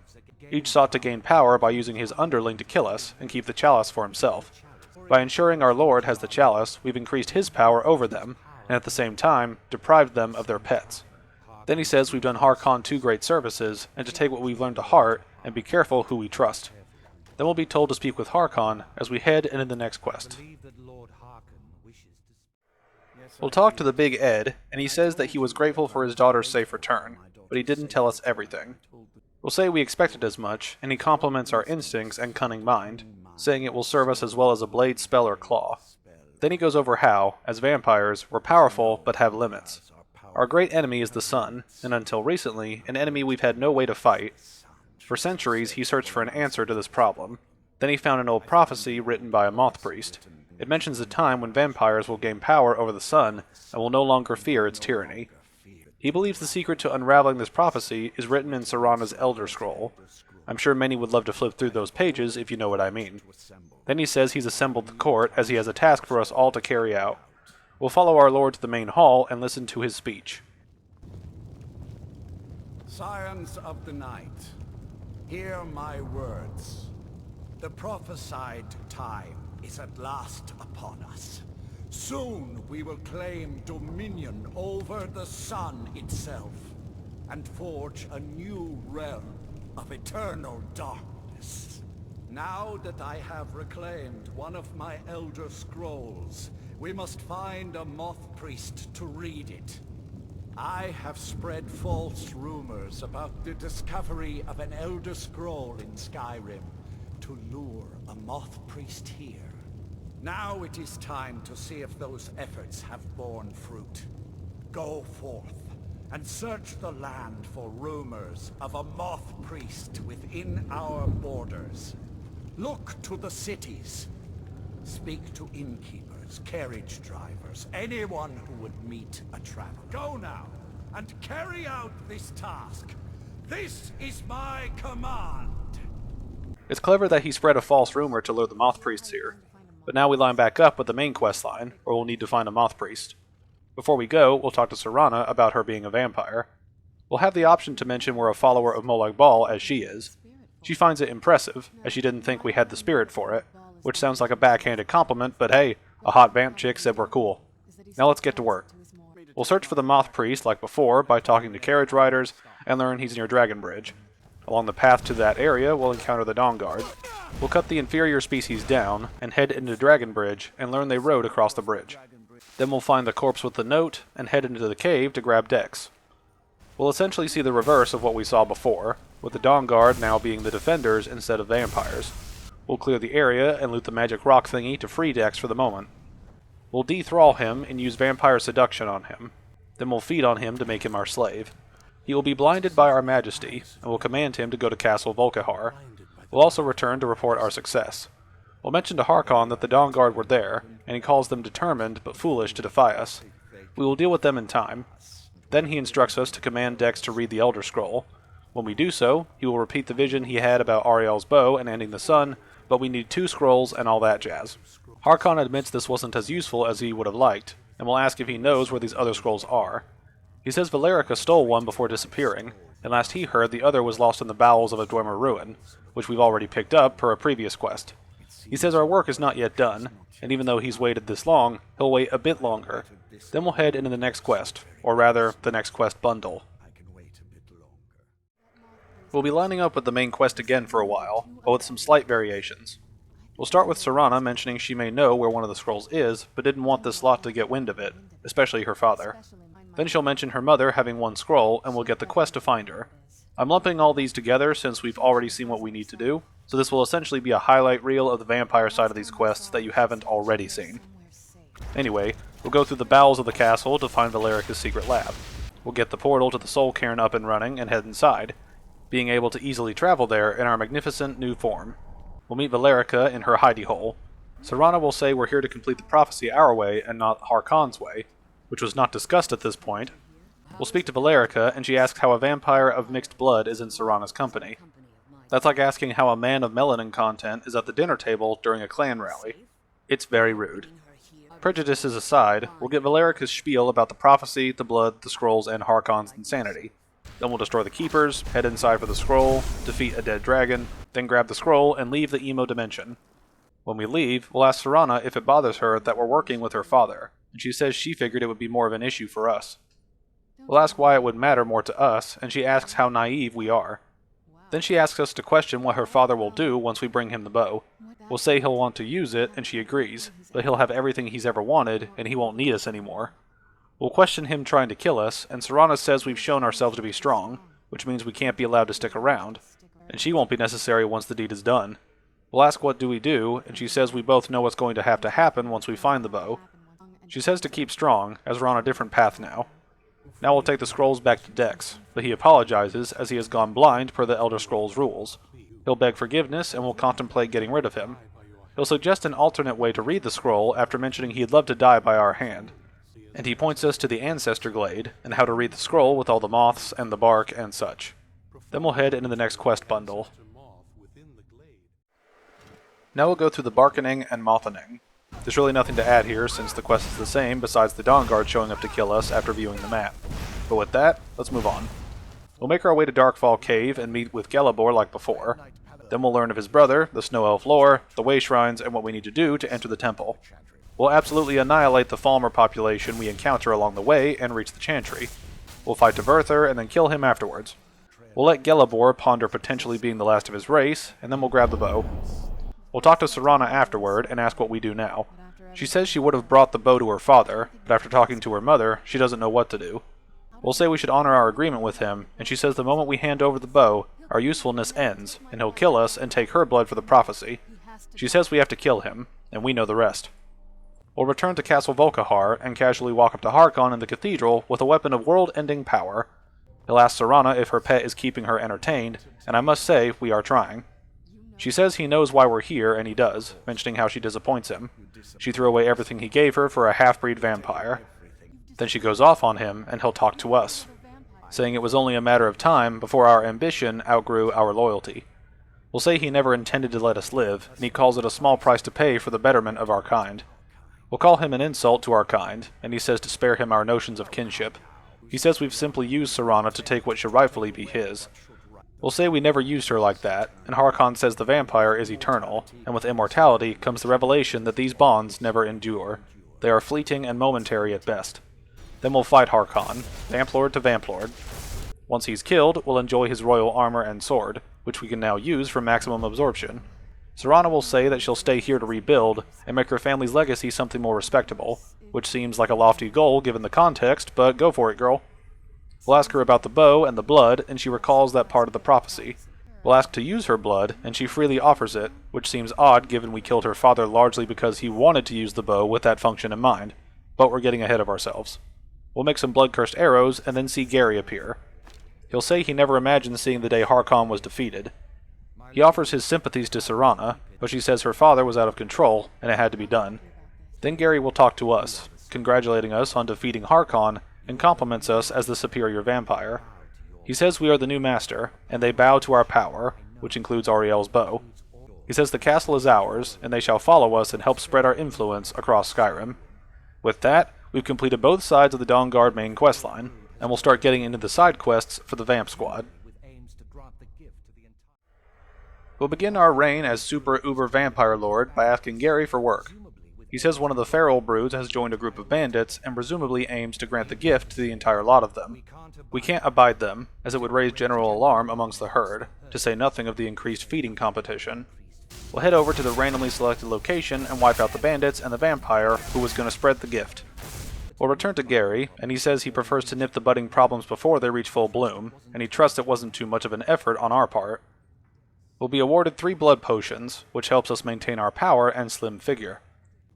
Each sought to gain power by using his underling to kill us, and keep the chalice for himself. By ensuring our lord has the chalice, we've increased his power over them, and at the same time, deprived them of their pets. Then he says we've done Harkon 2 great services, and to take what we've learned to heart, and be careful who we trust. Then we'll be told to speak with Harkon as we head into the next quest. We'll talk to the Big Ed, and he says that he was grateful for his daughter's safe return, but he didn't tell us everything. We'll say we expected as much, and he compliments our instincts and cunning mind, saying it will serve us as well as a blade, spell, or claw. Then he goes over how, as vampires, we're powerful but have limits. Our great enemy is the sun, and until recently, an enemy we've had no way to fight. For centuries, he searched for an answer to this problem. Then he found an old prophecy written by a moth priest. It mentions the time when vampires will gain power over the sun, and will no longer fear its tyranny. He believes the secret to unraveling this prophecy is written in Serana's Elder Scroll. I'm sure many would love to flip through those pages, if you know what I mean. Then he says he's assembled the court, as he has a task for us all to carry out. We'll follow our lord to the main hall and listen to his speech. Scions of the night, hear my words. The prophesied time is at last upon us. Soon we will claim dominion over the sun itself, and forge a new realm of eternal darkness. Now that I have reclaimed one of my Elder Scrolls, we must find a moth priest to read it. I have spread false rumors about the discovery of an Elder Scroll in Skyrim to lure a moth priest here. Now it is time to see if those efforts have borne fruit. Go forth and search the land for rumors of a moth priest within our borders. Look to the cities. Speak to innkeepers, carriage drivers, anyone who would meet a traveler. Go now and carry out this task. This is my command. It's clever that he spread a false rumor to lure the moth priests here. But now we line back up with the main quest line, where we'll need to find a moth priest. Before we go, we'll talk to Serana about her being a vampire. We'll have the option to mention we're a follower of Molag Bal, as she is. She finds it impressive, as she didn't think we had the spirit for it, which sounds like a backhanded compliment, but hey, a hot vamp chick said we're cool. Now let's get to work. We'll search for the moth priest like before by talking to carriage riders, and learn he's near Dragonbridge. Along the path to that area, we'll encounter the Dawnguard. We'll cut the inferior species down, and head into Dragonbridge, and learn they rode across the bridge. Then we'll find the corpse with the note, and head into the cave to grab Dex. We'll essentially see the reverse of what we saw before, with the Dawnguard now being the defenders instead of vampires. We'll clear the area, and loot the magic rock thingy to free Dex for the moment. We'll dethrall him, and use vampire seduction on him. Then we'll feed on him to make him our slave. He will be blinded by our majesty, and will command him to go to Castle Volkihar. We'll also return to report our success. We'll mention to Harkon that the Dawnguard were there, and he calls them determined but foolish to defy us. We will deal with them in time. Then he instructs us to command Dex to read the Elder Scroll. When we do so, he will repeat the vision he had about Ariel's bow and ending the sun, but we need 2 scrolls and all that jazz. Harkon admits this wasn't as useful as he would have liked, and will ask if he knows where these other scrolls are. He says Valerica stole one before disappearing, and last he heard the other was lost in the bowels of a Dwemer ruin, which we've already picked up per a previous quest. He says our work is not yet done, and even though he's waited this long, he'll wait a bit longer. Then we'll head into the next quest, or rather, the next quest bundle. We'll be lining up with the main quest again for a while, but with some slight variations. We'll start with Serana mentioning she may know where one of the scrolls is, but didn't want this lot to get wind of it, especially her father. Then she'll mention her mother having one scroll, and we'll get the quest to find her. I'm lumping all these together since we've already seen what we need to do, so this will essentially be a highlight reel of the vampire side of these quests that you haven't already seen. Anyway, we'll go through the bowels of the castle to find Valerica's secret lab. We'll get the portal to the Soul Cairn up and running and head inside, being able to easily travel there in our magnificent new form. We'll meet Valerica in her hidey hole. Serana will say we're here to complete the prophecy our way and not Harkon's way, which was not discussed at this point. We'll speak to Valerica, and she asks how a vampire of mixed blood is in Serana's company. That's like asking how a man of melanin content is at the dinner table during a clan rally. It's very rude. Prejudices aside, we'll get Valerica's spiel about the prophecy, the blood, the scrolls, and Harkon's insanity. Then we'll destroy the Keepers, head inside for the scroll, defeat a dead dragon, then grab the scroll and leave the emo dimension. When we leave, we'll ask Serana if it bothers her that we're working with her father, and she says she figured it would be more of an issue for us. We'll ask why it would matter more to us, and she asks how naive we are. Then she asks us to question what her father will do once we bring him the bow. We'll say he'll want to use it, and she agrees, but he'll have everything he's ever wanted, and he won't need us anymore. We'll question him trying to kill us, and Serana says we've shown ourselves to be strong, which means we can't be allowed to stick around, and she won't be necessary once the deed is done. We'll ask what do we do, and she says we both know what's going to have to happen once we find the bow. She says to keep strong, as we're on a different path now. Now we'll take the scrolls back to Dex, but he apologizes as he has gone blind per the Elder Scrolls rules. He'll beg forgiveness and we'll contemplate getting rid of him. He'll suggest an alternate way to read the scroll after mentioning he'd love to die by our hand. And he points us to the Ancestor Glade and how to read the scroll with all the moths and the bark and such. Then we'll head into the next quest bundle. Now we'll go through the Barkening and Mothening. There's really nothing to add here since the quest is the same besides the Dawnguard showing up to kill us after viewing the map. But with that, let's move on. We'll make our way to Darkfall Cave and meet with Gelibor like before. Then we'll learn of his brother, the Snow Elf lore, the Way Shrines, and what we need to do to enter the temple. We'll absolutely annihilate the Falmer population we encounter along the way and reach the Chantry. We'll fight Diverther and then kill him afterwards. We'll let Gelibor ponder potentially being the last of his race, and then we'll grab the bow. We'll talk to Serana afterward and ask what we do now. She says she would have brought the bow to her father, but after talking to her mother, she doesn't know what to do. We'll say we should honor our agreement with him, and she says the moment we hand over the bow, our usefulness ends, and he'll kill us and take her blood for the prophecy. She says we have to kill him, and we know the rest. We'll return to Castle Volkihar and casually walk up to Harkon in the cathedral with a weapon of world-ending power. He'll ask Serana if her pet is keeping her entertained, and I must say, we are trying. She says he knows why we're here, and he does, mentioning how she disappoints him. She threw away everything he gave her for a half-breed vampire. Then she goes off on him, and he'll talk to us, saying it was only a matter of time before our ambition outgrew our loyalty. We'll say he never intended to let us live, and he calls it a small price to pay for the betterment of our kind. We'll call him an insult to our kind, and he says to spare him our notions of kinship. He says we've simply used Serana to take what should rightfully be his. We'll say we never used her like that, and Harkon says the vampire is eternal, and with immortality comes the revelation that these bonds never endure. They are fleeting and momentary at best. Then we'll fight Harkon, Vamplord to Vamplord. Once he's killed, we'll enjoy his royal armor and sword, which we can now use for maximum absorption. Serana will say that she'll stay here to rebuild, and make her family's legacy something more respectable, which seems like a lofty goal given the context, but go for it, girl. We'll ask her about the bow and the blood, and she recalls that part of the prophecy. We'll ask to use her blood, and she freely offers it, which seems odd given we killed her father largely because he wanted to use the bow with that function in mind, but we're getting ahead of ourselves. We'll make some blood-cursed arrows, and then see Gary appear. He'll say he never imagined seeing the day Harkon was defeated. He offers his sympathies to Serana, but she says her father was out of control, and it had to be done. Then Gary will talk to us, congratulating us on defeating Harkon, and compliments us as the superior vampire. He says we are the new master, and they bow to our power, which includes Auriel's bow. He says the castle is ours, and they shall follow us and help spread our influence across Skyrim. With that, we've completed both sides of the Dawnguard main questline, and we'll start getting into the side quests for the Vamp Squad. We'll begin our reign as Super Uber Vampire Lord by asking Gary for work. He says one of the feral broods has joined a group of bandits and presumably aims to grant the gift to the entire lot of them. We can't abide them, as it would raise general alarm amongst the herd, to say nothing of the increased feeding competition. We'll head over to the randomly selected location and wipe out the bandits and the vampire who was going to spread the gift. We'll return to Gary, and he says he prefers to nip the budding problems before they reach full bloom, and he trusts it wasn't too much of an effort on our part. We'll be awarded 3 blood potions, which helps us maintain our power and slim figure.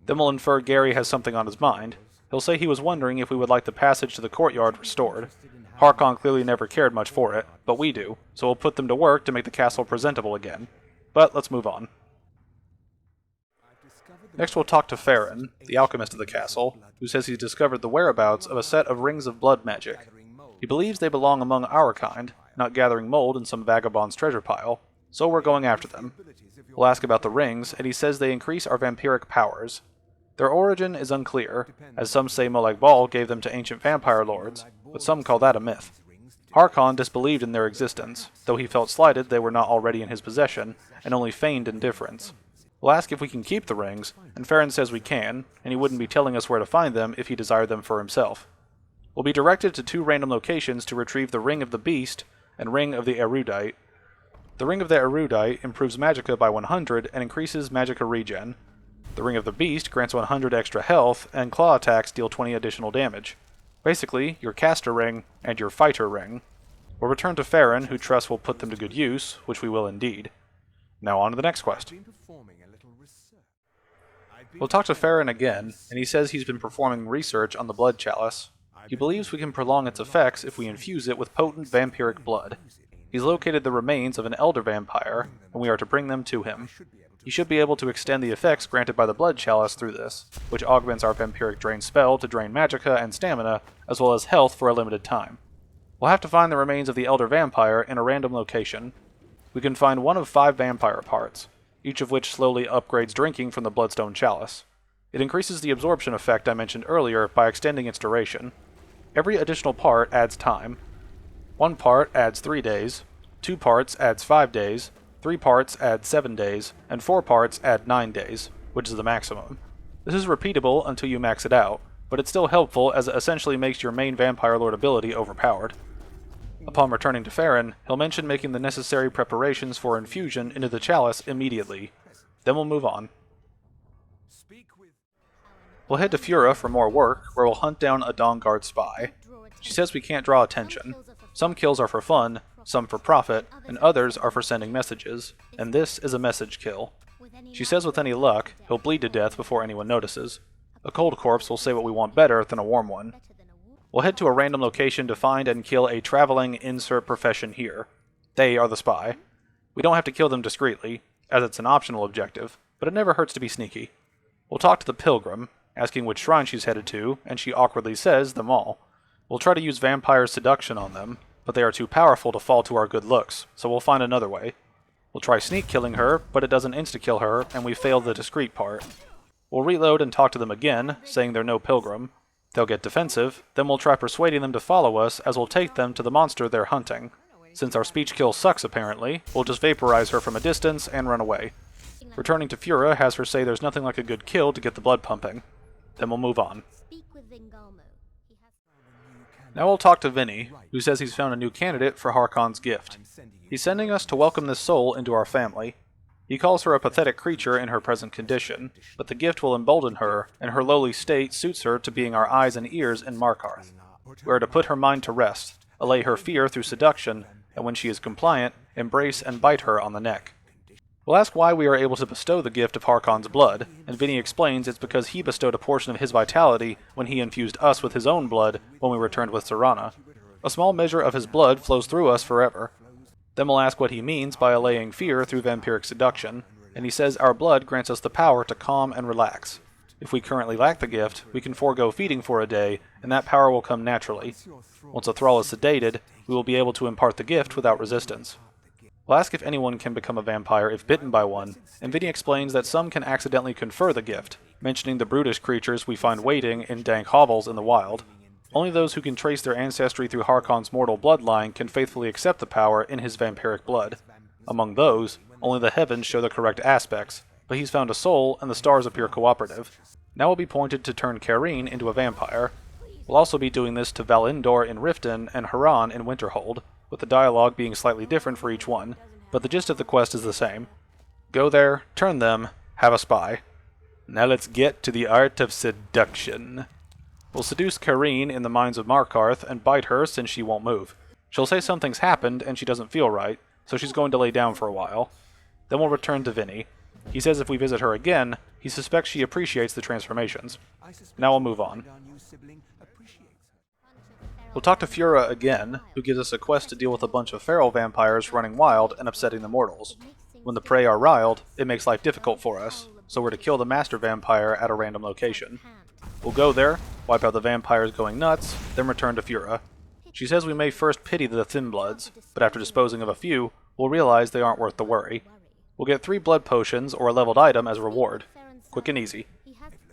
Then we'll infer Gary has something on his mind. He'll say he was wondering if we would like the passage to the courtyard restored. Harkon clearly never cared much for it, but we do, so we'll put them to work to make the castle presentable again. But let's move on. Next we'll talk to Farron, the alchemist of the castle, who says he's discovered the whereabouts of a set of rings of blood magic. He believes they belong among our kind, not gathering mold in some vagabond's treasure pile, so we're going after them. We'll ask about the rings, and he says they increase our vampiric powers. Their origin is unclear, as some say Molag Bal gave them to ancient vampire lords, but some call that a myth. Harkon disbelieved in their existence, though he felt slighted they were not already in his possession, and only feigned indifference. We'll ask if we can keep the rings, and Farron says we can, and he wouldn't be telling us where to find them if he desired them for himself. We'll be directed to 2 random locations to retrieve the Ring of the Beast and Ring of the Erudite. The Ring of the Erudite improves magicka by 100 and increases magicka regen. The Ring of the Beast grants 100 extra health, and claw attacks deal 20 additional damage. Basically, your caster ring and your fighter ring. We'll return to Farron, who trusts we'll put them to good use, which we will indeed. Now on to the next quest. We'll talk to Farron again, and he says he's been performing research on the Blood Chalice. He believes we can prolong its effects if we infuse it with potent vampiric blood. He's located the remains of an elder vampire, and we are to bring them to him. He should be able to extend the effects granted by the Blood Chalice through this, which augments our vampiric drain spell to drain magicka and stamina, as well as health for a limited time. We'll have to find the remains of the elder vampire in a random location. We can find one of 5 vampire parts, each of which slowly upgrades drinking from the Bloodstone Chalice. It increases the absorption effect I mentioned earlier by extending its duration. Every additional part adds time. 1 part adds 3 days, 2 parts adds 5 days, 3 parts add 7 days, and 4 parts add 9 days, which is the maximum. This is repeatable until you max it out, but it's still helpful as it essentially makes your main Vampire Lord ability overpowered. Upon returning to Farron, he'll mention making the necessary preparations for infusion into the chalice immediately. Then we'll move on. We'll head to Fura for more work, where we'll hunt down a Dawnguard spy. She says we can't draw attention. Some kills are for fun, some for profit, and others are for sending messages, and this is a message kill. She says with any luck, he'll bleed to death before anyone notices. A cold corpse will say what we want better than a warm one. We'll head to a random location to find and kill a traveling insert profession here. They are the spy. We don't have to kill them discreetly, as it's an optional objective, but it never hurts to be sneaky. We'll talk to the pilgrim, asking which shrine she's headed to, and she awkwardly says them all. We'll try to use vampire seduction on them, but they are too powerful to fall to our good looks, so we'll find another way. We'll try sneak killing her, but it doesn't insta-kill her, and we fail the discreet part. We'll reload and talk to them again, saying they're no pilgrim. They'll get defensive, then we'll try persuading them to follow us as we'll take them to the monster they're hunting. Since our speech kill sucks apparently, we'll just vaporize her from a distance and run away. Returning to Fura has her say there's nothing like a good kill to get the blood pumping. Then we'll move on. Now we'll talk to Vinny, who says he's found a new candidate for Harkon's gift. He's sending us to welcome this soul into our family. He calls her a pathetic creature in her present condition, but the gift will embolden her, and her lowly state suits her to being our eyes and ears in Markarth. We are to put her mind to rest, allay her fear through seduction, and when she is compliant, embrace and bite her on the neck. We'll ask why we are able to bestow the gift of Harkon's blood, and Vinny explains it's because he bestowed a portion of his vitality when he infused us with his own blood when we returned with Serana. A small measure of his blood flows through us forever. Then we'll ask what he means by allaying fear through vampiric seduction, and he says our blood grants us the power to calm and relax. If we currently lack the gift, we can forego feeding for a day, and that power will come naturally. Once a thrall is sedated, we will be able to impart the gift without resistance. We'll ask if anyone can become a vampire if bitten by one, and Vinny explains that some can accidentally confer the gift, mentioning the brutish creatures we find waiting in dank hovels in the wild. Only those who can trace their ancestry through Harkon's mortal bloodline can faithfully accept the power in his vampiric blood. Among those, only the heavens show the correct aspects, but he's found a soul and the stars appear cooperative. Now we'll be pointed to turn Kareen into a vampire. We'll also be doing this to Valindor in Riften and Haran in Winterhold, with the dialogue being slightly different for each one, but the gist of the quest is the same. Go there, turn them, have a spy. Now let's get to the art of seduction. We'll seduce Kareen in the mines of Markarth and bite her since she won't move. She'll say something's happened and she doesn't feel right, so she's going to lay down for a while. Then we'll return to Vinny. He says if we visit her again, he suspects she appreciates the transformations. Now we'll move on. We'll talk to Fura again, who gives us a quest to deal with a bunch of feral vampires running wild and upsetting the mortals. When the prey are riled, it makes life difficult for us, so we're to kill the master vampire at a random location. We'll go there, wipe out the vampires going nuts, then return to Fura. She says we may first pity the Thin Bloods, but after disposing of a few, we'll realize they aren't worth the worry. We'll get 3 blood potions or a leveled item as a reward. Quick and easy.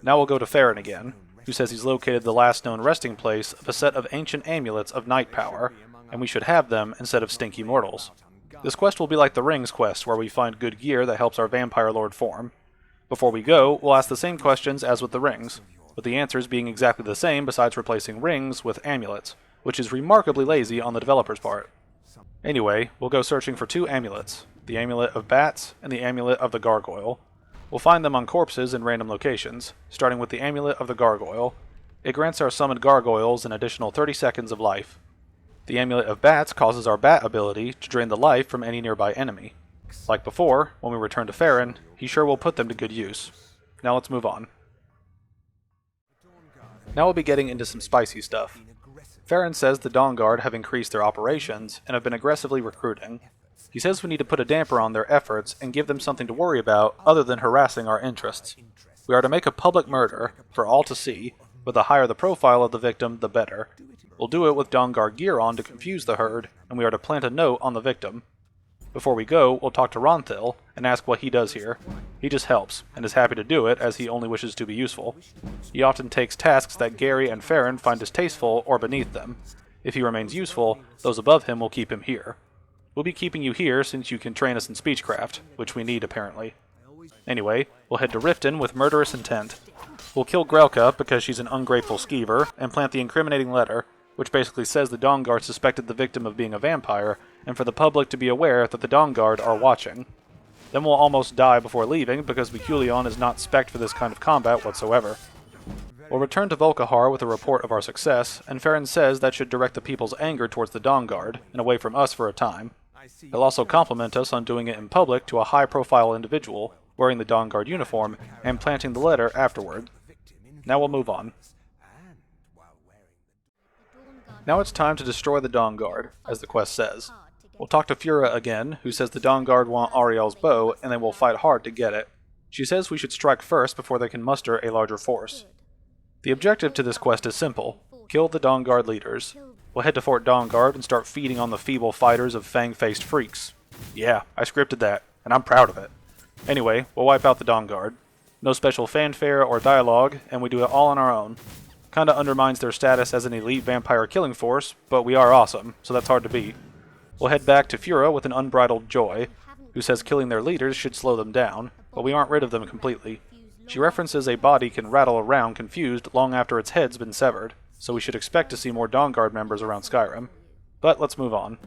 Now we'll go to Farron again, who says he's located the last known resting place of a set of ancient amulets of night power, and we should have them instead of stinky mortals. This quest will be like the Rings quest, where we find good gear that helps our vampire lord form. Before we go, we'll ask the same questions as with the Rings, with the answers being exactly the same besides replacing rings with amulets, which is remarkably lazy on the developer's part. Anyway, we'll go searching for 2 amulets, the Amulet of Bats and the Amulet of the Gargoyle. We'll find them on corpses in random locations, starting with the Amulet of the Gargoyle. It grants our summoned gargoyles an additional 30 seconds of life. The Amulet of Bats causes our bat ability to drain the life from any nearby enemy. Like before, when we return to Farron, he sure will put them to good use. Now let's move on. Now we'll be getting into some spicy stuff. Farron says the Dawnguard have increased their operations and have been aggressively recruiting. He says we need to put a damper on their efforts and give them something to worry about other than harassing our interests. We are to make a public murder, for all to see, but the higher the profile of the victim, the better. We'll do it with Dawnguard gear on to confuse the herd, and we are to plant a note on the victim. Before we go, we'll talk to Ronthil and ask what he does here. He just helps, and is happy to do it as he only wishes to be useful. He often takes tasks that Gary and Farron find distasteful or beneath them. If he remains useful, those above him will keep him here. We'll be keeping you here since you can train us in speechcraft, which we need apparently. Anyway, we'll head to Riften with murderous intent. We'll kill Grelka because she's an ungrateful skeever, and plant the incriminating letter, which basically says the Dawnguard suspected the victim of being a vampire, and for the public to be aware that the Dawnguard are watching. Then we'll almost die before leaving, because Viculion is not spec'd for this kind of combat whatsoever. We'll return to Volkihar with a report of our success, and Farron says that should direct the people's anger towards the Dawnguard, and away from us for a time. He'll also compliment us on doing it in public to a high-profile individual, wearing the Dawnguard uniform, and planting the letter afterward. Now we'll move on. Now it's time to destroy the Dawnguard, as the quest says. We'll talk to Fura again, who says the Dawnguard want Ariel's bow, and they will fight hard to get it. She says we should strike first before they can muster a larger force. The objective to this quest is simple: kill the Dawnguard leaders. We'll head to Fort Dawnguard and start feeding on the feeble fighters of fang-faced freaks. Yeah, I scripted that, and I'm proud of it. Anyway, we'll wipe out the Dawnguard. No special fanfare or dialogue, and we do it all on our own. Kinda undermines their status as an elite vampire killing force, but we are awesome, so that's hard to beat. We'll head back to Fura with an unbridled joy, who says killing their leaders should slow them down, but we aren't rid of them completely. She references a body can rattle around confused long after its head's been severed, so we should expect to see more Dawnguard members around Skyrim. But let's move on.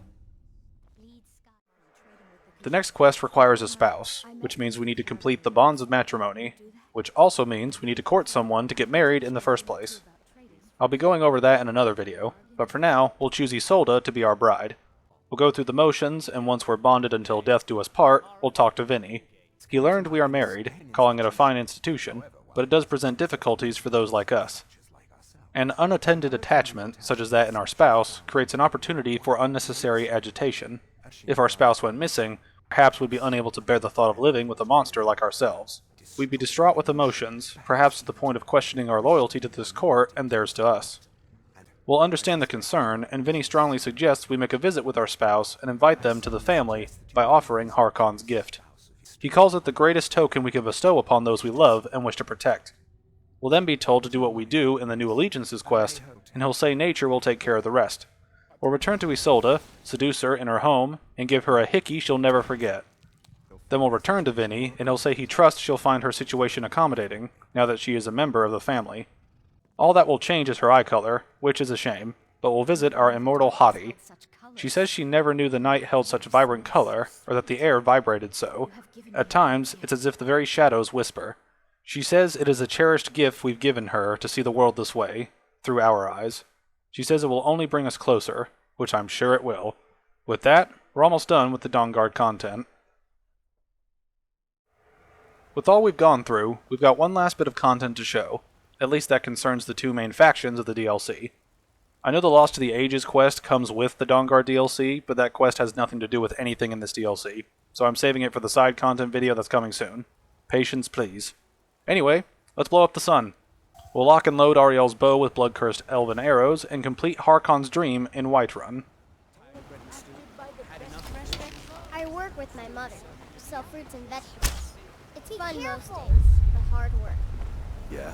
The next quest requires a spouse, which means we need to complete the bonds of matrimony, which also means we need to court someone to get married in the first place. I'll be going over that in another video, but for now, we'll choose Isolde to be our bride. We'll go through the motions, and once we're bonded until death do us part, we'll talk to Vinny. He learned we are married, calling it a fine institution, but it does present difficulties for those like us. An unattended attachment, such as that in our spouse, creates an opportunity for unnecessary agitation. If our spouse went missing, perhaps we'd be unable to bear the thought of living with a monster like ourselves. We'd be distraught with emotions, perhaps to the point of questioning our loyalty to this court and theirs to us. We'll understand the concern, and Vinny strongly suggests we make a visit with our spouse and invite them to the family by offering Harkon's gift. He calls it the greatest token we can bestow upon those we love and wish to protect. We'll then be told to do what we do in the New Allegiances quest, and he'll say nature will take care of the rest. We'll return to Isolde, seduce her in her home, and give her a hickey she'll never forget. Then we'll return to Vinny, and he'll say he trusts she'll find her situation accommodating, now that she is a member of the family. All that will change is her eye color, which is a shame, but we'll visit our immortal hottie. She says she never knew the night held such vibrant color, or that the air vibrated so. At times, it's as if the very shadows whisper. She says it is a cherished gift we've given her to see the world this way. through our eyes. She says it will only bring us closer, which I'm sure it will. With that, we're almost done with the Dawnguard content. With all we've gone through, we've got one last bit of content to show, at least that concerns the two main factions of the DLC. I know the Lost to the Ages quest comes with the Dawnguard DLC, but that quest has nothing to do with anything in this DLC, so I'm saving it for the side content video that's coming soon. Patience, please. Anyway, let's blow up the sun. We'll lock and load Ariel's bow with blood-cursed elven arrows, and complete Harkon's dream in Whiterun. I work with my mother, sell fruits and vegetables. It's fun most days, but hard work. Yeah.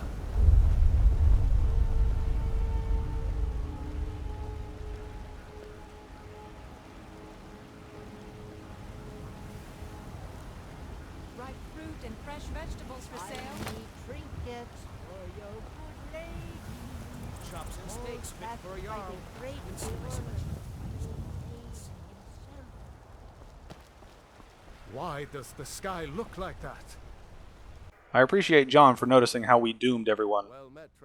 Ripe fruit and fresh vegetables for sale. Trinkets for your good lady. Chops and steaks fit for a Jarl. Why does the sky look like that? I appreciate John for noticing how we doomed everyone.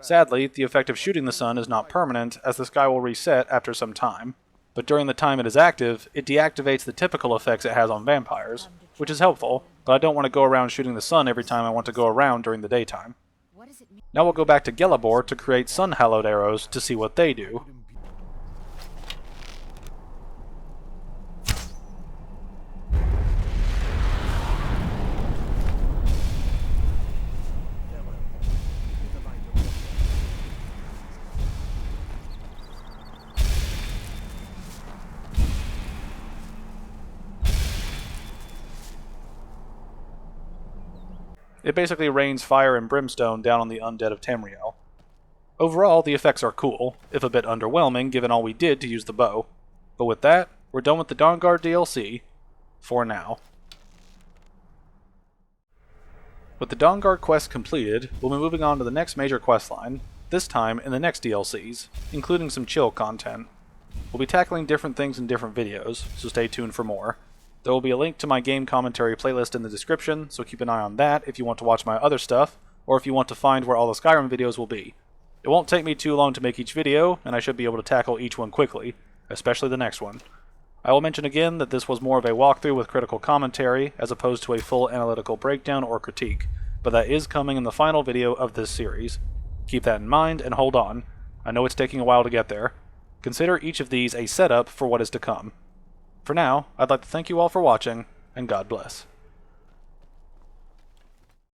Sadly, the effect of shooting the sun is not permanent, as the sky will reset after some time, but during the time it is active, it deactivates the typical effects it has on vampires, which is helpful, but I don't want to go around shooting the sun every time I want to go around during the daytime. Now we'll go back to Gelabor to create sun-hallowed arrows to see what they do. It basically rains fire and brimstone down on the undead of Tamriel. Overall, the effects are cool, if a bit underwhelming given all we did to use the bow. But with that, we're done with the Dawnguard DLC, for now. With the Dawnguard quest completed, we'll be moving on to the next major questline, this time in the next DLCs, including some chill content. We'll be tackling different things in different videos, so stay tuned for more. There will be a link to my game commentary playlist in the description, so keep an eye on that if you want to watch my other stuff, or if you want to find where all the Skyrim videos will be. It won't take me too long to make each video, and I should be able to tackle each one quickly, especially the next one. I will mention again that this was more of a walkthrough with critical commentary, as opposed to a full analytical breakdown or critique, but that is coming in the final video of this series. Keep that in mind, and hold on. I know it's taking a while to get there. Consider each of these a setup for what is to come. For now, I'd like to thank you all for watching, and God bless.